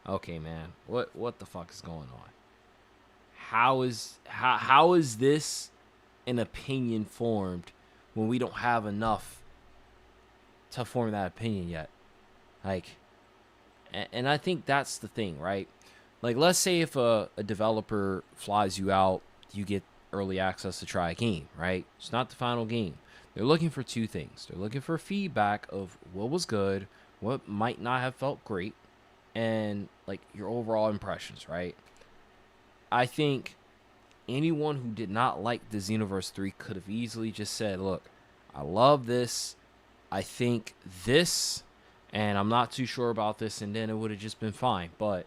okay, man, what the fuck is going on? How is this an opinion formed when we don't have enough to form that opinion yet? Like, and I think that's the thing, right? Like, let's say if a developer flies you out, you get early access to try a game, right? It's not the final game. They're looking for 2 things. They're looking for feedback of what was good, what might not have felt great, and like your overall impressions, right? I think anyone who did not like the Xenoverse 3 could have easily just said, look, I love this, I think this, and I'm not too sure about this, and then it would have just been fine. But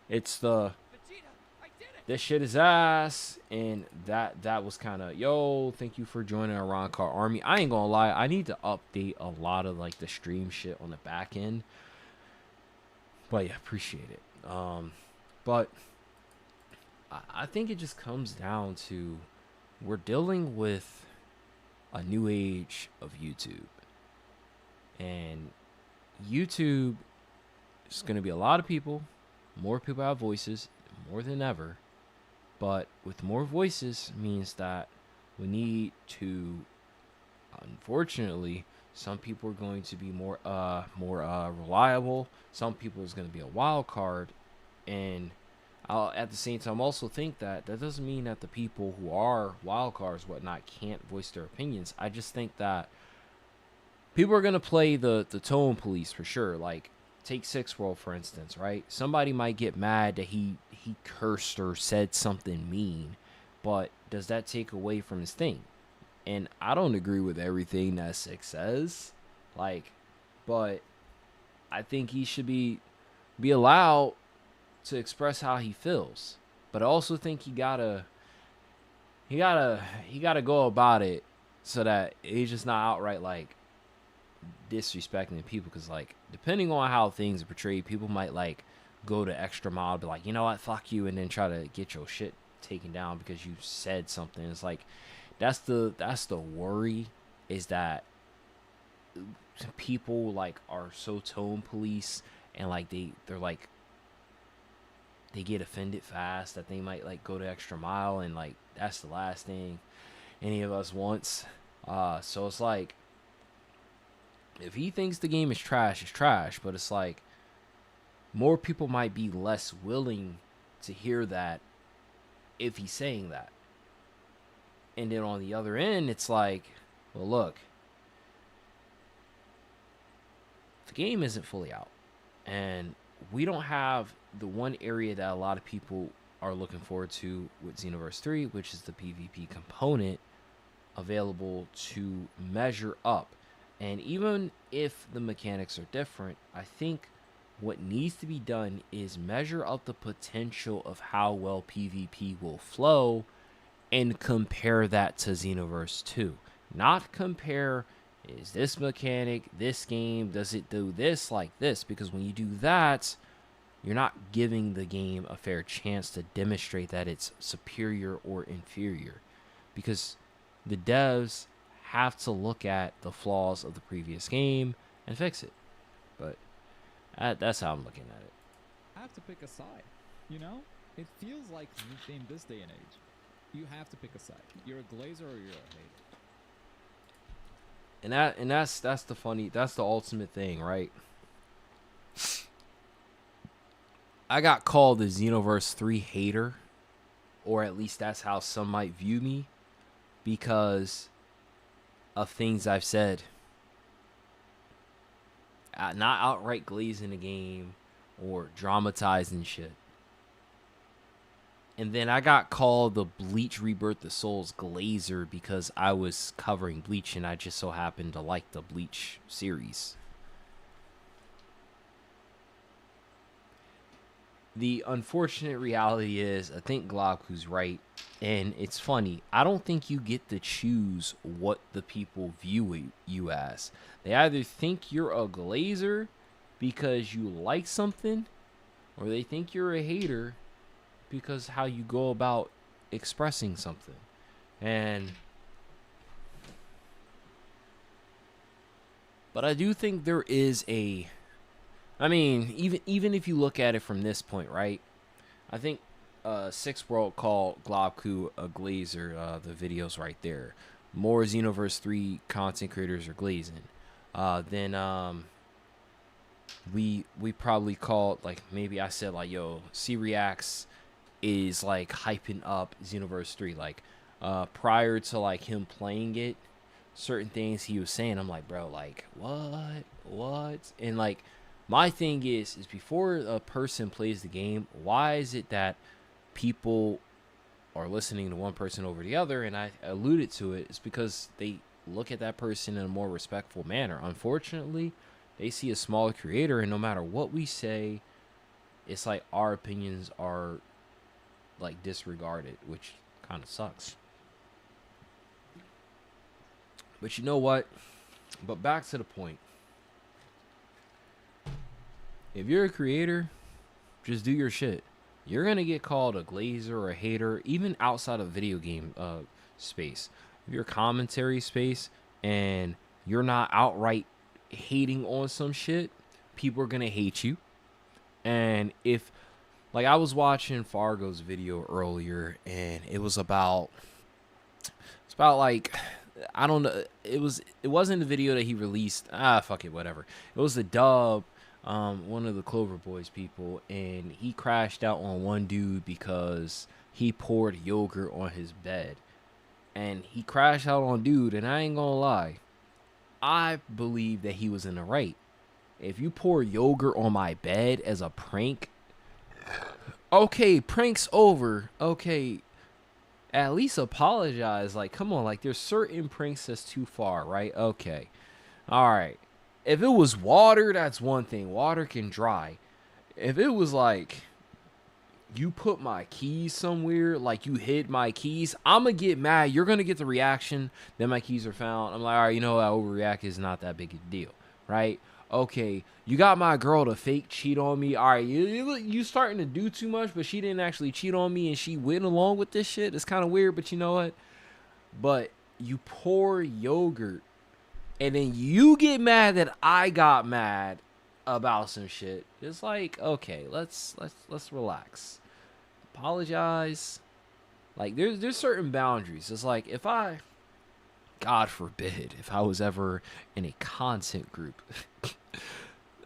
it's the this shit is ass, and that was kind of, yo, thank you for joining our Ron Car army. I ain't gonna lie, I need to update a lot of like the stream shit on the back end, but yeah, appreciate it. But I think it just comes down to, we're dealing with a new age of YouTube, and YouTube is going to be a lot of people, more people have voices more than ever. But with more voices means that we need to, unfortunately, some people are going to be more reliable. Some people is going to be a wild card. And I'll at the same time also think that doesn't mean that the people who are wild cards, whatnot, can't voice their opinions. I just think that people are going to play the tone police for sure. Like, take Six World, for instance, right? Somebody might get mad that he cursed or said something mean, but does that take away from his thing? And I don't agree with everything that Six says, like, but I think he should be allowed to express how he feels. But I also think he gotta go about it so that he's just not outright like disrespecting people, because like, depending on how things are portrayed, people might like go to extra mile, be like, you know what, fuck you, and then try to get your shit taken down because you said something. It's like, that's the worry, is that people like are so tone police, and like they're like, they get offended fast, that they might like go to extra mile, and like, that's the last thing any of us wants. So it's like, if he thinks the game is trash, it's trash. But it's like, more people might be less willing to hear that if he's saying that. And then on the other end, it's like, well, look, the game isn't fully out, and we don't have the one area that a lot of people are looking forward to with Xenoverse 3, which is the PvP component available to measure up. And even if the mechanics are different, I think what needs to be done is measure up the potential of how well PvP will flow and compare that to Xenoverse 2. Not compare, is this mechanic, this game, does it do this like this? Because when you do that, you're not giving the game a fair chance to demonstrate that it's superior or inferior. Because the devs have to look at the flaws of the previous game and fix it. But that's how I'm looking at it. I have to pick a side. You know, it feels like in this day and age, you have to pick a side. You're a glazer or you're a hater. And that's the ultimate thing, right? I got called the Xenoverse 3 hater, or at least that's how some might view me, because of things I've said. Not outright glazing the game or dramatizing shit. And then I got called the Bleach Rebirth the Souls glazer because I was covering Bleach and I just so happened to like the Bleach series. The unfortunate reality is, I think Globku's right, and it's funny. I don't think you get to choose what the people view you as. They either think you're a glazer because you like something, or they think you're a hater because how you go about expressing something. But I do think there is a, I mean, even if you look at it from this point, right? I think Six World called Globku a glazer. The video's right there. More Xenoverse 3 content creators are glazing. Then we probably called, like, maybe I said like, yo, C-Reacts is like hyping up Xenoverse 3. Like prior to like him playing it, certain things he was saying, I'm like, bro, like what? And like, my thing is before a person plays the game, why is it that people are listening to one person over the other, and I alluded to it, it's because they look at that person in a more respectful manner. Unfortunately, they see a smaller creator, and no matter what we say, it's like our opinions are like disregarded, which kind of sucks. But you know what? But back to the point. If you're a creator, just do your shit. You're going to get called a glazer or a hater, even outside of video game space. If you're commentary space and you're not outright hating on some shit, people are going to hate you. And if, like, I was watching Fargo's video earlier, and it wasn't the video that he released. Fuck it, whatever. It was the dub, one of the Clover Boys people, and he crashed out on one dude because he poured yogurt on his bed. And he crashed out on dude, and I ain't gonna lie, I believe that he was in the right. If you pour yogurt on my bed as a prank, okay, prank's over. Okay, at least apologize. Like, come on, like, there's certain pranks that's too far, right? Okay, all right. If it was water, that's one thing. Water can dry. If it was like you put my keys somewhere, like you hid my keys, I'm going to get mad. You're going to get the reaction that my keys are found. I'm like, all right, you know what? Overreact is not that big a deal, right? Okay, you got my girl to fake cheat on me. All right, you starting to do too much, but she didn't actually cheat on me, and she went along with this shit. It's kind of weird, but you know what? But you pour yogurt, and then you get mad that I got mad about some shit. It's like, okay, let's relax. Apologize. Like, there's certain boundaries. It's like, if I, God forbid, if I was ever in a content group,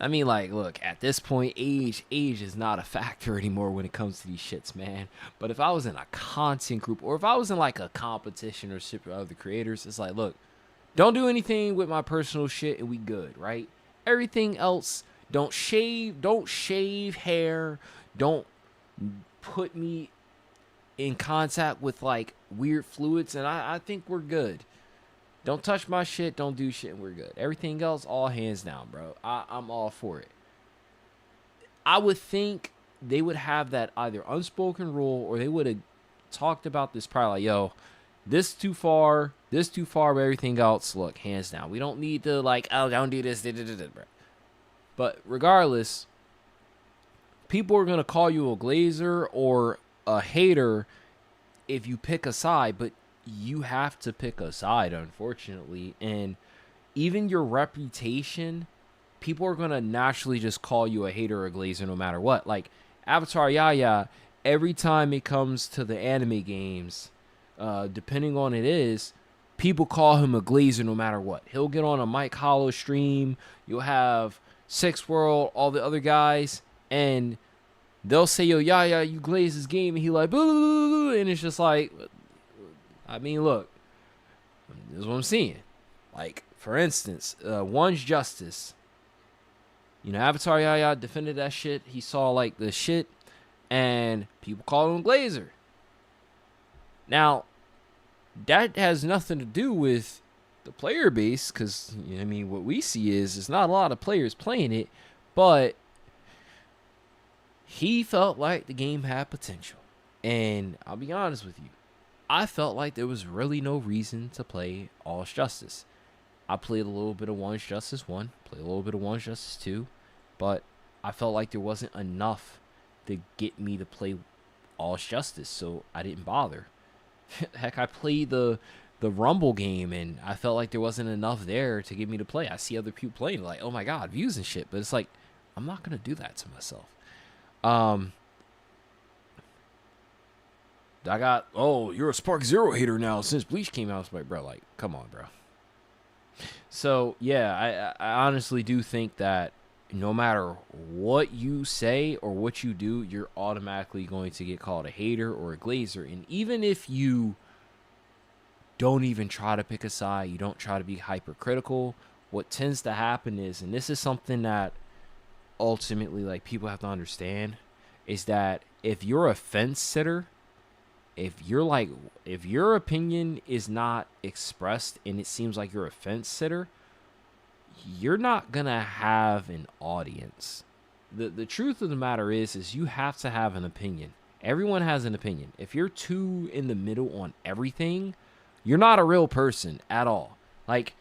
I mean, like, look, at this point, age is not a factor anymore when it comes to these shits, man. But if I was in a content group, or if I was in like a competition or shit with other creators, it's like, look, don't do anything with my personal shit and we good, right? Everything else, don't shave hair, don't put me in contact with like weird fluids, and I think we're good. Don't touch my shit, don't do shit, and we're good. Everything else, all hands down, bro. I'm all for it. I would think they would have that either unspoken rule, or they would have talked about this probably like, yo, this too far, but everything else, look, hands down. We don't need to like, oh, don't do this, bro. But regardless, people are going to call you a glazer or a hater if you pick a side, but you have to pick a side, unfortunately. And even your reputation, people are going to naturally just call you a hater or a glazer no matter what. Like, Avatar Yaya, every time it comes to the anime games, depending on it is, people call him a glazer no matter what. He'll get on a Mike Hollow stream, you'll have Six World, all the other guys, and they'll say, yo, Yaya, you glaze this game, and he like, boo, and it's just like, I mean, look, this is what I'm seeing. Like, for instance, One's Justice. You know, Avatar Yaya defended that shit. He saw, like, the shit, and people called him Glazer. Now, that has nothing to do with the player base, because, you know, I mean, what we see is there's not a lot of players playing it, but he felt like the game had potential. And I'll be honest with you, I felt like there was really no reason to play All's Justice. I played a little bit of One's Justice 1, played a little bit of One's Justice 2, but I felt like there wasn't enough to get me to play All's Justice, so I didn't bother. Heck, I played the Rumble game, and I felt like there wasn't enough there to get me to play. I see other people playing, like, oh my god, views and shit, but it's like, I'm not going to do that to myself. I got, oh, you're a Spark Zero hater now since Bleach came out. It's like, bro, like, come on, bro. So, yeah, I honestly do think that no matter what you say or what you do, you're automatically going to get called a hater or a glazer. And even if you don't even try to pick a side, you don't try to be hypercritical, what tends to happen is, and this is something that ultimately, like, people have to understand, is that if you're a fence sitter, if your opinion is not expressed and it seems like you're a fence sitter, you're not gonna have an audience. The truth of the matter is you have to have an opinion. Everyone has an opinion. If you're too in the middle on everything, you're not a real person at all. Like,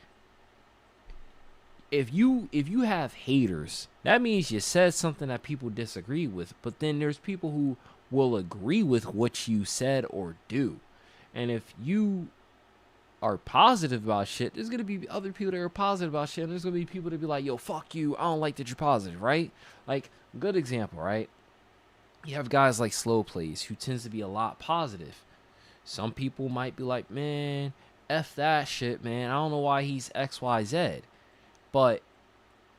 if you have haters, that means you said something that people disagree with, but then there's people who will agree with what you said or do. And if you are positive about shit, there's going to be other people that are positive about shit, and there's going to be people that be like, yo, fuck you, I don't like that you're positive, right? Like, good example, right? You have guys like Slow Plays who tends to be a lot positive. Some people might be like, man, F that shit, man. I don't know why he's XYZ. But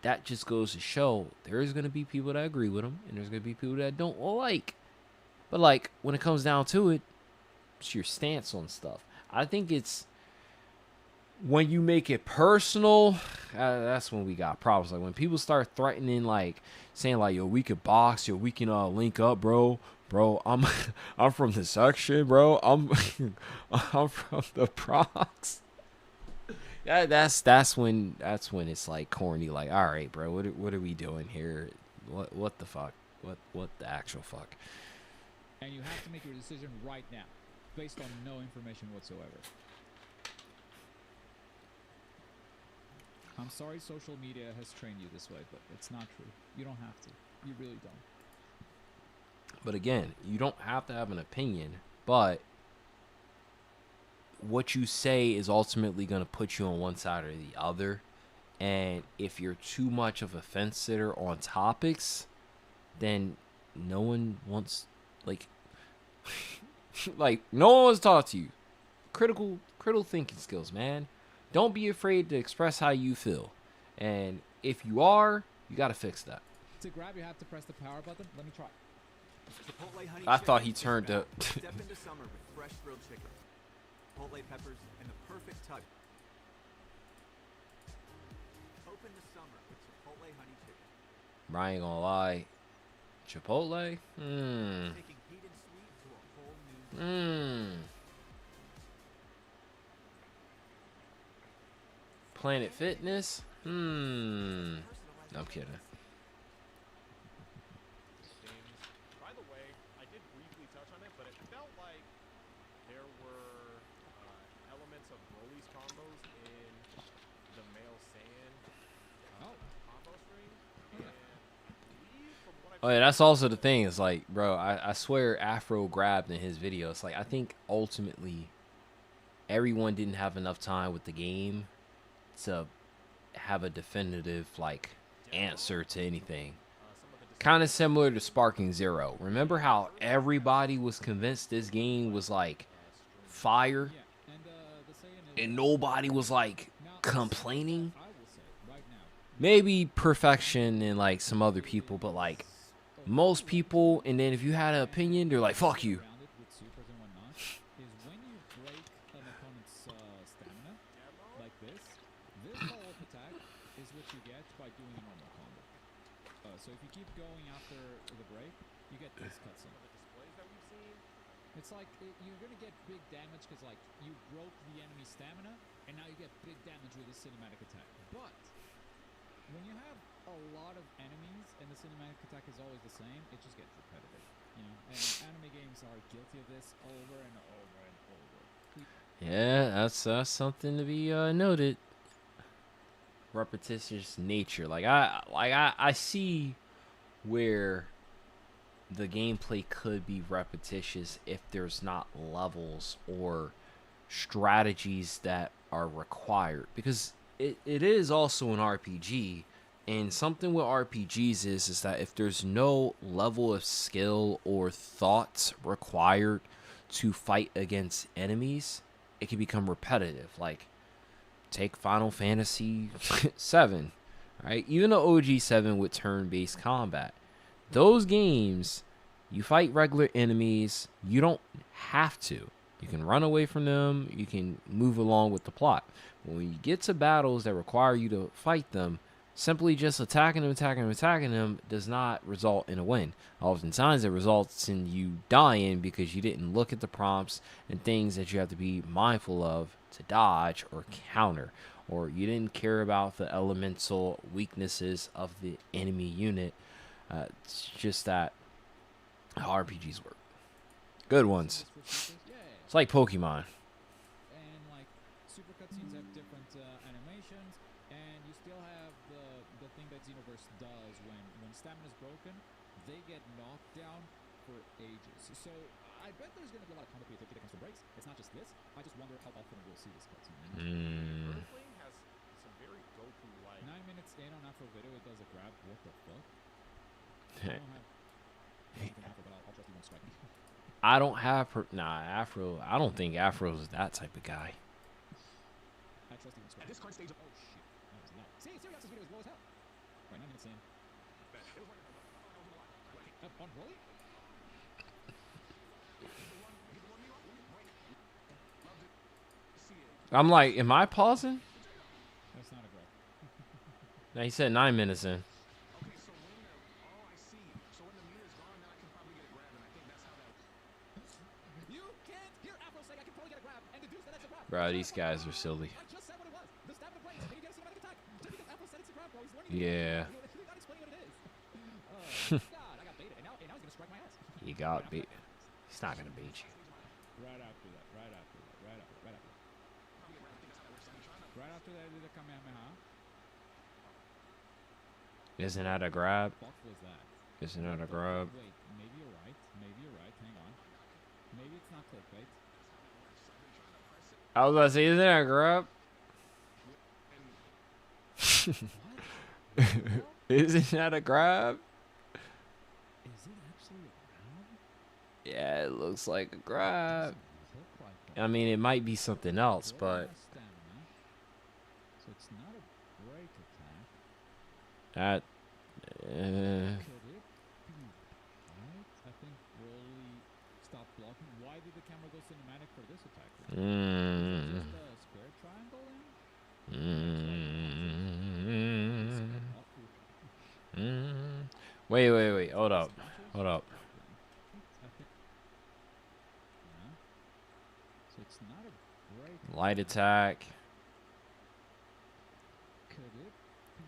that just goes to show there's going to be people that agree with him, and there's going to be people that don't like. But, like, when it comes down to it, it's your stance on stuff. I think it's when you make it personal, that's when we got problems. Like, when people start threatening, like, saying, like, yo, we could box, yo, we can link up, bro. Bro, I'm from the section, bro. I'm from the Bronx. Yeah, that's when it's like corny. Like, all right, bro, what are we doing here? What the fuck? What the actual fuck? And you have to make your decision right now, based on no information whatsoever. I'm sorry social media has trained you this way, but it's not true. You don't have to. You really don't. But again, you don't have to have an opinion, but what you say is ultimately going to put you on one side or the other. And if you're too much of a fence sitter on topics, then no one wants, like no one wants to talk to you. Critical thinking skills, man. Don't be afraid to express how you feel. And if you are, you got to fix that. To grab, you have to press the power button. Let me try. I thought he turned to Step into summer with fresh grilled chicken, chipotle peppers, and the perfect tug. Open the summer with chipotle honey chicken. I ain't gonna lie. Chipotle? Taking heat and sweet to a whole new Planet Fitness? I'm kidding. By the way, I did briefly touch on it, but it felt like there were elements of Broly's combos in the male Saiyan combo stream. And I believe from what Oh yeah, that's also the thing. Is like, bro, I swear Afro grabbed in his video. It's like, I think ultimately everyone didn't have enough time with the game to have a definitive like answer to anything. Kind of similar to Sparking Zero. Remember how everybody was convinced this game was like fire, and nobody was like complaining? Maybe Perfection and like some other people, but like most people, and then if you had an opinion, they're like, fuck you. So if you keep going after the break, you get this cutscene. The displays that we've seen, it's like you're gonna get big damage because like you broke the enemy stamina, and now you get big damage with a cinematic attack. But when you have a lot of enemies and the cinematic attack is always the same, it just gets repetitive, you know. And anime games are guilty of this over and over and over. Yeah, that's something to be noted. Repetitious nature. I see where the gameplay could be repetitious if there's not levels or strategies that are required, because it is also an RPG, and something with RPGs is that if there's no level of skill or thoughts required to fight against enemies, it can become repetitive. Like, take Final Fantasy 7, right? Even the OG 7 with turn-based combat. Those games, you fight regular enemies, you don't have to. You can run away from them, you can move along with the plot. When you get to battles that require you to fight them, simply just attacking him does not result in a win. Oftentimes it results in you dying because you didn't look at the prompts and things that you have to be mindful of to dodge or counter, or you didn't care about the elemental weaknesses of the enemy unit. It's just that how RPGs work. Good ones. It's like Pokemon. And like super cutscenes have different animations, and you still have the thing that Xenoverse does when stamina is broken, they get knocked down for ages. So I bet there's going to be a lot of combat creativity that comes from breaks. It's not just this. I just wonder how often we'll see this cutscene. Earthling has some very Goku-like. 9 minutes in on Afro video, it does a grab. What the fuck? I don't have anything Afro, but I'll trust you won't strike me. I don't have Afro. I don't think Afro's that type of guy. I trust you won't strike. At this current stage of oh shit, that was loud. See, Sirius's video is low as hell. Right, 9 minutes in. Unholy? I'm like, am I pausing? That's not a grab. No, he said 9 minutes in. You can't hear Afro say I can probably get a grab and deduce that it's a grab. Bro, these guys are silly. I just said what it was. The stamina plays. And you get a cinematic attack. Just because Afro said it's a grab, bro. He's learning. Yeah. He's not explaining what it is. Oh, God, I got baited. And now he's going to strike my ass. You got beat. He's not gonna beat you. Right after that. Right after that. Right after that, I did a Kamehameha. Isn't that a grab? What was that? Isn't that a grab? Wait, maybe you're right. Maybe you're right. Hang on. Maybe it's not clickbait. I was about to say, isn't that a grab? Isn't that a grab? Is it actually a grab? Yeah, it looks like a grab. Doesn't look like that. I mean, it might be something else, but Stamina. So it's not a break attack. that. Could it be right? I think Broly stopped blocking. Why did the camera go cinematic for this attack? Is it just a square triangle in? Wait. Hold up. I think. Yeah. So it's not a break. Light attack. Could it be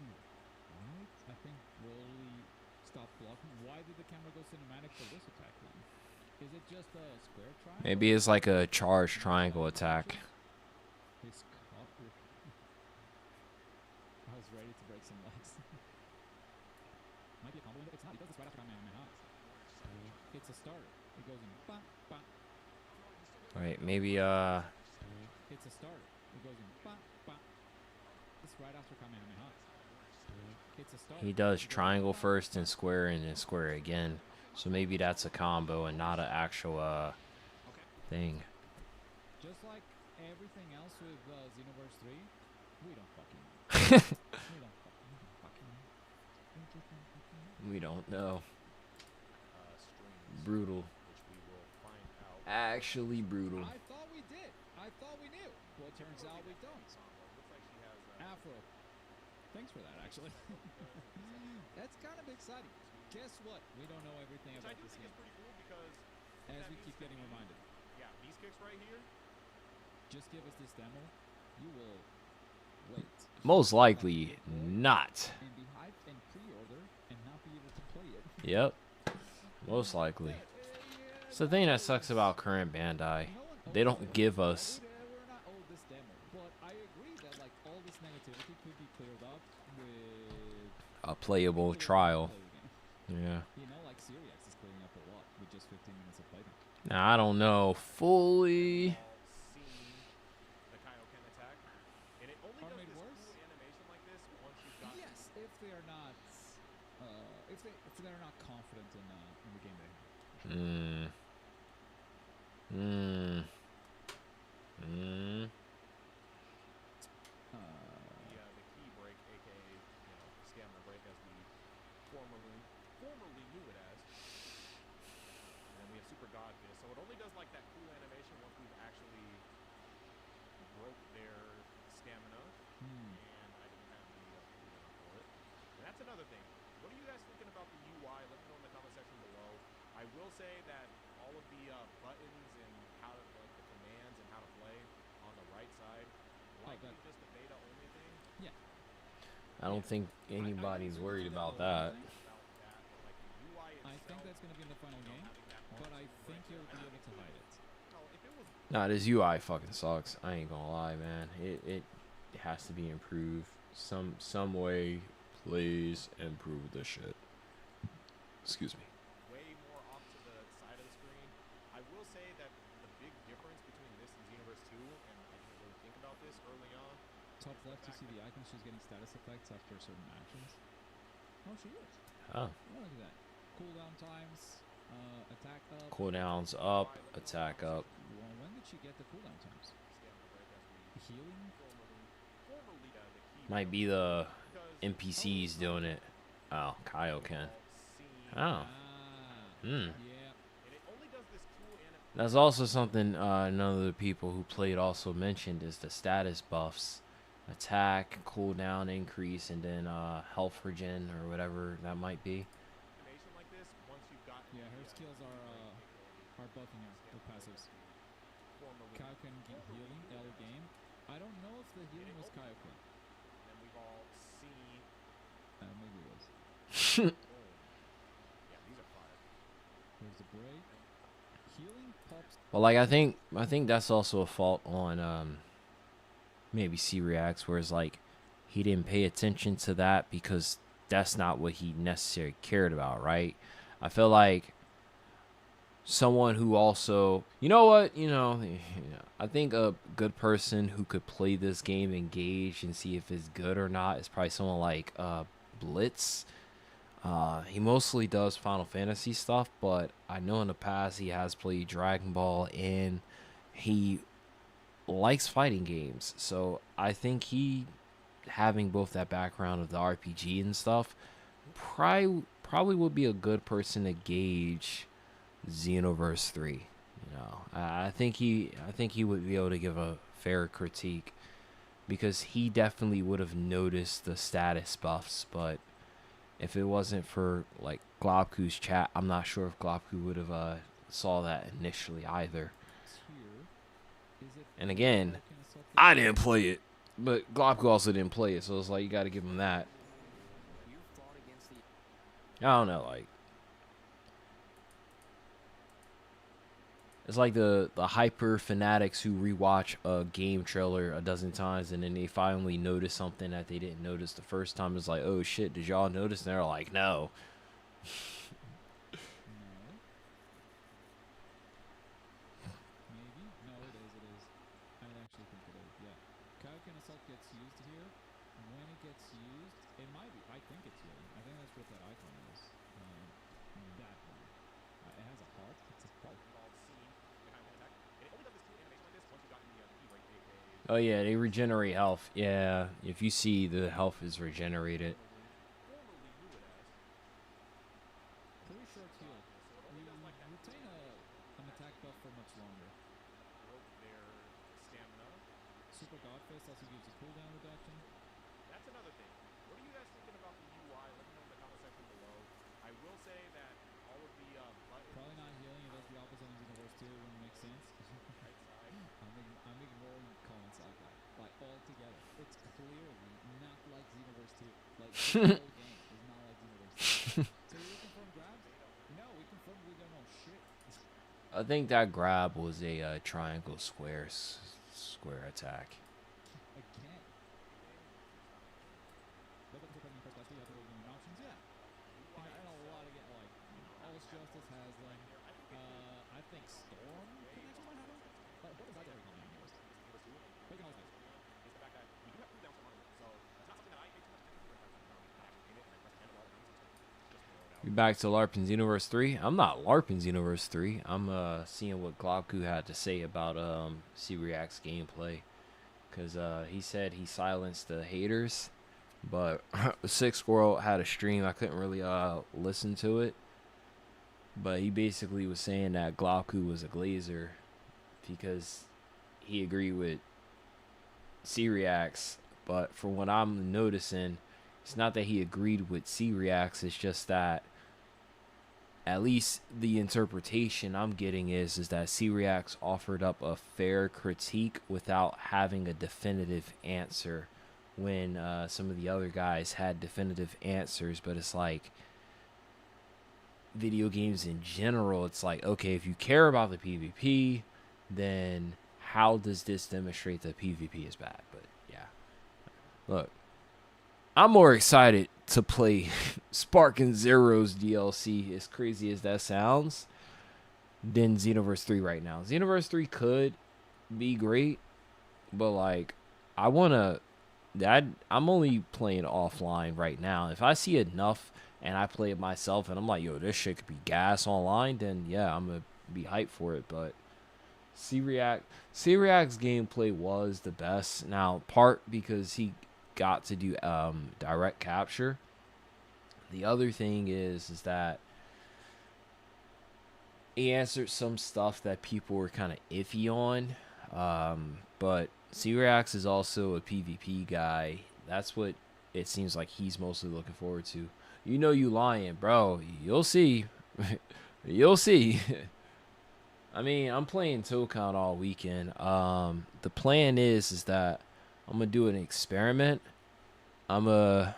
right? I think Broly stopped blocking. Why did the camera go cinematic for this attack then? Is it just a square triangle? Maybe it's like a charged triangle attack. His copper. I was ready to break some legs. Might be a combo window. It's not. He does this right after Kamehameha. It's a starter. It goes in ba ba. Wait, maybe It's a starter. It goes in ba ba. This right after Kamehameha. It's a starter. he does triangle first and then square again. So maybe that's a combo and not an actual thing. Just like everything else with Xenoverse 3, we don't fucking know. We don't know. Streams, Brutal. which we will find out. Actually brutal. I thought we did. I thought we knew. Well, it turns out we don't. Looks like she has. Afro. Thanks for that, actually. That's kind of exciting. Guess what? We don't know everything Which I about do this think game. is pretty cool because As that we means keep that getting reminded. Yeah, these kicks right here. Just give us this demo. You will wait. Most likely not. And be hyped and pre-order and not be able to play it. Yep. Most likely. It's the thing that sucks about current Bandai. They don't give us We're not owed this demo, but I agree that like all this negativity could be cleared up with a playable trial. play the game. Yeah. You know, like Sirius is clearing up a lot with just 15 minutes of playtime. Now I don't know fully. All seen the Kaioken attack, and it only Are does made this worse? cool animation like this once you've got. Yes, if they are not, if they're not confident in the game they. The key break, aka stamina break, as we formerly knew it as. And then we have Super God Fist, so it only does like that cool animation once we've actually broke their stamina. And I didn't have the cooldown for it. That's another thing. What are you guys thinking about the UI? Let me know in the comment section below. I will say that all of the buttons and how to, like, the commands and how to play on the right side, likely just a beta only thing. Yeah. I don't think anybody's worried about that. I think that's going to be in the final game, but I think you'll be able to hide it. Nah, this UI fucking sucks. I ain't gonna lie, man. It has to be improved. Some way, please improve this shit. Excuse me. Way more off to the side of the screen. I will say that the big difference between this and Xenoverse 2, and I didn't really think about this early on. Top left, you see the icon. She's getting status effects after certain actions. Oh, she is. Oh. Oh, look at that. Cooldown times, attack up. Cooldowns up, attack up. Well, when did she get the cooldown times? Healing? Might be the NPCs doing it. Oh, Kaioken. Oh. Hmm. Yeah. That's also something none of the people who played also mentioned is the status buffs. Attack, cooldown increase, and then health regen or whatever that might be. Yeah, her skills are buffing her with passives. Kaioken healing, L game. I don't know if the healing was Kaioken. And we've all seen. Maybe it was. Yeah, these are fire. There's the break. Healing pops. Well, like I think that's also a fault on maybe C-Reacts, whereas like he didn't pay attention to that because that's not what he necessarily cared about, right? I feel like someone who also, you know what, I think a good person who could play this game, engage, and see if it's good or not is probably someone like Blitz. He mostly does Final Fantasy stuff, but I know in the past he has played Dragon Ball and he likes fighting games. So I think he, having both that background of the RPG and stuff, probably would be a good person to gauge Xenoverse 3. I think he would be able to give a fair critique because he definitely would have noticed the status buffs, but if it wasn't for like Globku's chat, I'm not sure if Globku would have saw that initially either. And again, I didn't play it, but Globku also didn't play it, so it's like you got to give him that. I don't know, like it's like the hyper fanatics who rewatch a game trailer a dozen times and then they finally notice something that they didn't notice the first time. It's like, oh shit, did y'all notice? And they're like, no. Maybe? No, it is. I actually think it is, yeah. Kaioken Assault gets used here. When it gets used, it might be. I think it's healing. I think that's what that icon is. That one. It has a heart. It's a heart. Oh yeah, they regenerate health. Yeah, if you see the health is regenerated. Pretty short heal. We retain an attack buff for much longer. Super God Fist also gives a cooldown reduction. That's another thing. What are you guys thinking about the UI? Let me know in the comment section below. I will say that all of the buttons. Probably not healing. It does the opposite on Xenoverse 2. Wouldn't make sense. I'm ignoring comments like that. Like altogether, it's clearly not like Xenoverse 2. Like the whole game is not like Xenoverse 2. So you confirm grabs? No, we confirmed we don't know shit. I think that grab was a triangle square attack. Again. Options, yeah. And a lot of like All's Justice has them. I think Storm connection might have them. But what is that every time? We can always Is the fact that we do have cooldowns from armor, so it's not something that I pay too much attention to. I aim it and I press the handle all We back to LARPing Xenoverse 3. I'm not LARPing Xenoverse 3. I'm seeing what Globku had to say about C-React's gameplay. Because he said he silenced the haters. But Six World had a stream. I couldn't really listen to it. But he basically was saying that Globku was a glazer. Because he agreed with C-Reacts. But from what I'm noticing, it's not that he agreed with C-Reacts. It's just that at least the interpretation I'm getting is that C-Reacts offered up a fair critique without having a definitive answer when some of the other guys had definitive answers. But it's like video games in general, it's like, okay, if you care about the PvP, then how does this demonstrate that PvP is bad? But yeah, look, I'm more excited to play Spark and Zero's DLC, as crazy as that sounds, than Xenoverse 3 right now. Xenoverse 3 could be great, but like, I'm only playing offline right now. If I see enough and I play it myself and I'm like, yo, this shit could be gas online, then yeah, I'm gonna be hyped for it. But C-React's gameplay was the best. Now, part because he got to do direct capture. The other thing is that he answered some stuff that people were kind of iffy on. But C-Reacts is also a PvP guy. That's what it seems like he's mostly looking forward to. You know you lying, bro. You'll see. You'll see. I mean, I'm playing Tokon all weekend. The plan is that I'm gonna do an experiment. I'm gonna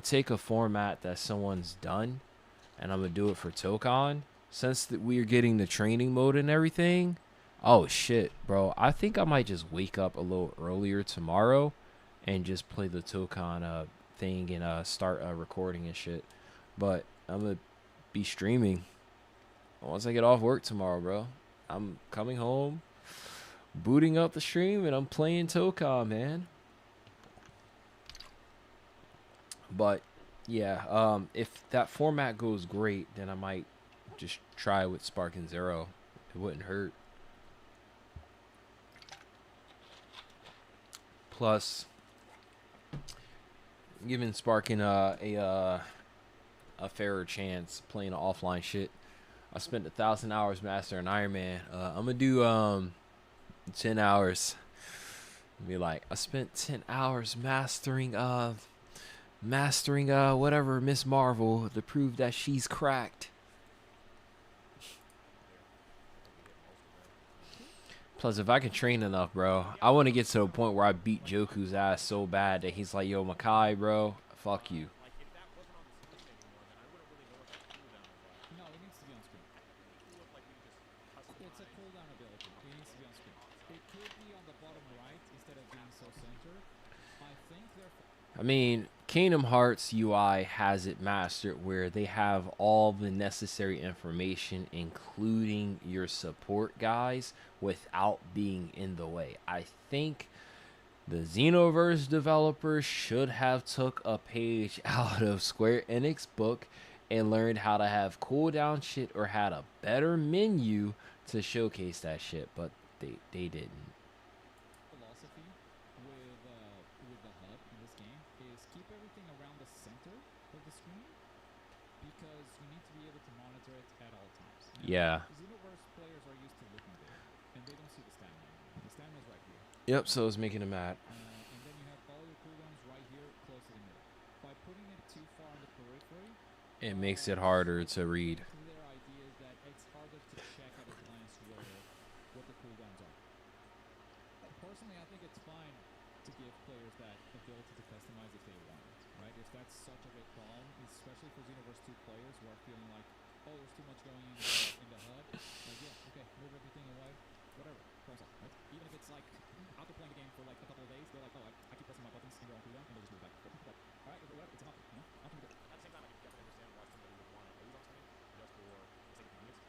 take a format that someone's done, and I'm gonna do it for Tokon. Since we're getting the training mode and everything, oh shit, bro! I think I might just wake up a little earlier tomorrow, and just play the Tokon thing and start recording and shit. But I'm gonna be streaming once I get off work tomorrow, bro. I'm coming home, booting up the stream, and I'm playing Tokon, man. But yeah, if that format goes great, then I might just try with Spark and Zero. It wouldn't hurt. Plus, giving Sparkin a fairer chance playing offline shit. I spent 1,000 hours mastering Iron Man. I'm gonna do 10 hours. Be like, I spent 10 hours mastering whatever Miss Marvel to prove that she's cracked. Plus, if I can train enough, bro, I want to get to a point where I beat Joku's ass so bad that he's like, yo, Makai, bro, fuck you. No, it needs to be on screen. It's a cooldown ability. It needs to be on screen. It could be on the bottom right instead of being so centered. I think they're... I mean, Kingdom Hearts UI has it mastered where they have all the necessary information, including your support guys, without being in the way. I think the Xenoverse developers should have took a page out of Square Enix book and learned how to have cooldown shit or had a better menu to showcase that shit, but they didn't. Philosophy with the HUD in this game is keep everything around the center of the screen because you need to be able to monitor it at all times. Now, Yeah. Xenoverse players are used to looking there, and they don't see the stamina anymore. The stamina is right here. Yep, so it's making them mad. And then you have all your cooldowns right here close to the middle. By putting it too far on the periphery, It makes it harder to read. their idea is that it's harder to check at a glance what the cooldowns are. Personally, I think it's fine to give players that ability to customize if they want it, right? If that's such a big problem, especially for Xenoverse 2 players who are feeling like, oh, there's too much going in the HUD, like, yeah, okay, move everything away, whatever, problem solved, right? Even if it's like, after playing the game for like a couple of days, they're like, oh, I keep pressing my buttons and they're on cooldown, and they'll just move back. Like, alright, whatever, it's an option, you know? Option to do it. At the same time, I can definitely understand why somebody would want to always on screen just for the sake of convenience.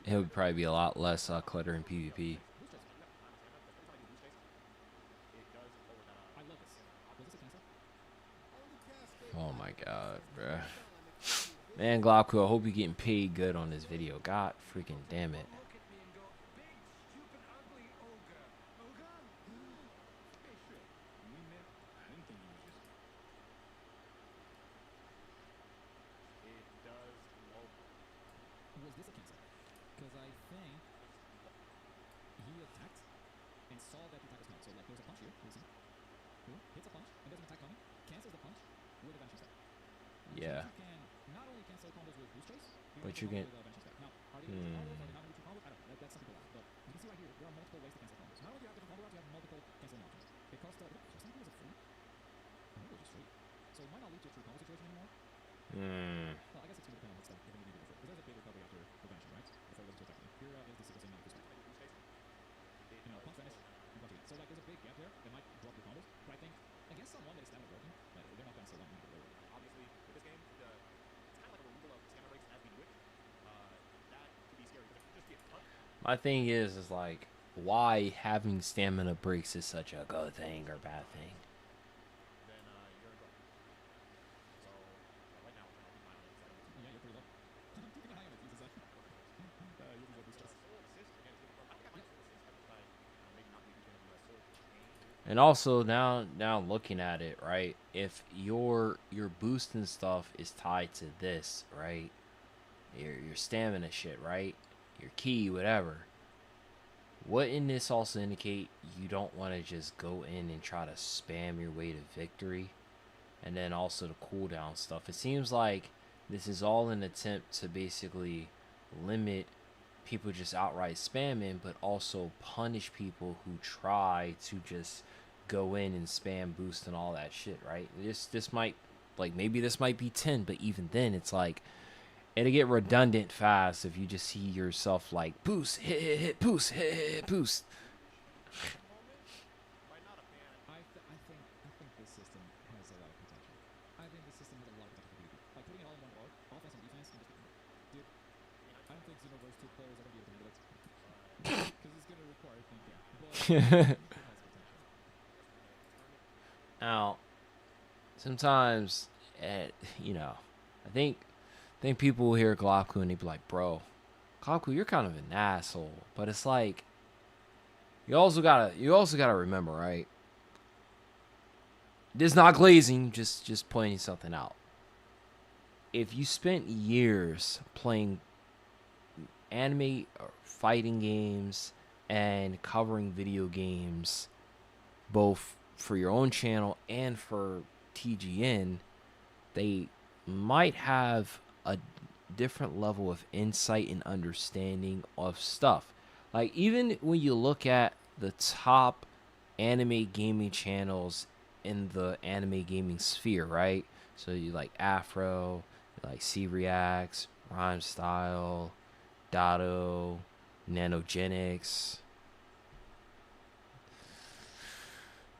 It would probably be a lot less clutter in PvP. I love this. Was this a cancel? Oh my god, bruh. Man, Glauco, I hope you're getting paid good on this video. God freaking damn it. Was this a cancel? Because I think he attacked and saw that the attack was not. So like there was a punch here, you see? Cool. Hits a punch, and there's an attack coming. Cancels the punch with a Banshee Step. Yeah. So you can not only cancel combos with Boost Chase, But you can. with a Banshee Step. Now, are they neutral combos? Are they not neutral combos? I don't know. That's something to ask. But you can see right here, there are multiple ways to cancel combos. Not only do you have different combo routes, you have multiple canceling options. It costs, some people is it free? I think it was just free. So it might not lead to a true combo situation anymore. Well, I guess it's going to depend on what stuff, if it needs to be different. Because there's a big recovery after prevention, right? Before it goes to attack. Here is the sickle saying not boost back. You know, punch vanish, and punch again. So like there's a big gap there that might drop your combos. But I think against someone that is stamina broken, like they're not gonna slow down either. Obviously, with this game, it's kind of like a removal of stamina breaks as we do it. That could be scary because it could just be a ton. My thing is like, why having stamina breaks is such a good thing or bad thing? Then you're in trouble. So right now, Yeah, you're pretty low. Keeping an eye on it uses that. Uses that boost chest. And also now looking at it, right? If your boost and stuff is tied to this, right? Your stamina shit, right? Your key, whatever. Wouldn't this also indicate you don't want to just go in and try to spam your way to victory? And then also the cooldown stuff. It seems like this is all an attempt to basically limit people just outright spamming, but also punish people who try to just go in and spam boost and all that shit, right? This might, like, maybe this might be 10, but even then it's like it'll get redundant fast if you just see yourself like boost, hit, boost, hit, boost. I think this system has a lot of potential. I think this system has a lot of potential for PvP. Like putting it all in one bar, offense and defense, and just dude. I don't think Xenoverse 2 players are gonna be able to handle it because it's gonna require thinking. But it has potential. Now, sometimes, you know, I think people will hear Glopku and they be like, bro, Glopku, you're kind of an asshole. But it's like, you also gotta remember, right? This is not glazing, just pointing something out. If you spent years playing anime or fighting games and covering video games, both for your own channel and for TGN, they might have a different level of insight and understanding of stuff. Like, even when you look at the top anime gaming channels in the anime gaming sphere, right? So you like Afro, you like C Reacts, Rhyme Style, Dado, Nanogenics.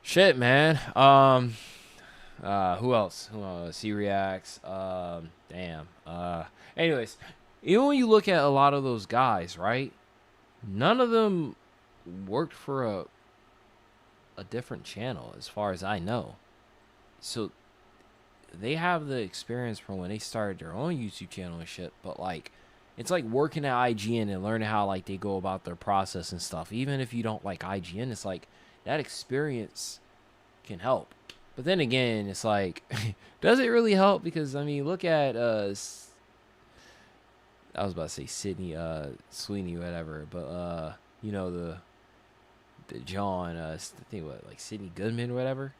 Shit, man. Who else? C Reacts. Damn. Anyways, even when you look at a lot of those guys, right? None of them worked for a different channel, as far as I know. So they have the experience from when they started their own YouTube channel and shit. But like, it's like working at IGN and learning how like they go about their process and stuff. Even if you don't like IGN, it's like that experience can help. But then again, it's like, does it really help? Because I mean, look at I was about to say Sydney Sweeney, whatever, but you know, the John I think what, like Sydney Goodman or whatever.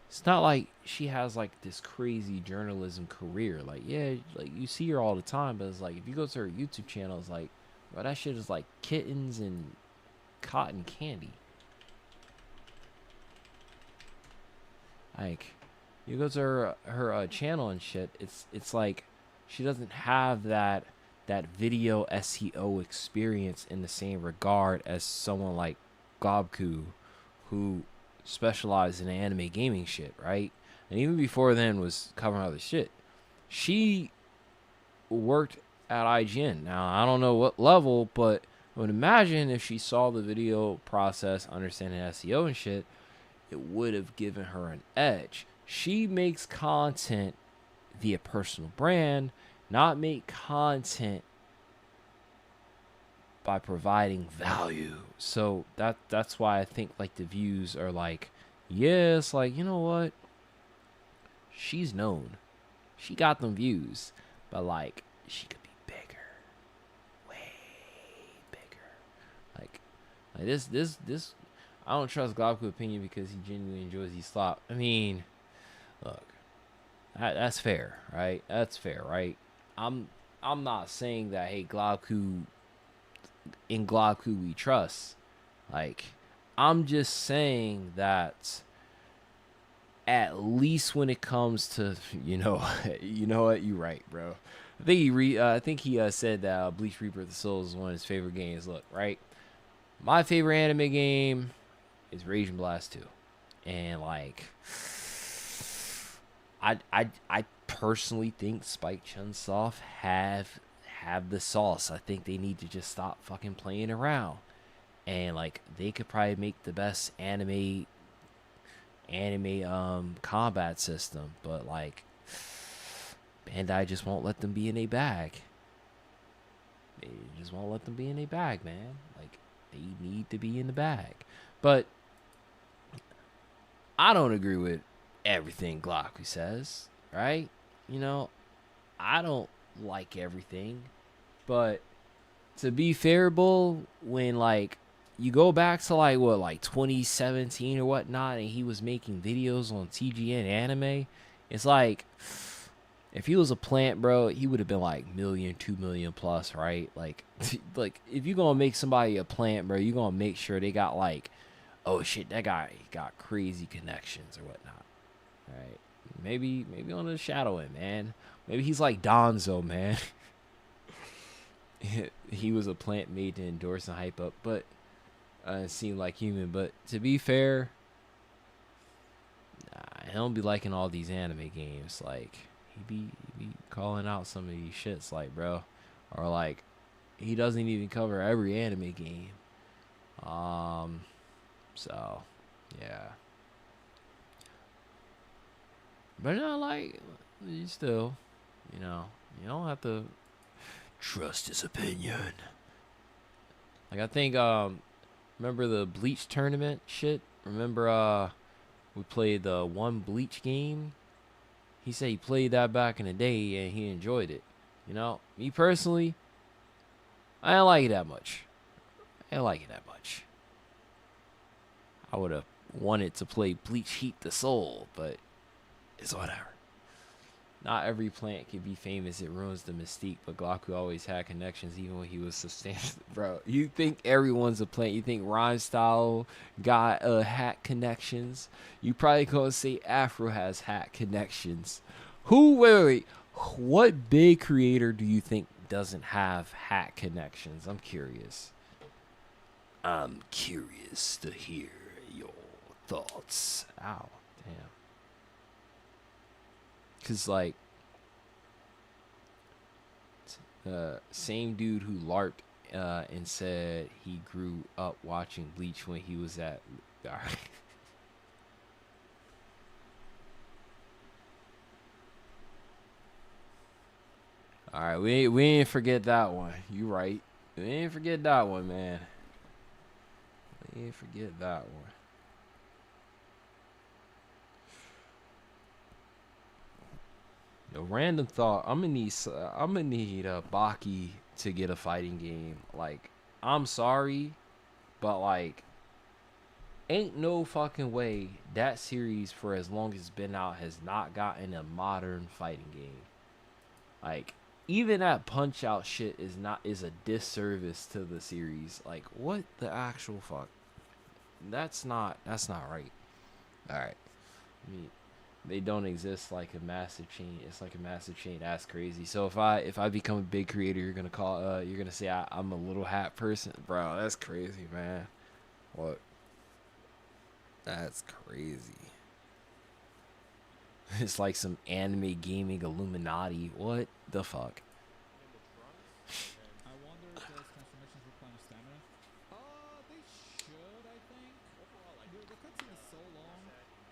It's not like she has like this crazy journalism career. Like, yeah, like you see her all the time, but it's like if you go to her YouTube channel, it's like, bro, that shit is like kittens and cotton candy. Like, you go to her channel and shit, it's like she doesn't have that video SEO experience in the same regard as someone like Globku, who specialized in anime gaming shit, right? And even before then was covering other shit. She worked at IGN. Now, I don't know what level, but I would imagine if she saw the video process, understanding SEO and shit, it would have given her an edge. She makes content via personal brand, not make content by providing value. So that's why I think like the views are like, yes, like, you know what? She's known. She got them views, but like she could be bigger. Way bigger. Like this I don't trust Glauco's opinion because he genuinely enjoys these slop. I mean, look, that's fair, right? That's fair, right? I'm not saying that, hey, Glauco, in Glauco we trust. Like, I'm just saying that at least when it comes to, you know what, you're right, bro. I think he said that Bleach Reaper of the Souls is one of his favorite games. Look, right? My favorite anime game is Raging Blast 2. And like I personally think Spike Chunsoft have the sauce. I think they need to just stop fucking playing around. And like they could probably make the best anime combat system, but like Bandai just won't let them be in a bag. They just won't let them be in a bag, man. Like they need to be in the bag. But I don't agree with everything Glauco says, right? You know, I don't like everything, but to be fair, Bull, when like you go back to like 2017 or whatnot, and he was making videos on TGN anime, it's like if he was a plant, bro, he would have been like 2 million plus, right? Like if you're gonna make somebody a plant, bro, you're gonna make sure they got like, oh shit, that guy got crazy connections or whatnot, right? Maybe on the shadow end, man. Maybe he's like Donzo, man. He was a plant made to endorse and hype up, but it seemed like human. But to be fair, I don't be liking all these anime games. Like he be calling out some of these shits, like, bro, or like he doesn't even cover every anime game. So yeah, but no, like you still, you don't have to trust his opinion. Like I think remember the Bleach tournament shit? Remember we played the one Bleach game? He said he played that back in the day and he enjoyed it. You know, me personally, I didn't like it that much. I would have wanted to play Bleach Heat the Soul, but it's whatever. Not every plant can be famous. It ruins the mystique. But Glauco always had connections, even when he was substantial. Bro, you think everyone's a plant? You think Rhyme Style got hat connections? You probably gonna say Afro has hat connections. Wait. What big creator do you think doesn't have hat connections? I'm curious. I'm curious to hear your thoughts. Ow, damn. Cause like same dude who LARPed and said he grew up watching Bleach when he was at all right, we didn't forget that one. You right. We didn't forget that one, man. We didn't forget that one. Yo, random thought. I'm gonna need Baki to get a fighting game. Like, I'm sorry, but like, ain't no fucking way that series for as long as it's been out has not gotten a modern fighting game. Like, even that Punch Out shit is a disservice to the series. Like, what the actual fuck? That's not right. All right, I mean, they don't exist like a massive chain. It's like a massive chain. That's crazy. So if I become a big creator, you're gonna say I'm a little hat person, bro. That's crazy, man. What? That's crazy. It's like some anime gaming Illuminati. What the fuck? I wonder if those transformations replenish stamina. They should, I think. The cutscene is so long,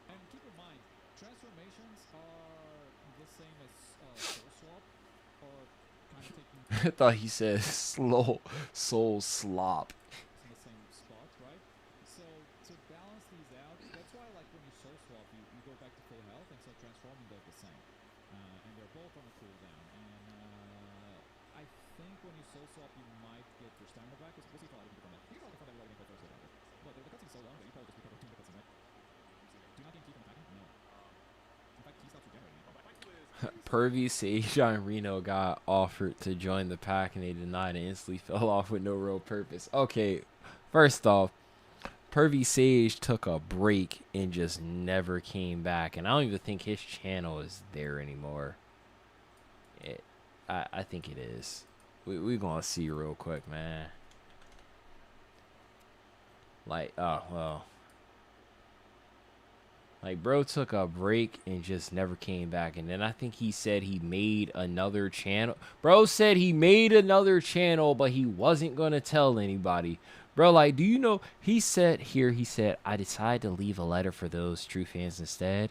and keep in mind, transformations are the same as soul swap, or kind of taking I thought he said slow soul slop. in the same spot, right? So to balance these out, that's why like when you soul swap, you go back to full health, and so transforming does the same, and they're both on a cooldown. And I think when you soul swap, you might get your stamina back. We'll see if I can become that. You can probably find everybody in the first Well, the cutscene's so long that you probably just recover 2 minutes in it. Do you not keep on attacking? No. In fact, he stops regenerating. Pervy, Sage, and Reno got offered to join the pack and they denied and instantly fell off with no real purpose. Okay, first off, Pervy Sage took a break and just never came back, and I don't even think his channel is there anymore. I think it is. We gonna see real quick, man. Like, oh well. Like, bro took a break and just never came back. And then I think he said he made another channel. Bro said he made another channel, but he wasn't going to tell anybody. Bro, like, do you know? He said, I decided to leave a letter for those true fans instead.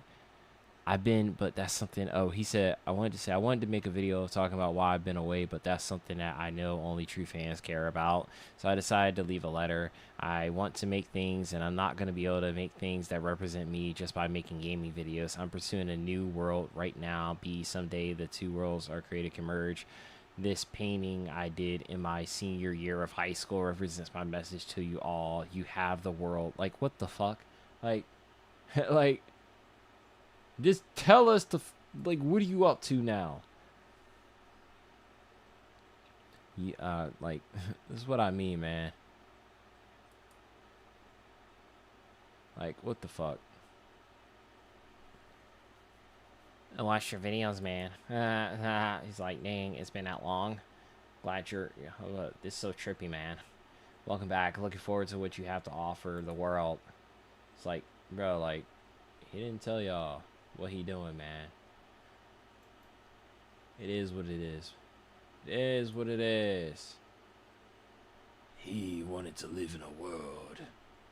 But that's something. Oh, he said, I wanted to make a video talking about why I've been away, but that's something that I know only true fans care about. So I decided to leave a letter. I want to make things, and I'm not going to be able to make things that represent me just by making gaming videos. I'm pursuing a new world right now. Someday the two worlds our created can merge. This painting I did in my senior year of high school represents my message to you all. You have the world. Like, what the fuck? Like, like, just tell us like, what are you up to now? Yeah, like, this is what I mean, man. Like, what the fuck? I watched your videos, man. He's like, dang, it's been that long. Glad you're, this is so trippy, man. Welcome back. Looking forward to what you have to offer the world. It's like, bro, like, he didn't tell y'all what he doing, man. It is what it is. It is what it is. He wanted to live in a world.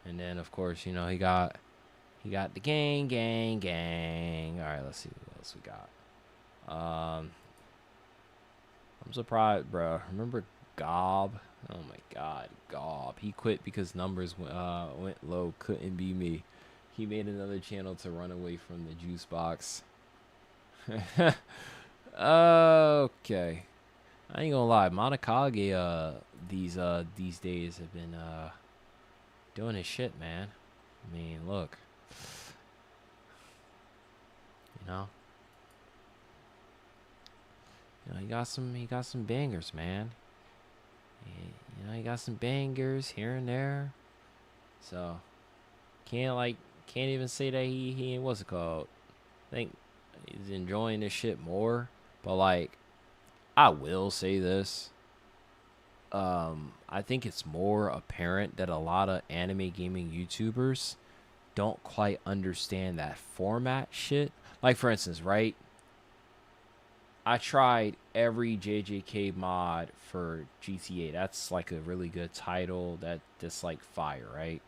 And then, of course, you know, he got the gang. All right, let's see what else we got. I'm surprised, bro. Remember Gob? Oh my God, Gob. He quit because numbers went low. Couldn't be me. He made another channel to run away from the juice box. Okay. I ain't gonna lie, Monokage these days have been doing his shit, man. I mean, look. You know, he got some bangers, man. He got some bangers here and there. So can't even say that he what's it called? I think he's enjoying this shit more. But like, I will say this. I think it's more apparent that a lot of anime gaming YouTubers don't quite understand that format shit. Like, for instance, right? I tried every JJK mod for GTA. That's like a really good title. That's like fire, right?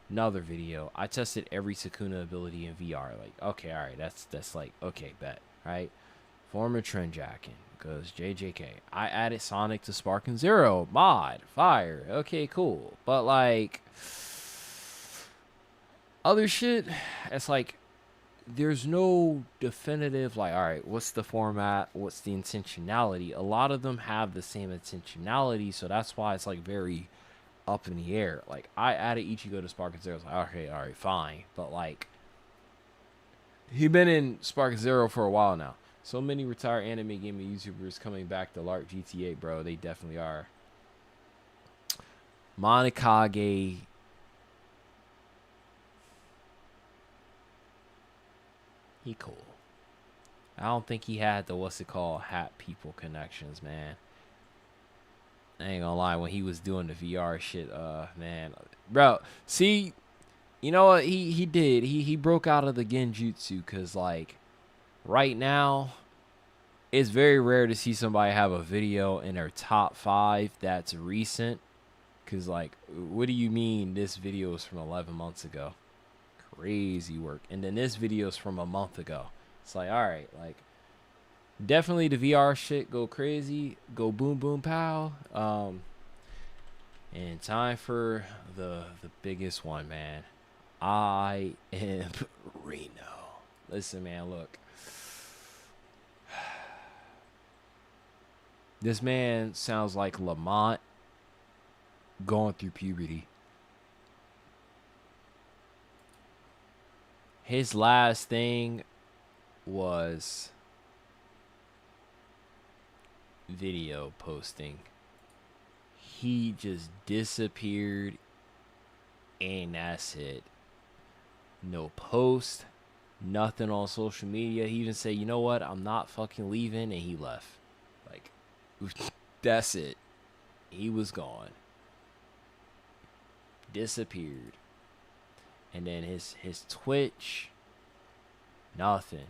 Another video. I tested every Sukuna ability in VR. Like, okay, all right, that's like, okay, bet, right? Former trend jacking goes JJK. I added Sonic to Sparking Zero mod, fire. Okay, cool. But like, other shit, it's like, there's no definitive, like, all right, what's the format? What's the intentionality? A lot of them have the same intentionality, so that's why it's like very up in the air. Like, I added Ichigo to Sparking Zero. It's like, okay, all right, fine. But like, he been in Sparking Zero for a while now. So many retired anime gaming YouTubers coming back to LARP GTA, bro. They definitely are. Monokage. He cool. I don't think he had the hat people connections, man. I ain't gonna lie, when he was doing the VR shit, man, bro. See, you know what he did? He broke out of the genjutsu, cause like, right now, it's very rare to see somebody have a video in their top 5 that's recent. Cause like, what do you mean this video is from 11 months ago? Crazy work. And then this video is from a month ago. It's like, all right, like, definitely the VR shit go crazy, go boom boom pow. And time for the biggest one, man. I am Reno. Listen, man, look. This man sounds like Lamont going through puberty. His last thing was video posting. He just disappeared, and that's it. No post, nothing on social media. He even said, you know what, I'm not fucking leaving, and he left. Like, that's it. He was gone. Disappeared. And then his Twitch, nothing.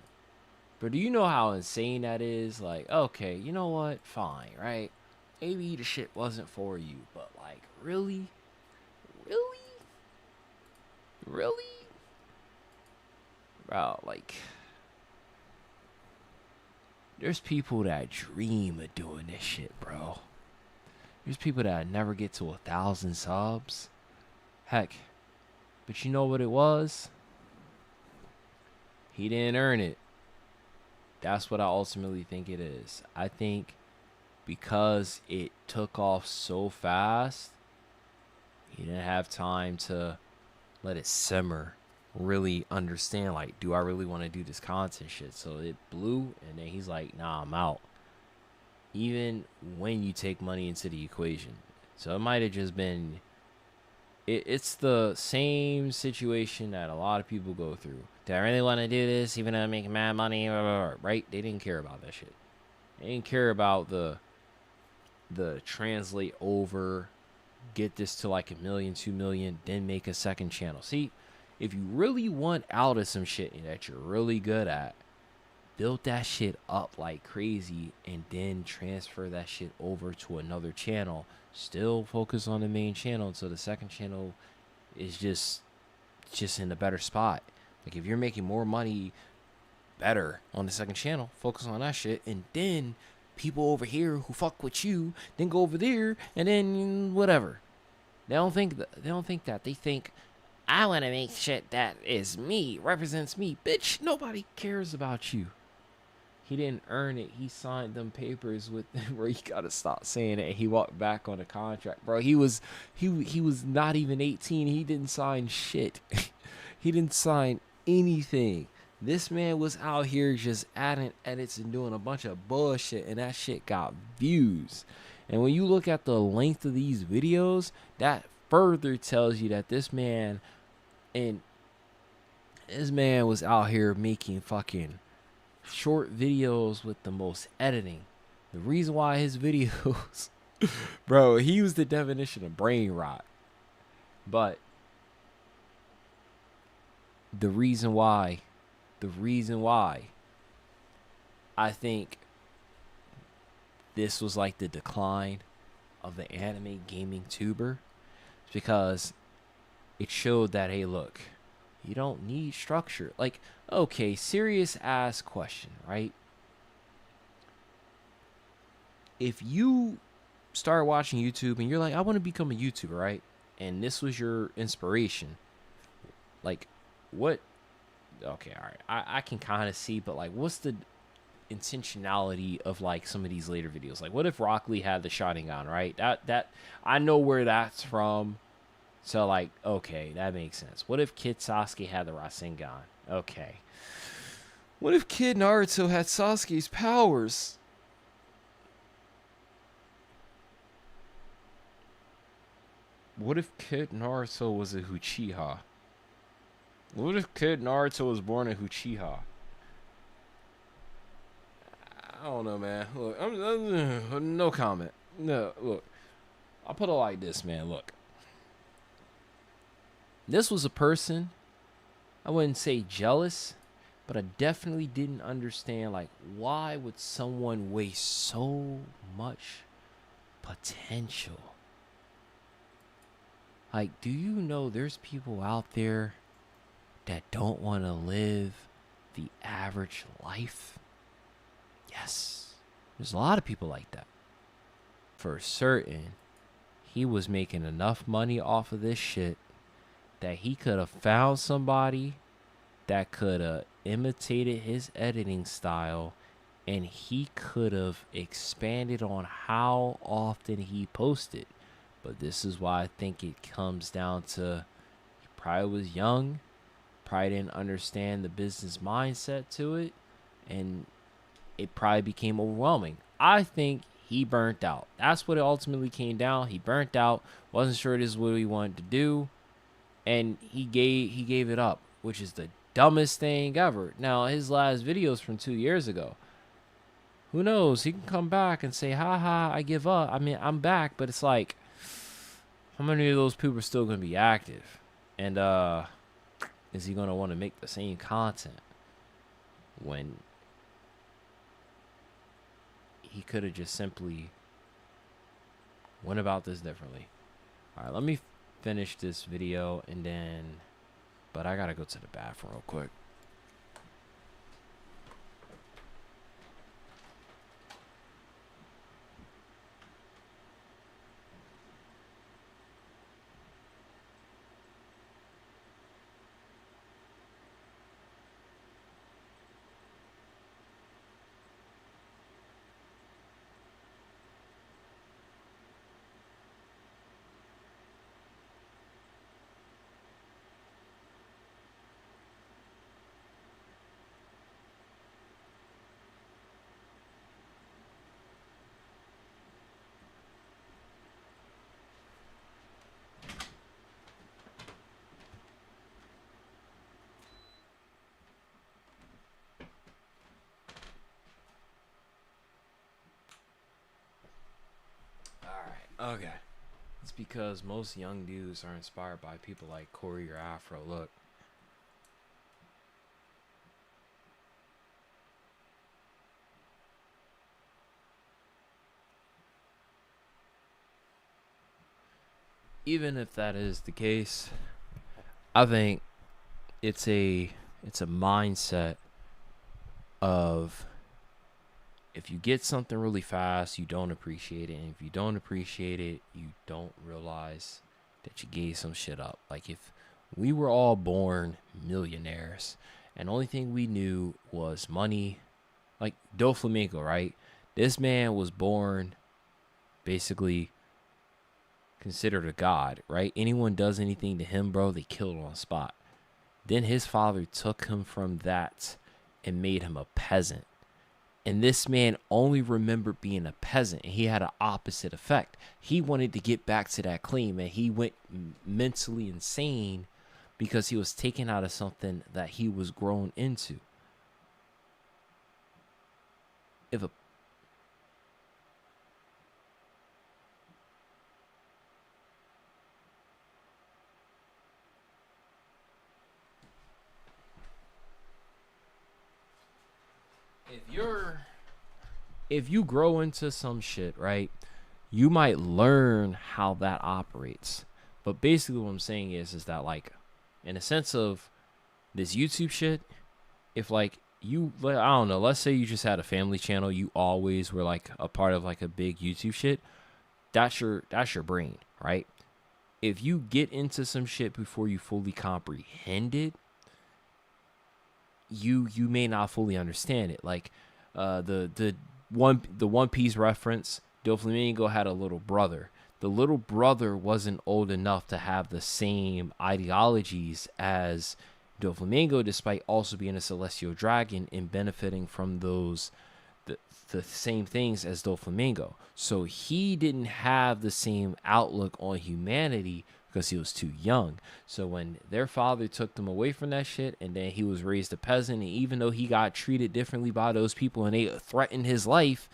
But do you know how insane that is? Like, okay, you know what? Fine, right? Maybe the shit wasn't for you, but like, really? Really? Really? Bro, like, there's people that dream of doing this shit, bro. There's people that never get to 1,000 subs. Heck, but you know what it was? He didn't earn it. That's what I ultimately think it is. I think because it took off so fast, he didn't have time to let it simmer, really understand, like, do I really want to do this content shit? So it blew, and then he's like, nah, I'm out. Even when you take money into the equation. So it might have just been, it's the same situation that a lot of people go through. Do I really want to do this even though I'm making mad money? Right? They didn't care about that shit. They didn't care about the translate over, get this to like 1 million, 2 million, then make a second channel. See, if you really want out of some shit that you're really good at, build that shit up like crazy and then transfer that shit over to another channel. Still focus on the main channel until the second channel is just in a better spot. Like, if you're making more money better on the second channel, focus on that shit, and then people over here who fuck with you then go over there, and then whatever. They don't think that. They think, I want to make shit that is me, represents me. Bitch, nobody cares about you. He didn't earn it. He signed them papers with them, bro. You gotta stop saying it. He walked back on the contract, bro. He was not even 18. He didn't sign shit. He didn't sign anything. This man was out here just adding edits and doing a bunch of bullshit, and that shit got views. And when you look at the length of these videos, that further tells you that this man was out here making fucking short videos with the most editing. The reason why his videos, bro, he was the definition of brain rot. But the reason why I think this was like the decline of the anime gaming tuber is because it showed that, hey, look, you don't need structure. Like, okay, serious ass question, right? If you start watching YouTube and you're like, I want to become a YouTuber, right? And this was your inspiration. Like, what? Okay, all right. I can kind of see, but like, what's the intentionality of like some of these later videos? Like, what if Rock Lee had the Sharingan, right? That I know where that's from. So, like, okay, that makes sense. What if Kid Sasuke had the Rasengan? Okay. What if Kid Naruto had Sasuke's powers? What if Kid Naruto was a Uchiha? What if Kid Naruto was born a Uchiha? I don't know, man. Look, I'm no comment. No, look. I'll put it like this, man. Look. This was a person, I wouldn't say jealous, but I definitely didn't understand, like, why would someone waste so much potential? Like, do you know there's people out there that don't want to live the average life? Yes, there's a lot of people like that. For certain, he was making enough money off of this shit that he could have found somebody that could have imitated his editing style, and he could have expanded on how often he posted. But this is why I think it comes down to he probably was young, probably didn't understand the business mindset to it, and it probably became overwhelming. I think he burnt out. That's what it ultimately came down. He burnt out, wasn't sure this is what he wanted to do, and he gave it up, which is the dumbest thing ever. Now, his last videos from 2 years ago. Who knows? He can come back and say, haha, I give up. I mean, I'm back, but it's like, how many of those people are still going to be active? And is he going to want to make the same content when he could have just simply went about this differently? All right, let me finish this video and then, but I got to go to the bathroom real quick. Okay. It's because most young dudes are inspired by people like Corey or Afro. Look. Even if that is the case, I think it's a mindset of, if you get something really fast, you don't appreciate it. And if you don't appreciate it, you don't realize that you gave some shit up. Like, if we were all born millionaires and the only thing we knew was money, like Doflamingo, right? This man was born basically considered a god, right? Anyone does anything to him, bro, they kill him on the spot. Then his father took him from that and made him a peasant. And this man only remembered being a peasant, and he had an opposite effect. He wanted to get back to that clean, and he went mentally insane because he was taken out of something that he was grown into. If you grow into some shit, right, you might learn how that operates. But basically what I'm saying is that, like, in a sense of this YouTube shit, if like you, I don't know, let's say you just had a family channel, you always were like a part of like a big YouTube shit, that's your brain, right? If you get into some shit before you fully comprehend it, you may not fully understand it. Like the One Piece reference, Doflamingo had a little brother. The little brother wasn't old enough to have the same ideologies as Doflamingo, despite also being a celestial dragon and benefiting from those the same things as Doflamingo. So he didn't have the same outlook on humanity because he was too young. So when their father took them away from that shit, and then he was raised a peasant, and even though he got treated differently by those people and they threatened his life,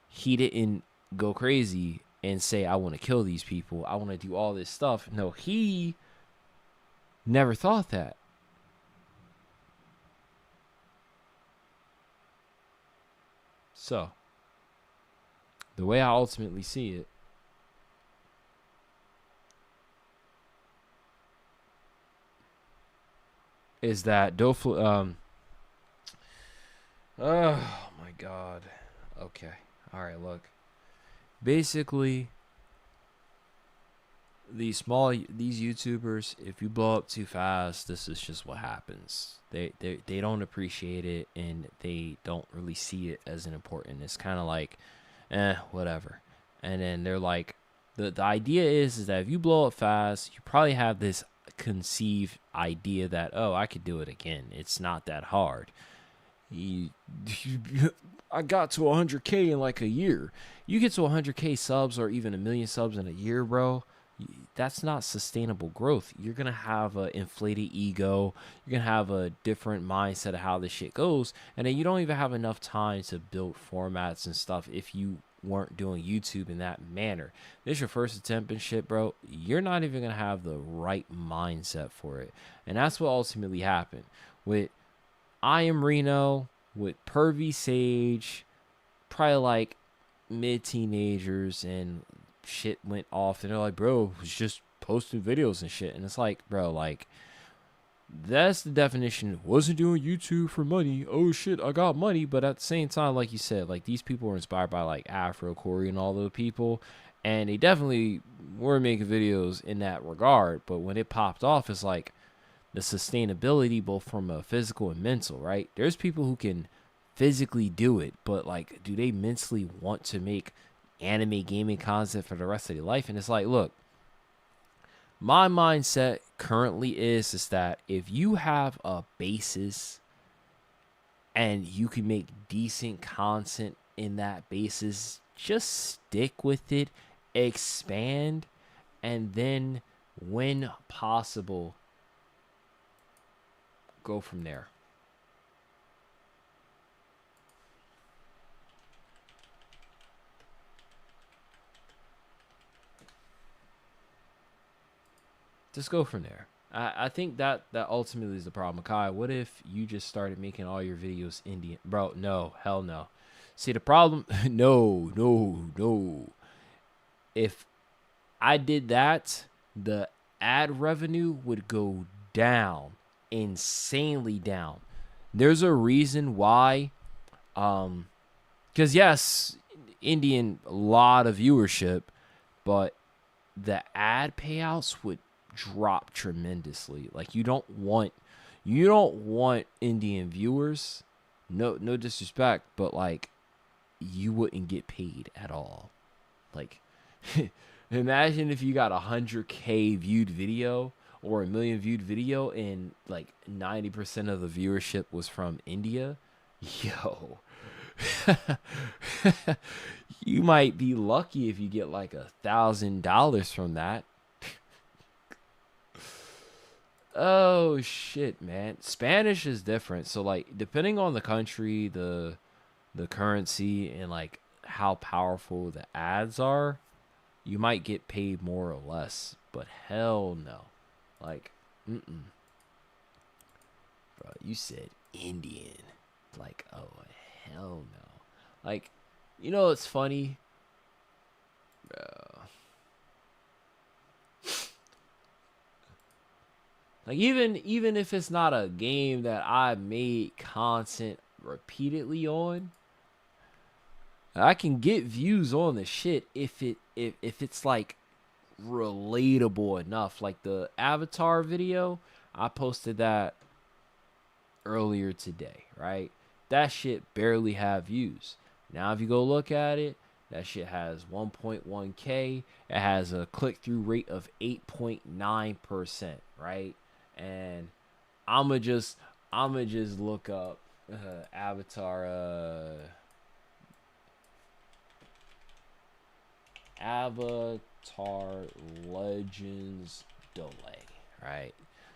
he didn't go crazy and say, I want to kill these people, I want to do all this stuff. No, he never thought that. So, the way I ultimately see it is that oh my god. Okay. All right, look. Basically, these YouTubers, if you blow up too fast, this is just what happens. They don't appreciate it, and they don't really see it as an important. It's kind of like, whatever. And then they're like, the idea is that if you blow up fast, you probably have this conceived idea that, oh, I could do it again. It's not that hard. I got to 100K in like a year. You get to 100K subs or even 1,000,000 subs in a year, bro. That's not sustainable growth. You're going to have an inflated ego. You're going to have a different mindset of how this shit goes. And then you don't even have enough time to build formats and stuff if you weren't doing YouTube in that manner. This is your first attempt and shit, bro. You're not even going to have the right mindset for it. And that's what ultimately happened with I Am Reno, with Pervy Sage, probably like mid-teenagers, and shit went off. And they're like, bro, it's just posting videos and shit. And it's like, bro, like, that's the definition. Wasn't doing YouTube for money. Oh shit, I got money. But at the same time, like you said, like, these people were inspired by like Afro Corey and all those people, and they definitely were making videos in that regard. But when it popped off, it's like the sustainability, both from a physical and mental, right? There's people who can physically do it, but like, do they mentally want to make anime gaming content for the rest of their life? And it's like, look, my mindset currently is that if you have a basis and you can make decent content in that basis, just stick with it, expand, and then when possible, go from there. Just go from there. I think that ultimately is the problem. Kai, what if you just started making all your videos Indian? Bro, no. Hell no. See, the problem... No. If I did that, the ad revenue would go down. Insanely down. There's a reason why. Because, yes, Indian, a lot of viewership, but the ad payouts would drop tremendously. Like, you don't want Indian viewers, no disrespect, but like, you wouldn't get paid at all. Like, imagine if you got 100K viewed video or 1,000,000 viewed video and like 90% of the viewership was from India. Yo, you might be lucky if you get like $1,000 from that. Oh shit, man. Spanish is different. So like, depending on the country, the currency, and like how powerful the ads are, you might get paid more or less. But hell no. Like, Bro, you said Indian. Like, oh hell no. Like, you know what's funny? Bro. Like, even if it's not a game that I made content repeatedly on, I can get views on the shit if it's like relatable enough. Like the Avatar video, I posted that earlier today, right? That shit barely have views. Now if you go look at it, that shit has 1.1K. It has a click-through rate of 8.9%, right? And I'ma just look up Avatar Legends delay, right?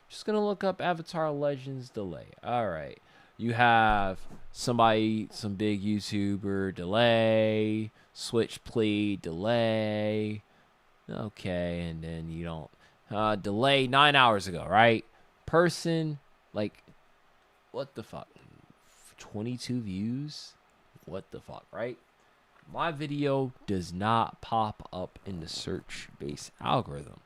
Just gonna look up Avatar Legends delay. All right, you have some big YouTuber delay, Switch play delay. Okay, and then you don't delay 9 hours ago, right? Person, like, what the fuck? 22 views? What the fuck, right? My video does not pop up in the search-based algorithm.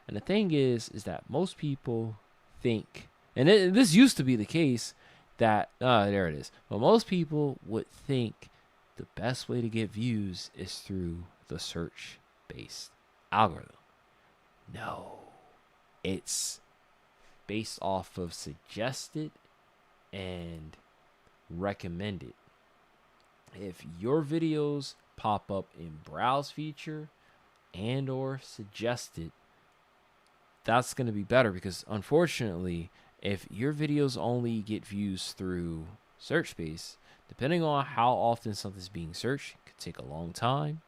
And the thing is that most people think, and this used to be the case, that, there it is. But most people would think the best way to get views is through the search-based algorithm. No. It's based off of suggested and recommended. If your videos pop up in browse feature, and or suggested, that's going to be better, because unfortunately, if your videos only get views through search space, depending on how often something's being searched, it could take a long time,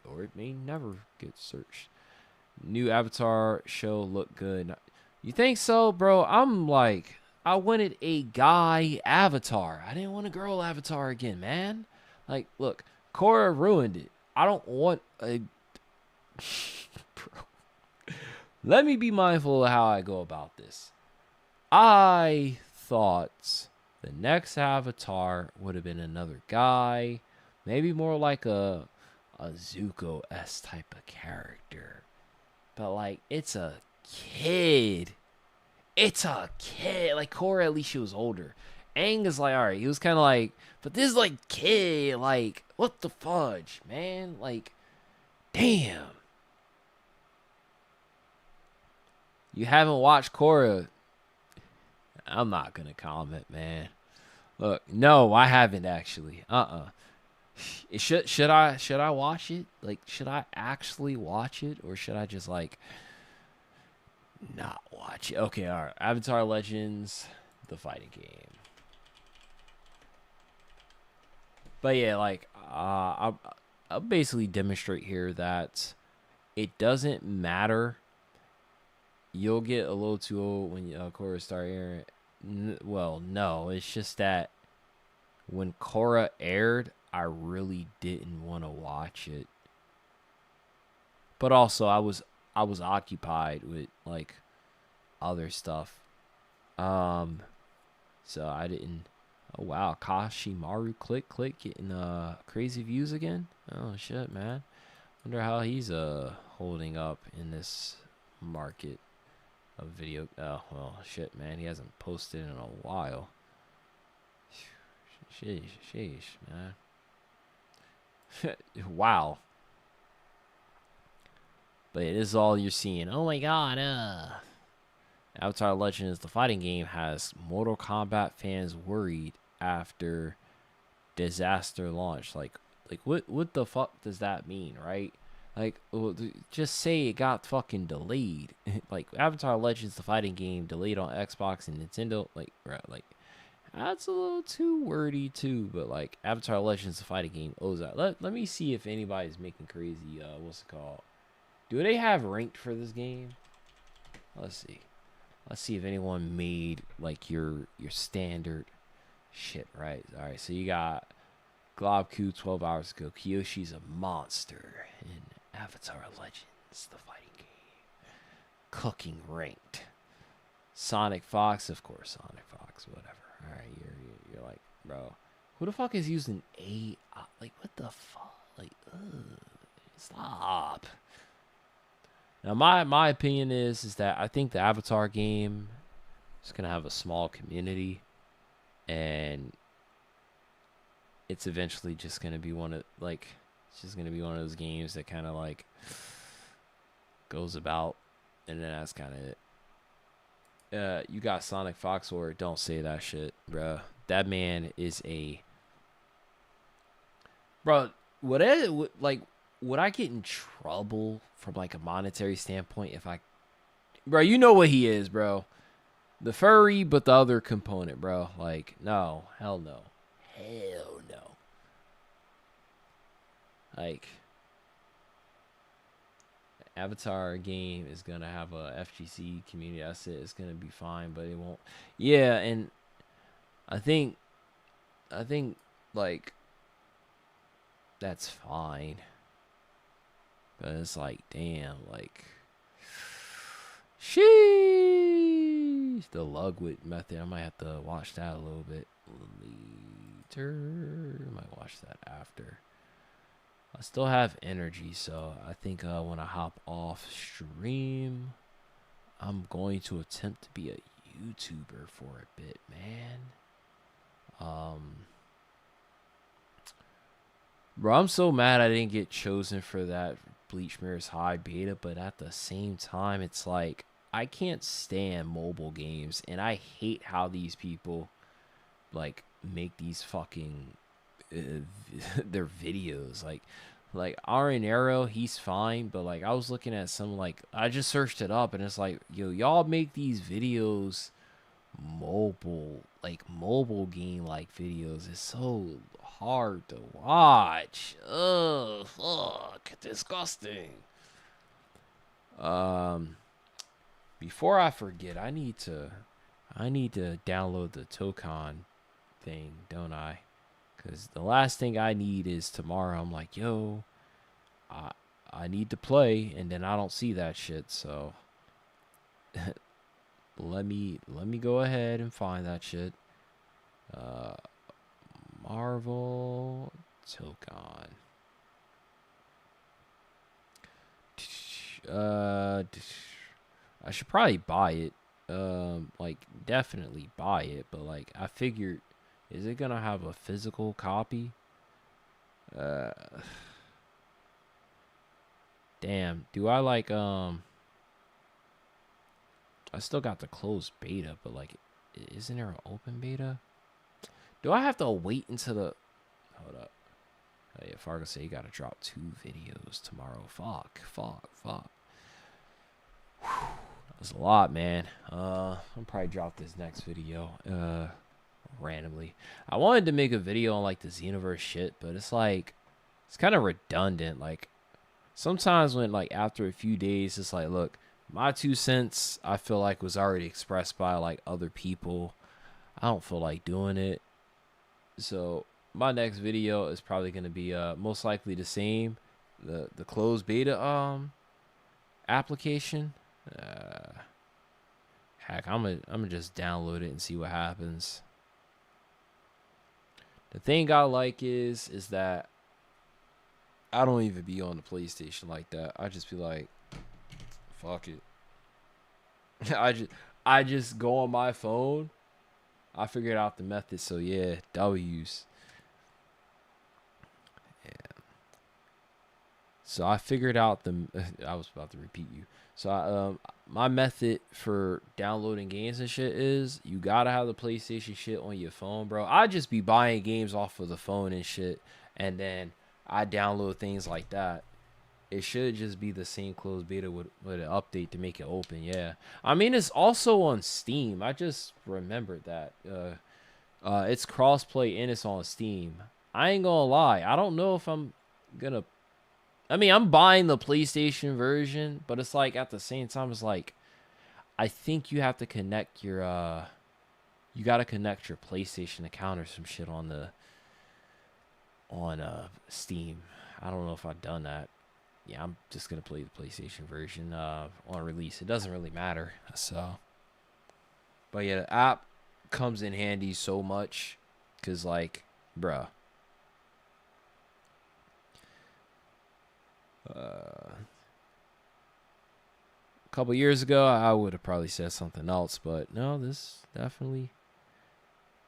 or it may never get searched. New Avatar show look good. You think so, bro? I'm like, I wanted a guy Avatar. I didn't want a girl Avatar again, man. Like, look, Korra ruined it. I don't want a... Bro. Let me be mindful of how I go about this. I thought the next Avatar would have been another guy. Maybe more like a Zuko-esque type of character. But, like, it's a kid. It's a kid. Like, Korra, at least she was older. Aang is like, alright, he was kind of like, but this is like kid. Like, what the fudge, man? Like, damn. You haven't watched Korra? I'm not going to comment, man. Look, no, I haven't actually. Should I watch it? Like, should I actually watch it, or should I just like not watch it? Okay, all right. Avatar Legends, the fighting game. But yeah, like I'll basically demonstrate here that it doesn't matter. You'll get a little too old when Korra start airing. Well, no, it's just that when Korra aired, I really didn't want to watch it. But also, I was occupied with like other stuff. So I didn't. Oh wow, Kashimaru click getting crazy views again. Oh shit, man. Wonder how he's holding up in this market of video. Oh well, shit, man. He hasn't posted in a while. Sheesh, man. Wow. But it is all you're seeing. Oh my god, Avatar Legends, the fighting game, has Mortal Kombat fans worried after disaster launch. Like what the fuck does that mean, right? Like, just say it got fucking delayed. Like, Avatar Legends, the fighting game, delayed on Xbox and Nintendo. Like, that's a little too wordy too. But like, Avatar Legends, the fighting game, owes that. Let me see if anybody's making crazy. What's it called? Do they have ranked for this game? Let's see. Let's see if anyone made like your standard shit, right? All right, so you got Globku 12 hours ago. Kyoshi's a monster in Avatar Legends, the fighting game. Cooking ranked. Sonic Fox, of course, Sonic Fox, whatever. All right, you're like, bro, who the fuck is using AI? Like, what the fuck? Like, stop. Now, my opinion is that I think the Avatar game is gonna have a small community, and it's eventually just gonna be one of those games that kind of like goes about, and then that's kind of it. You got Sonic Fox, or don't say that shit, bro. That man is a bro. Would I get in trouble from like a monetary standpoint if I, bro? You know what he is, bro. The furry, but the other component, bro. Like, no, hell no. Hell no. Like, Avatar game is gonna have a FGC community. That's it. It's gonna be fine, but it won't. Yeah, and I think like that's fine. But it's like, damn, like, sheesh. The Lugwit method, I might have to watch that a little bit later. I might watch that after. I still have energy, so I think when I hop off stream, I'm going to attempt to be a YouTuber for a bit, man. Bro, I'm so mad I didn't get chosen for that Bleach Mirror's High beta, but at the same time, it's like, I can't stand mobile games, and I hate how these people, like, make these fucking, their videos. Like, like Arenero, he's fine, but like I was looking at some, like I just searched it up and it's like, yo, y'all make these videos mobile, like mobile game like videos. It's so hard to watch. Ugh, fuck, disgusting. Before I forget, I need to download the Tokan thing, don't I? Because the last thing I need is tomorrow I'm like, yo, I need to play, and then I don't see that shit. So let me go ahead and find that shit. Marvel Tokan. I should probably buy it. Like definitely buy it, but like I figured, is it gonna have a physical copy? Damn, do I like I still got the closed beta, but like isn't there an open beta? Do I have to wait until the hold up? Oh yeah, Fargo say you gotta drop 2 videos tomorrow. Fuck. That's a lot, man. I'll probably drop this next video randomly. I wanted to make a video on like the Xenoverse shit, but it's like it's kind of redundant. Like sometimes when like after a few days, it's like, look, my 2 cents I feel like was already expressed by like other people. I don't feel like doing it. So my next video is probably gonna be most likely the same. The closed beta application. Heck, I'm gonna just download it and see what happens. The thing I like is that I don't even be on the PlayStation like that. I just be like, fuck it. I just go on my phone. I figured out the method, so yeah, W's. Yeah. So I figured out I was about to repeat you. So my method for downloading games and shit is you gotta have the PlayStation shit on your phone, bro. I just be buying games off of the phone and shit, and then I download things like that. It should just be the same closed beta with an update to make it open. Yeah, I mean it's also on Steam. I just remembered that. It's crossplay and it's on Steam. I ain't gonna lie. I don't know if I'm gonna. I mean, I'm buying the PlayStation version, but it's like at the same time, it's like I think you have to connect your you gotta connect your PlayStation account or some shit on Steam. I don't know if I've done that. Yeah, I'm just gonna play the PlayStation version on release. It doesn't really matter. So, but yeah, the app comes in handy so much, cause like, bruh. A couple years ago, I would have probably said something else, but no, this definitely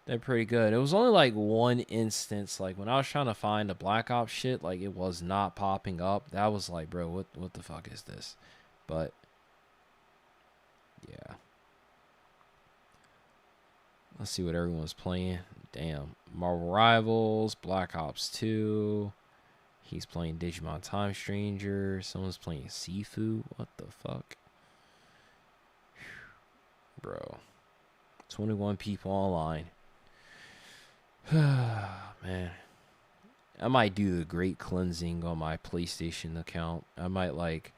they're pretty good. It was only like one instance, like when I was trying to find the Black Ops shit, like it was not popping up. That was like, bro, what the fuck is this? But yeah, let's see what everyone's playing. Damn, Marvel Rivals, Black Ops 2. He's playing Digimon Time Stranger. Someone's playing Sifu. What the fuck? Bro. 21 people online. Man. I might do the great cleansing on my PlayStation account. I might like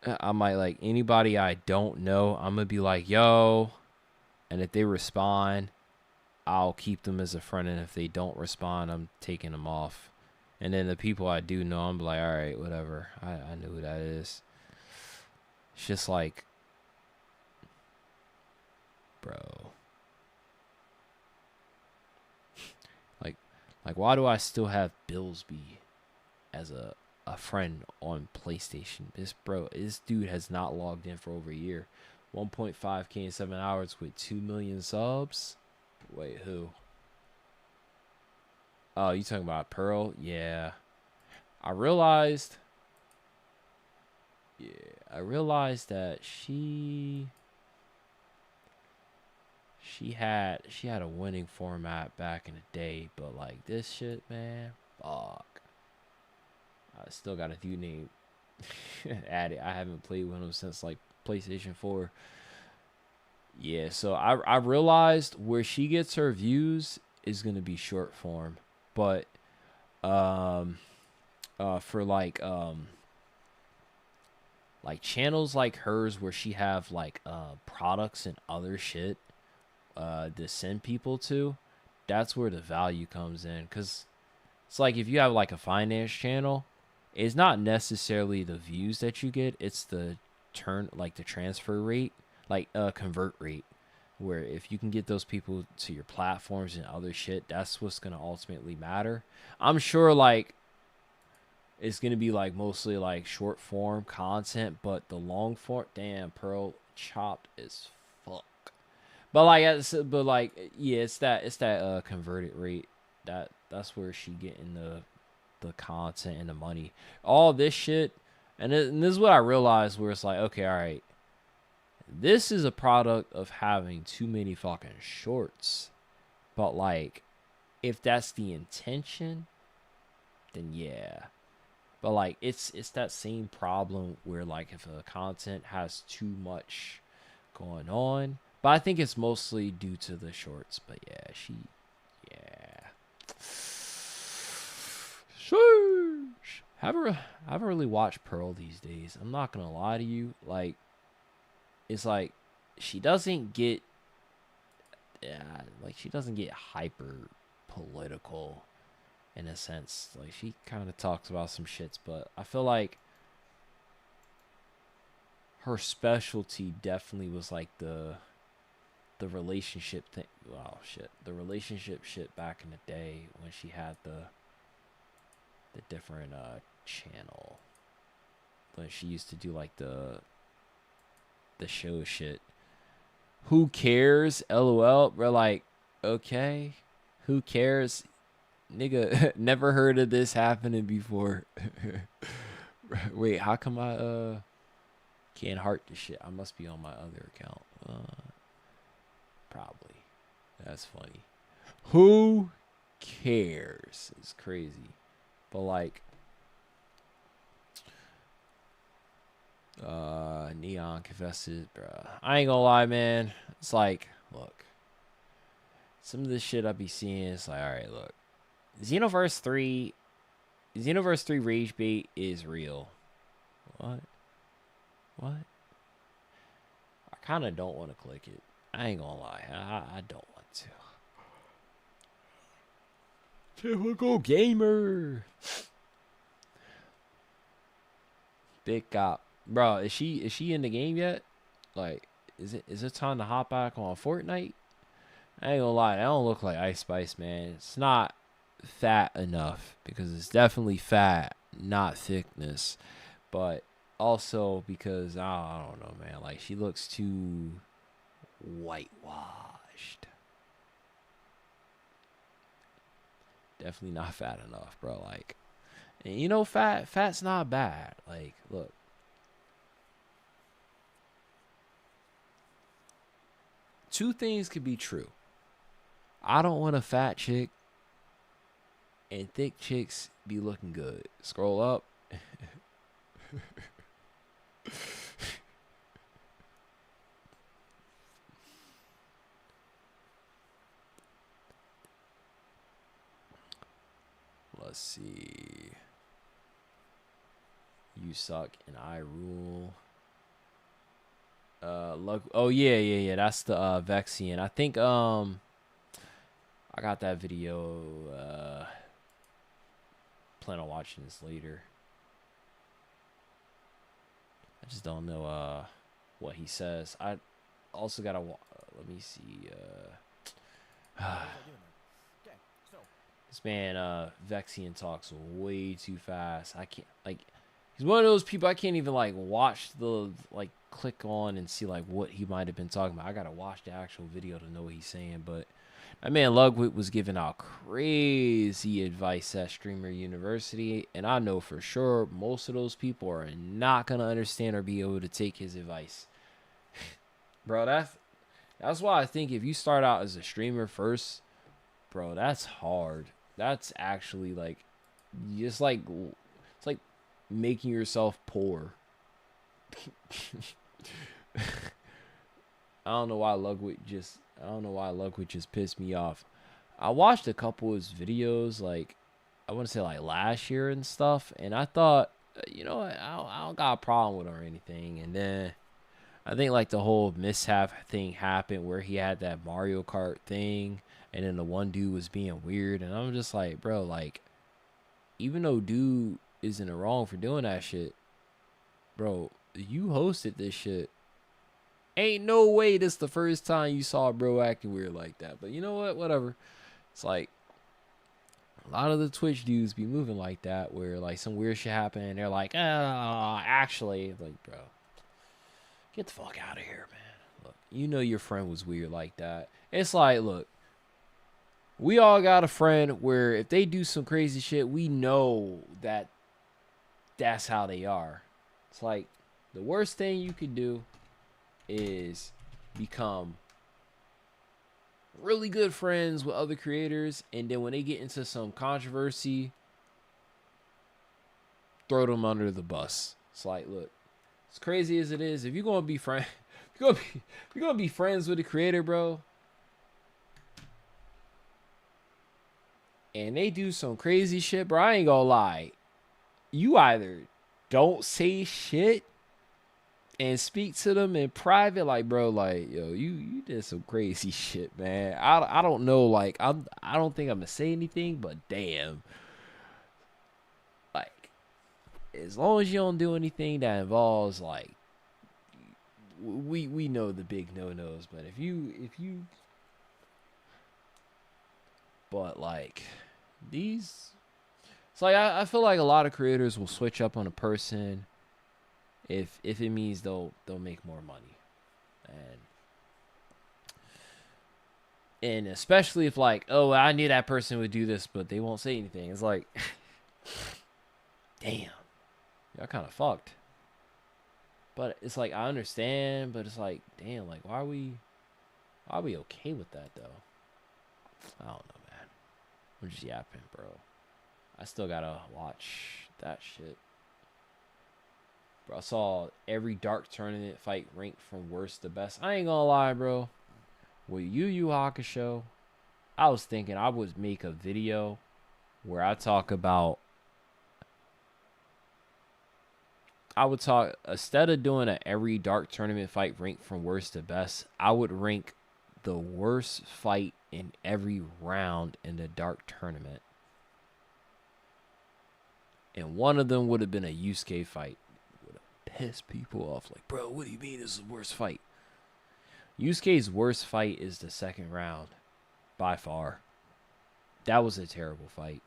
anybody I don't know. I'm going to be like, yo. And if they respond, I'll keep them as a friend. And if they don't respond, I'm taking them off. And then the people I do know, I'm like, all right, whatever. I know who that is. It's just like, bro. Like, why do I still have Billsby as a friend on PlayStation? This dude has not logged in for over a year. 1.5K in 7 hours with 2 million subs. Wait, who? Oh, you talking about Pearl? Yeah. I realized that she had a winning format back in the day, but like this shit, man, fuck. I still got a dude named Addy. I haven't played with him since like PlayStation 4. Yeah, so I realized where she gets her views is gonna be short form, but for like channels like hers where she have like products and other shit to send people to, that's where the value comes in. Because it's like if you have like a finance channel, it's not necessarily the views that you get, it's the the transfer rate, like convert rate, where if you can get those people to your platforms and other shit, that's what's gonna ultimately matter. I'm sure like it's gonna be like mostly like short form content, but the long form, damn, Pearl chopped as fuck. But like yeah, it's that converted rate that's where she getting the content and the money. All this shit, and this is what I realized, where it's like, okay, all right, this is a product of having too many fucking shorts. But like, if that's the intention, then yeah. But like, it's that same problem where like if a content has too much going on. But I think it's mostly due to the shorts. But yeah, Sheesh. Haven't really watched Pearl these days. I'm not gonna lie to you. Like, it's like she doesn't get hyper political in a sense. Like, she kind of talks about some shits, but I feel like her specialty definitely was like the relationship thing. Wow, shit. The relationship shit back in the day when she had the different channel. When she used to do like the show shit. Who cares? LOL. We're like, okay, who cares? Nigga, never heard of this happening before. Wait, how come I can't heart this shit? I must be on my other account. Probably. That's funny. Who cares? It's crazy. But like, Neon confesses, bruh. I ain't gonna lie, man. It's like, look, some of this shit I be seeing, it's like, alright, look. Xenoverse 3 rage bait is real. What? I kind of don't want to click it. I ain't gonna lie. I don't want to. Typical gamer. Big cop. Bro, is she in the game yet? Like, is it time to hop back on Fortnite? I ain't gonna lie, that don't look like Ice Spice, man. It's not fat enough, because it's definitely fat, not thickness. But also because I don't know, man. Like, she looks too whitewashed. Definitely not fat enough, bro. Like, and you know, fat's not bad. Like, look. Two things could be true. I don't want a fat chick, and thick chicks be looking good. Scroll up. Let's see. You suck and I rule. Look. Oh yeah. That's the Vexian. I think I got that video. Plan on watching this later. I just don't know what he says. I also gotta let me see. This man Vexian talks way too fast. I can't, like, he's one of those people I can't even like watch the click on and see like what he might have been talking about. I gotta watch the actual video to know what he's saying. But that man Lugwit was giving out crazy advice at Streamer University, and I know for sure most of those people are not gonna understand or be able to take his advice. Bro, that's why I think if you start out as a streamer first, bro, that's hard. That's actually like, it's like making yourself poor. I don't know why Ludwig just pissed me off. I watched a couple of his videos, like, I want to say, like, last year and stuff, and I thought, you know what, I don't got a problem with him or anything. And then I think, like, the whole mishap thing happened where he had that Mario Kart thing, and then the one dude was being weird, and I'm just like, bro, like, even though dude isn't wrong for doing that shit, bro, you hosted this shit. Ain't no way this the first time you saw bro acting weird like that. But you know what? Whatever. It's like a lot of the Twitch dudes be moving like that, where like some weird shit happen and they're like, actually, like, bro, get the fuck out of here, man. Look, you know your friend was weird like that. It's like, look, we all got a friend where if they do some crazy shit, we know that that's how they are. It's like the worst thing you could do is become really good friends with other creators, and then when they get into some controversy, throw them under the bus. It's like, look, as crazy as it is, if you're gonna be friend, if you're gonna be friends with the creator, bro, and they do some crazy shit, bro, I ain't gonna lie, you either don't say shit and speak to them in private, like, bro, like, yo, you did some crazy shit, man. I don't know, like, I don't think I'm gonna say anything, but damn, like, as long as you don't do anything that involves, like, we know the big no-nos, but if you but like these, it's like I feel like a lot of creators will switch up on a person if it means they'll make more money, and especially if, like, oh, I knew that person would do this, but they won't say anything. It's like, damn, y'all kind of fucked. But it's like, I understand, but it's like, damn, like, why are we okay with that though? I don't know, man. I'm just yapping, bro. I still gotta watch that shit. Bro, I saw every dark tournament fight ranked from worst to best. I ain't gonna lie, bro. With Yu Yu Hakusho, I was thinking I would make a video where I talk about, instead of doing a every dark tournament fight ranked from worst to best, I would rank the worst fight in every round in the dark tournament. And one of them would have been a Yusuke fight. Would have pissed people off. Like, bro, what do you mean this is the worst fight? Yusuke's worst fight is the second round. By far. That was a terrible fight.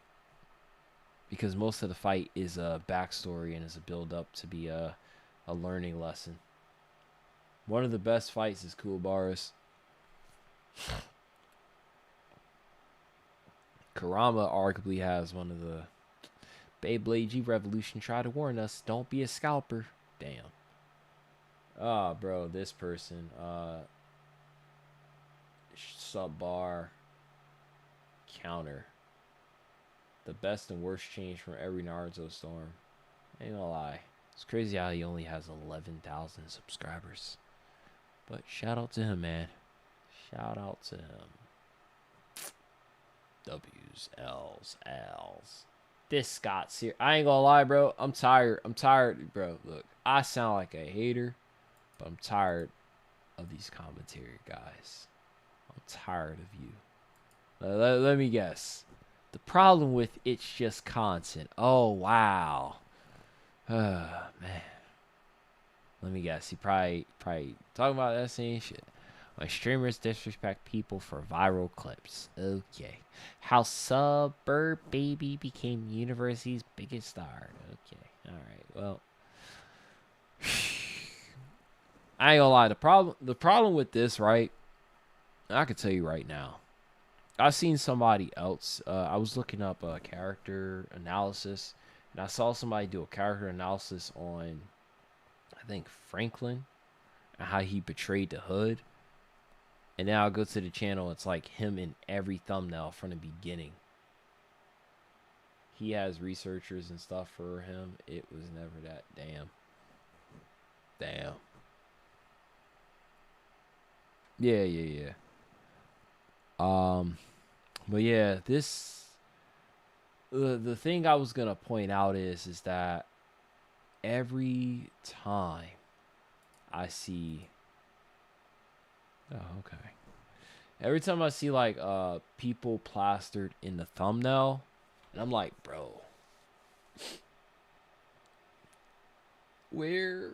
Because most of the fight is a backstory and is a build-up to be a learning lesson. One of the best fights is Kuwabara's. Kurama arguably has one of the... Beyblade G Revolution tried to warn us, don't be a scalper. Damn. Oh, bro, this person. Sub-bar. Counter. The best and worst change from every Naruto storm. Ain't gonna lie. It's crazy how he only has 11,000 subscribers. But shout out to him, man. Shout out to him. W's, L's, L's. This Scott's here. I ain't gonna lie, bro. I'm tired. Bro, look. I sound like a hater, but I'm tired of these commentary guys. I'm tired of you. Let me guess. The problem with it's just content. Oh, wow. Man. Let me guess. He probably talking about that same shit. When streamers disrespect people for viral clips. Okay. How Suburb Baby became university's biggest star. Okay. Alright. Well. I ain't gonna lie. The problem with this, right? I can tell you right now. I've seen somebody else. I was looking up a character analysis, and I saw somebody do a character analysis on, I think, Franklin, and how he betrayed the hood. And then I'll go to the channel. It's like him in every thumbnail from the beginning. he has researchers and stuff for him. It was never that. Damn. Yeah. But yeah, this the thing I was gonna point out is that every time I see, every time I see like people plastered in the thumbnail, and I'm like, bro, where?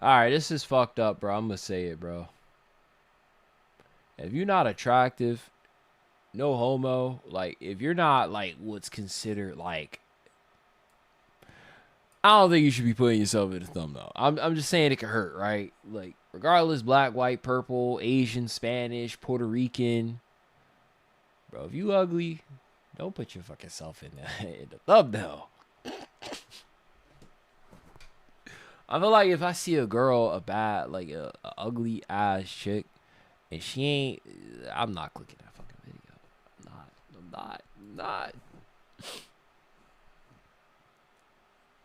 Alright, this is fucked up, bro. I'm gonna say it, bro. If you're not attractive, no homo, like, if you're not, like, what's considered, like, I don't think you should be putting yourself in the thumbnail. I'm just saying it could hurt, right? Like, regardless, black, white, purple, Asian, Spanish, Puerto Rican. Bro, if you ugly, don't put your fucking self in the thumbnail. I feel like if I see a girl, a ugly ass chick, and she ain't, I'm not clicking that fucking video. I'm not.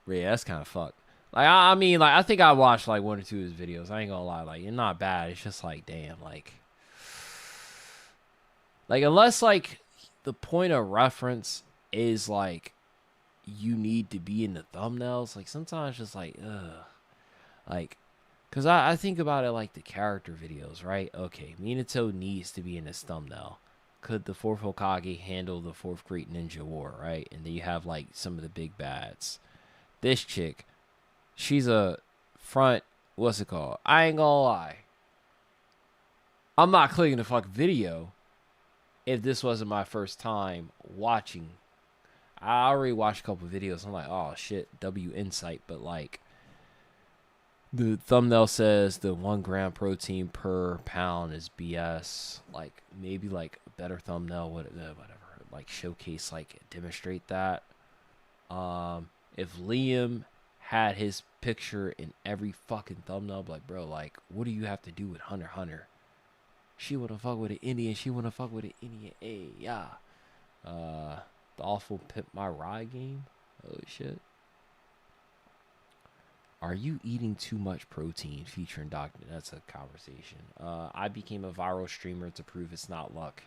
Yeah, that's kind of fucked. Like, I mean, like, I think I watched like 1 or 2 of his videos. I ain't gonna lie, like, it's not bad. It's just like, damn, like unless like the point of reference is like you need to be in the thumbnails, like sometimes just like, ugh. Like, because I think about it like the character videos, right? Okay, Minato needs to be in this thumbnail. Could the 4th Hokage handle the 4th Great Ninja War, right? And then you have like some of the big bads. This chick, she's a front, what's it called? I ain't gonna lie. I'm not clicking the fucking video if this wasn't my first time watching. I already watched a couple videos. I'm like, oh shit, W Insight, but like, the thumbnail says the 1 gram protein per pound is BS. Like, maybe like a better thumbnail, whatever. Like, showcase, like, demonstrate that. If Liam had his picture in every fucking thumbnail, like, bro, like, what do you have to do with Hunter x Hunter? She wanna fuck with an Indian. She wanna fuck with an Indian. Hey, yeah. The awful Pimp My Ride game. Holy shit. Are you eating too much protein? Featuring Doctor. That's a conversation. I became a viral streamer to prove it's not luck.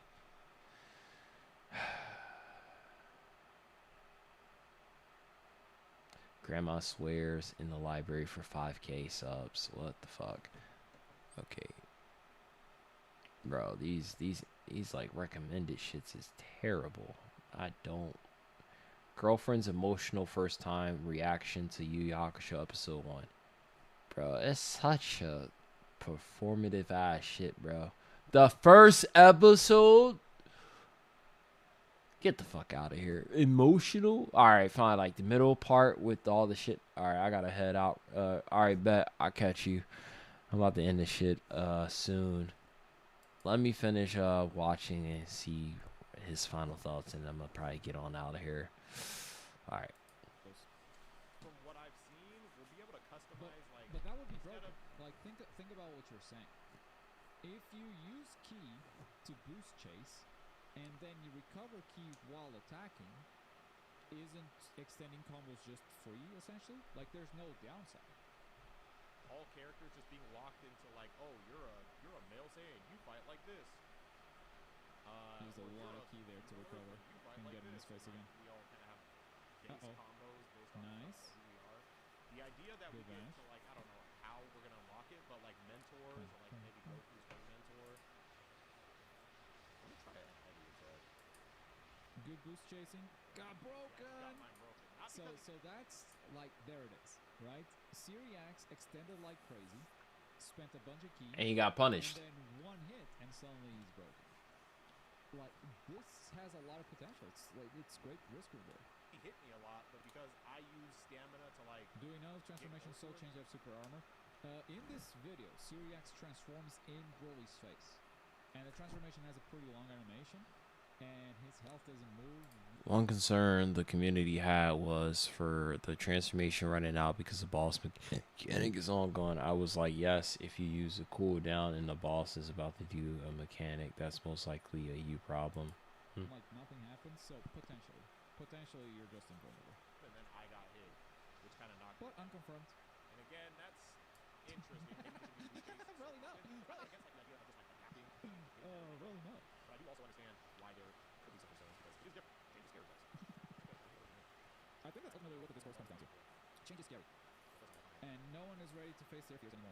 Grandma swears in the library for 5K subs. What the fuck? Okay. Bro, these like recommended shits is terrible. I don't. Girlfriend's emotional first time reaction to Yu Yu Hakusho episode 1. Bro, it's such a performative ass shit, bro. The first episode? Get the fuck out of here. Emotional? Alright, fine. Like the middle part with all the shit. Alright, I gotta head out. Alright, bet. I'll catch you. I'm about to end this shit soon. Let me finish watching and see his final thoughts, and I'm gonna probably get on out of here. Alright. From what I've seen, we'll be able to customize But that would be broken. Like, think about what you're saying. If you use ki to boost chase, and then you recover ki while attacking, isn't extending combos just free, essentially? Like, there's no downside. all characters just being locked into like, oh, you're a male Saiyan, you fight like this. There's a lot of key there to recover and get in his face again. We all kind of have base combos based on who we are. The idea that we get to like, I don't know how we're gonna unlock it, but like mentors, or like maybe Goku's first mentor. Let me try it heavy as well. Good boost chasing. Got broken. Yeah, got mine broken. So that's like, there it is, right? Syriax extended like crazy, spent a bunch of keys, And he got punished. and then one hit, and suddenly he's broken. Like, this has a lot of potential. It's like, it's great risk reward. He hit me a lot, but because I use stamina to like. Do we know if transformation soul change of super armor? In this video, Syriax transforms in Broly's face, and the transformation has a pretty long animation. and his health doesn't move. One concern the community had was for the transformation running out because the boss mechanic is ongoing. I was like, yes, if you use a cooldown and the boss is about to do a mechanic, that's most likely a you problem. Like nothing happens, so potentially you're just invulnerable. And then I got hit, which kind of knocked. But unconfirmed. And again, that's interesting. Maybe we should use these cases. Really not. I'm not against like the idea of just like adapting. Really not. But I do also understand why there could be some concerns because it is different. Change is scary, guys. I think that's ultimately what the discourse comes down to. Change is scary. And no one is ready to face their fears anymore.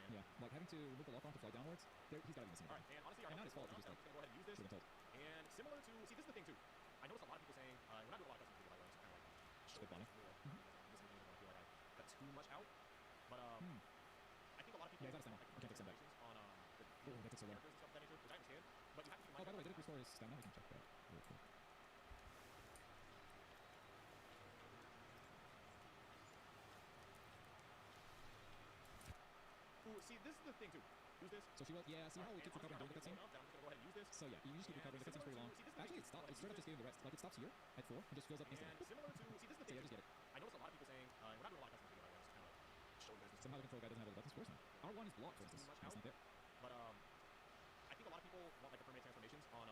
Yeah, like having to move the lock on to fly downwards, he's got to be missing. Alright, and honestly, And not his fault, I'm he's just just gonna go ahead and use this. should have been told. And similar to, see, this is the thing too. I noticed a lot of people saying, we're not doing a lot of custom people, by the way, so kind of like Spit bonnie. missing things, and I feel like I cut too much out. But I think a lot of people Yeah, he's out of stamina. like I can't extend that. on Oh, that takes so long. characters and stuff of that nature, which I understand. But you have to keep in Oh, by mind the way, did it restore his stamina? We can check that real quick. see, this is the thing too. Use this. So she was, yeah, see how we keep recovering during the cutscene? I'm just gonna go ahead and use this. So yeah, you just keep recovering, the cutscene's pretty long. Actually, it stopped. It straight up just gave the rest. Like, it stops here at 4 and just fills up instantly. And similar to, see, this is the So thing. yeah, just get it. I noticed a lot of people saying, we're not doing a lot of custom people, by the way, just kind of show you guys this. Somehow the control guy doesn't have all the buttons. Of course not. R1 is blocked, for instance. Too much That's out. not there. But I think a lot of people want like the permanent transformations on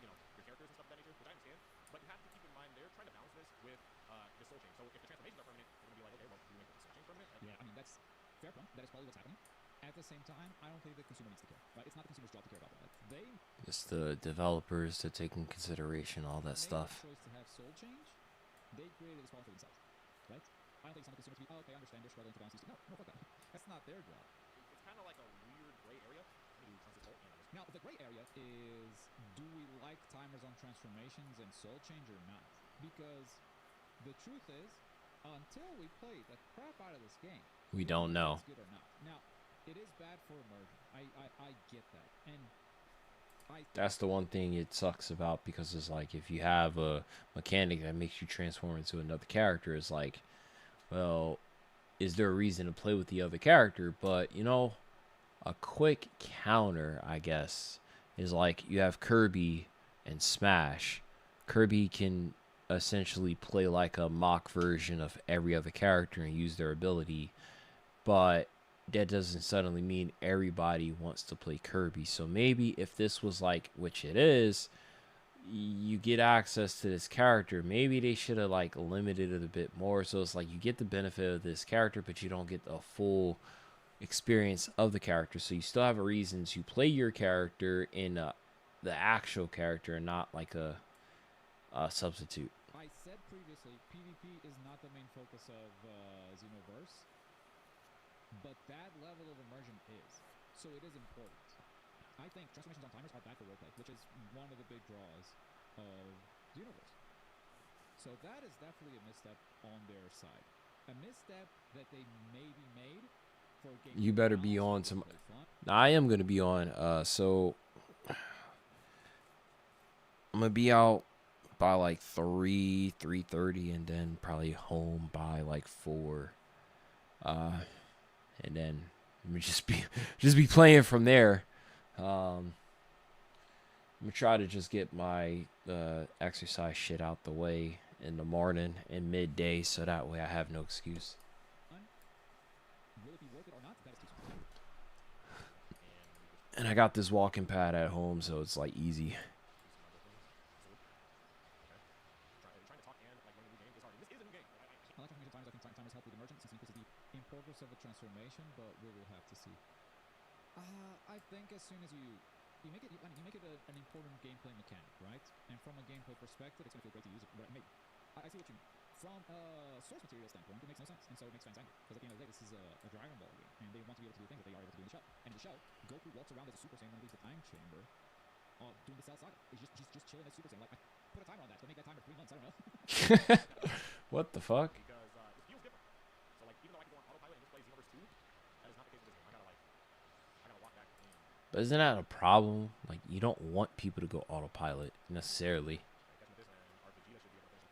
your characters and stuff of that nature, which I understand. But you have to keep in mind they're trying to balance this with the soul chain. So if the transformations are permanent, they're gonna be like, okay, well, do we make the soul chain permanent? Yeah, I mean, that's fair point. That is probably what's happening. At the same time, I don't think the consumer needs to care. Right? It's not the consumer's job to care about that. They It's the developers to take in consideration all that made stuff. the choice to have soul change. They created this problem for themselves, right? I don't think it's on the consumer to be, oh, okay, I understand they're struggling to balance these two. No, fuck that. That's not their job. It's kind of like a weird gray area. Now, the gray area is, do we like timers on transformations and soul change or not? Because the truth is, until we play the crap out of this game, We don't know. it's good or not. Now, it is bad for immersion. I get that. And That's the one thing it sucks about, because it's like if you have a mechanic that makes you transform into another character, it's like, well, is there a reason to play with the other character? But, you know, a quick counter, I guess, is like you have Kirby and Smash. Kirby can essentially play like a mock version of every other character and use their ability, but that doesn't suddenly mean everybody wants to play Kirby. So maybe if this was like, which it is, you get access to this character, maybe they should have like limited it a bit more, so it's like you get the benefit of this character but you don't get the full experience of the character. So you still have a reason to play your character in the actual character and not like a substitute. I said previously, PvP is not the main focus of Xenoverse, but that level of immersion is. So it is important. I think transformations on timers are bad for roleplay, which is one of the big draws of Xenoverse. So that is definitely a misstep on their side. A misstep that they maybe made for game. You better be on some. I am going to be on. So I'm going to be out by like 3:30, and then probably home by like 4. And then just be playing from there. I'm gonna try to just get my exercise shit out the way in the morning and midday, so that way I have no excuse. Will it be worth it or not? That is too soon. And I got this walking pad at home, so it's like easy. Trying to talk and like learn a new game is hard. This is a new game. I like transformation timers. I think timers help with immersion since it increases the importance of a transformation, but we will have to see. I think as soon as you make it, you make it an important gameplay mechanic, right? And from a gameplay perspective, it's gonna feel great to use it. Right? Maybe. I see what you mean. From a source material standpoint, it makes no sense, and so it makes fans angry. Because at the end of the day, this is a Dragon Ball game, and they want to be able to do the things that they are able to do in the show. And in the show, Goku walks around as a Super Saiyan when he leaves the time chamber, doing the Cell Saga. He's just chilling as Super Saiyan. Like, I put a timer on that. So make that timer 3 months. I don't know. What the fuck? Because it feels different. So like even though I can go on autopilot and just play Xenoverse 2, that is not the case with this game. I gotta walk back in. But isn't that a problem? Like, you don't want people to go autopilot necessarily.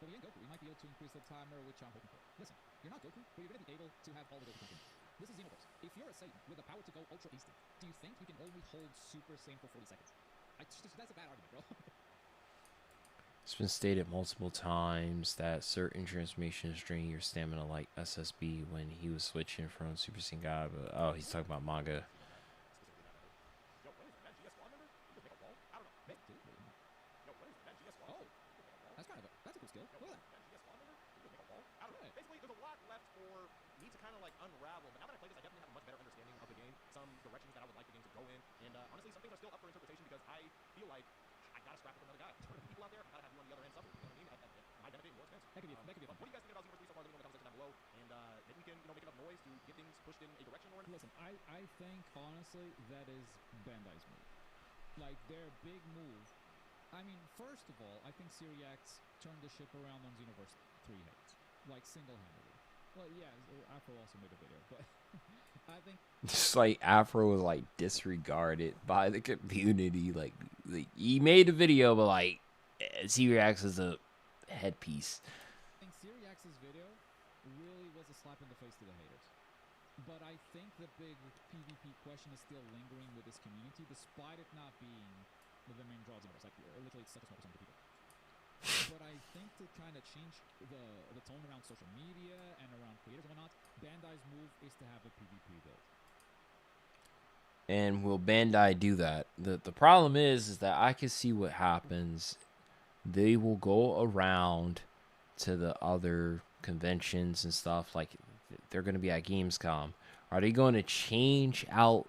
But we ain't Goku. We might be able to increase the timer, which I'm hoping for. Listen, you're not Goku, but you're going to be able to have all the Goku content. This is Xenoverse. If you're a Saiyan with the power to go Ultra Instinct, do you think you can only hold Super Saiyan for 40 seconds? I That's a bad argument, bro. It's been stated multiple times that certain transformations drain your stamina like SSB when he was switching from Super Saiyan God. But, oh, he's talking about manga. Yo, what is that GS squad member? You just make a wall? I don't know. Big dude. Yo, what is that GS squad? Oh, that's a cool skill. Look at that. That GS squad member? You just make a wall? I don't know. Right. Basically, there's a lot left for me to kind of like unravel. But now that I play this, I definitely have a much better understanding of the game, some directions that I would like the game to go in, and honestly, some things are still up for interpretation because I feel like I gotta scrap with another guy. People out there, I gotta have you on the other end suffer. You know what I mean? My benefit, your expense. That could be fun. What do you guys think about Xenoverse 3 so far? Let me know in the comment section down below, and maybe we can make enough noise to get things pushed in a direction or. Listen, I think honestly that is Bandai's move. Like their big move. I mean, first of all, I think Syriax turned the ship around on Xenoverse 3 hits, like single-handedly. Well, yeah, Afro also made a video, but I think Just like Afro was like disregarded by the community. Like he made a video, but like Syriax is a headpiece. Syriax's video really was a slap in the face to the haters. But I think the big PvP question is still lingering with this community, despite it not being the main draw of Xenoverse. Like literally, it's such a small percent of the people. But I think to kind of change the tone around social media and around creators and whatnot, Bandai's move is to have a PvP build. And will Bandai do that? The problem is that I can see what happens. They will go around to the other conventions and stuff. Like they're going to be at Gamescom. Are they going to change out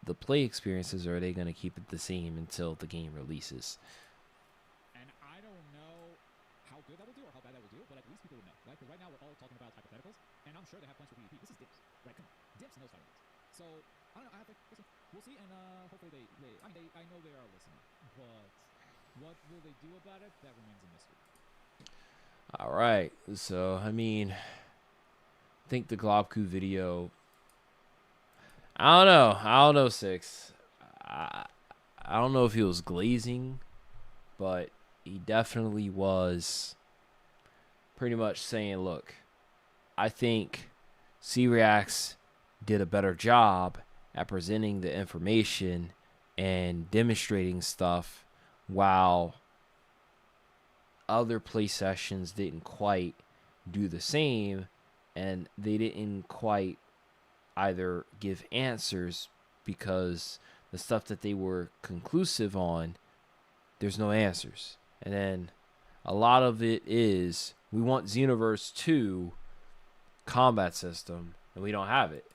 the play experiences, or are they going to keep it the same until the game releases? And I don't know how good that will do or how bad that will do, but at least people would know, right? Because right now we're all talking about hypotheticals, and I'm sure they have plans for PvP. This is Dips, right? Come on, Dips knows how it works. So I don't know. We'll see, and hopefully I know they are listening, but what will they do about it? That remains a mystery. All right. So I mean, I think the Globku video. I don't know, Six. I don't know if he was glazing, but he definitely was pretty much saying, look, I think C-Reacts did a better job at presenting the information and demonstrating stuff, while other play sessions didn't quite do the same, and they didn't quite either give answers because the stuff that they were conclusive on, there's no answers. And then a lot of it is, we want Xenoverse 2 combat system, and we don't have it.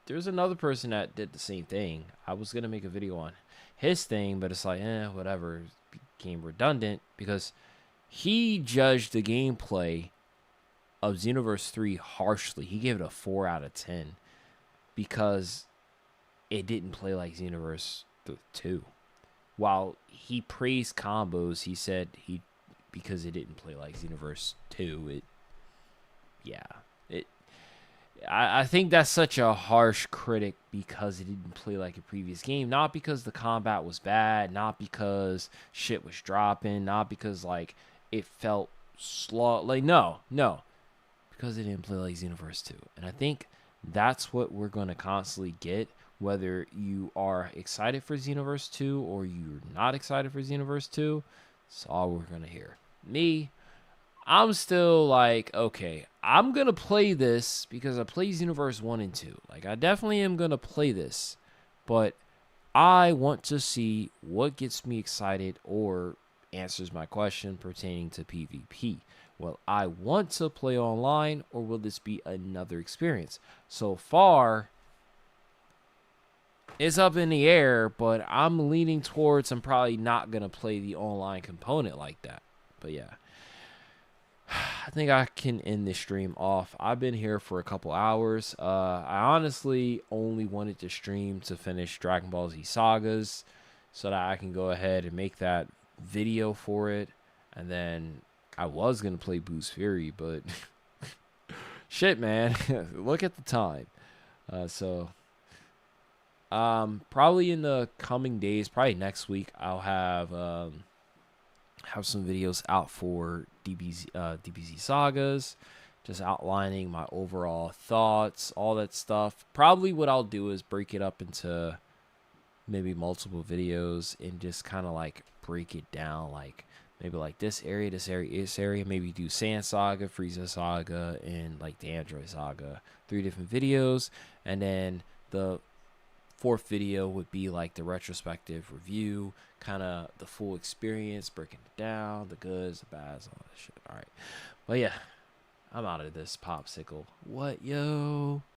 There's another person that did the same thing. I was going to make a video on his thing, but it's like, whatever. It became redundant because he judged the gameplay of Xenoverse 3 harshly. He gave it a 4 out of 10 because it didn't play like Xenoverse 2. While he praised combos, he said because it didn't play like Xenoverse 2, I think that's such a harsh critic because it didn't play like a previous game. Not because the combat was bad, not because shit was dropping, not because like it felt slow. Like no, because it didn't play like Xenoverse 2. And I think that's what we're going to constantly get, whether you are excited for Xenoverse 2 or you're not excited for Xenoverse 2. That's all we're going to hear. Me, I'm still like, okay, I'm going to play this because I play Xenoverse 1 and 2. Like, I definitely am going to play this, but I want to see what gets me excited or answers my question pertaining to PvP. Will I want to play online, or will this be another experience? So far, it's up in the air, but I'm leaning towards I'm probably not going to play the online component like that. But yeah, I think I can end this stream off. I've been here for a couple hours. I honestly only wanted to stream to finish Dragon Ball Z Sagas so that I can go ahead and make that video for it. And then I was going to play Boost Fury, but shit, man. Look at the time. Probably in the coming days, probably next week, I'll have some videos out for DBZ Sagas, just outlining my overall thoughts, all that stuff. Probably what I'll do is break it up into maybe multiple videos and just kind of like break it down, like maybe like this area, this area, this area, maybe do Sand Saga, Frieza Saga, and like the Android Saga, 3 different videos. And then the 4th video would be like the retrospective review, kind of the full experience, breaking it down, the goods, the bads, all that shit. All right, but yeah, I'm out of this popsicle. What, yo?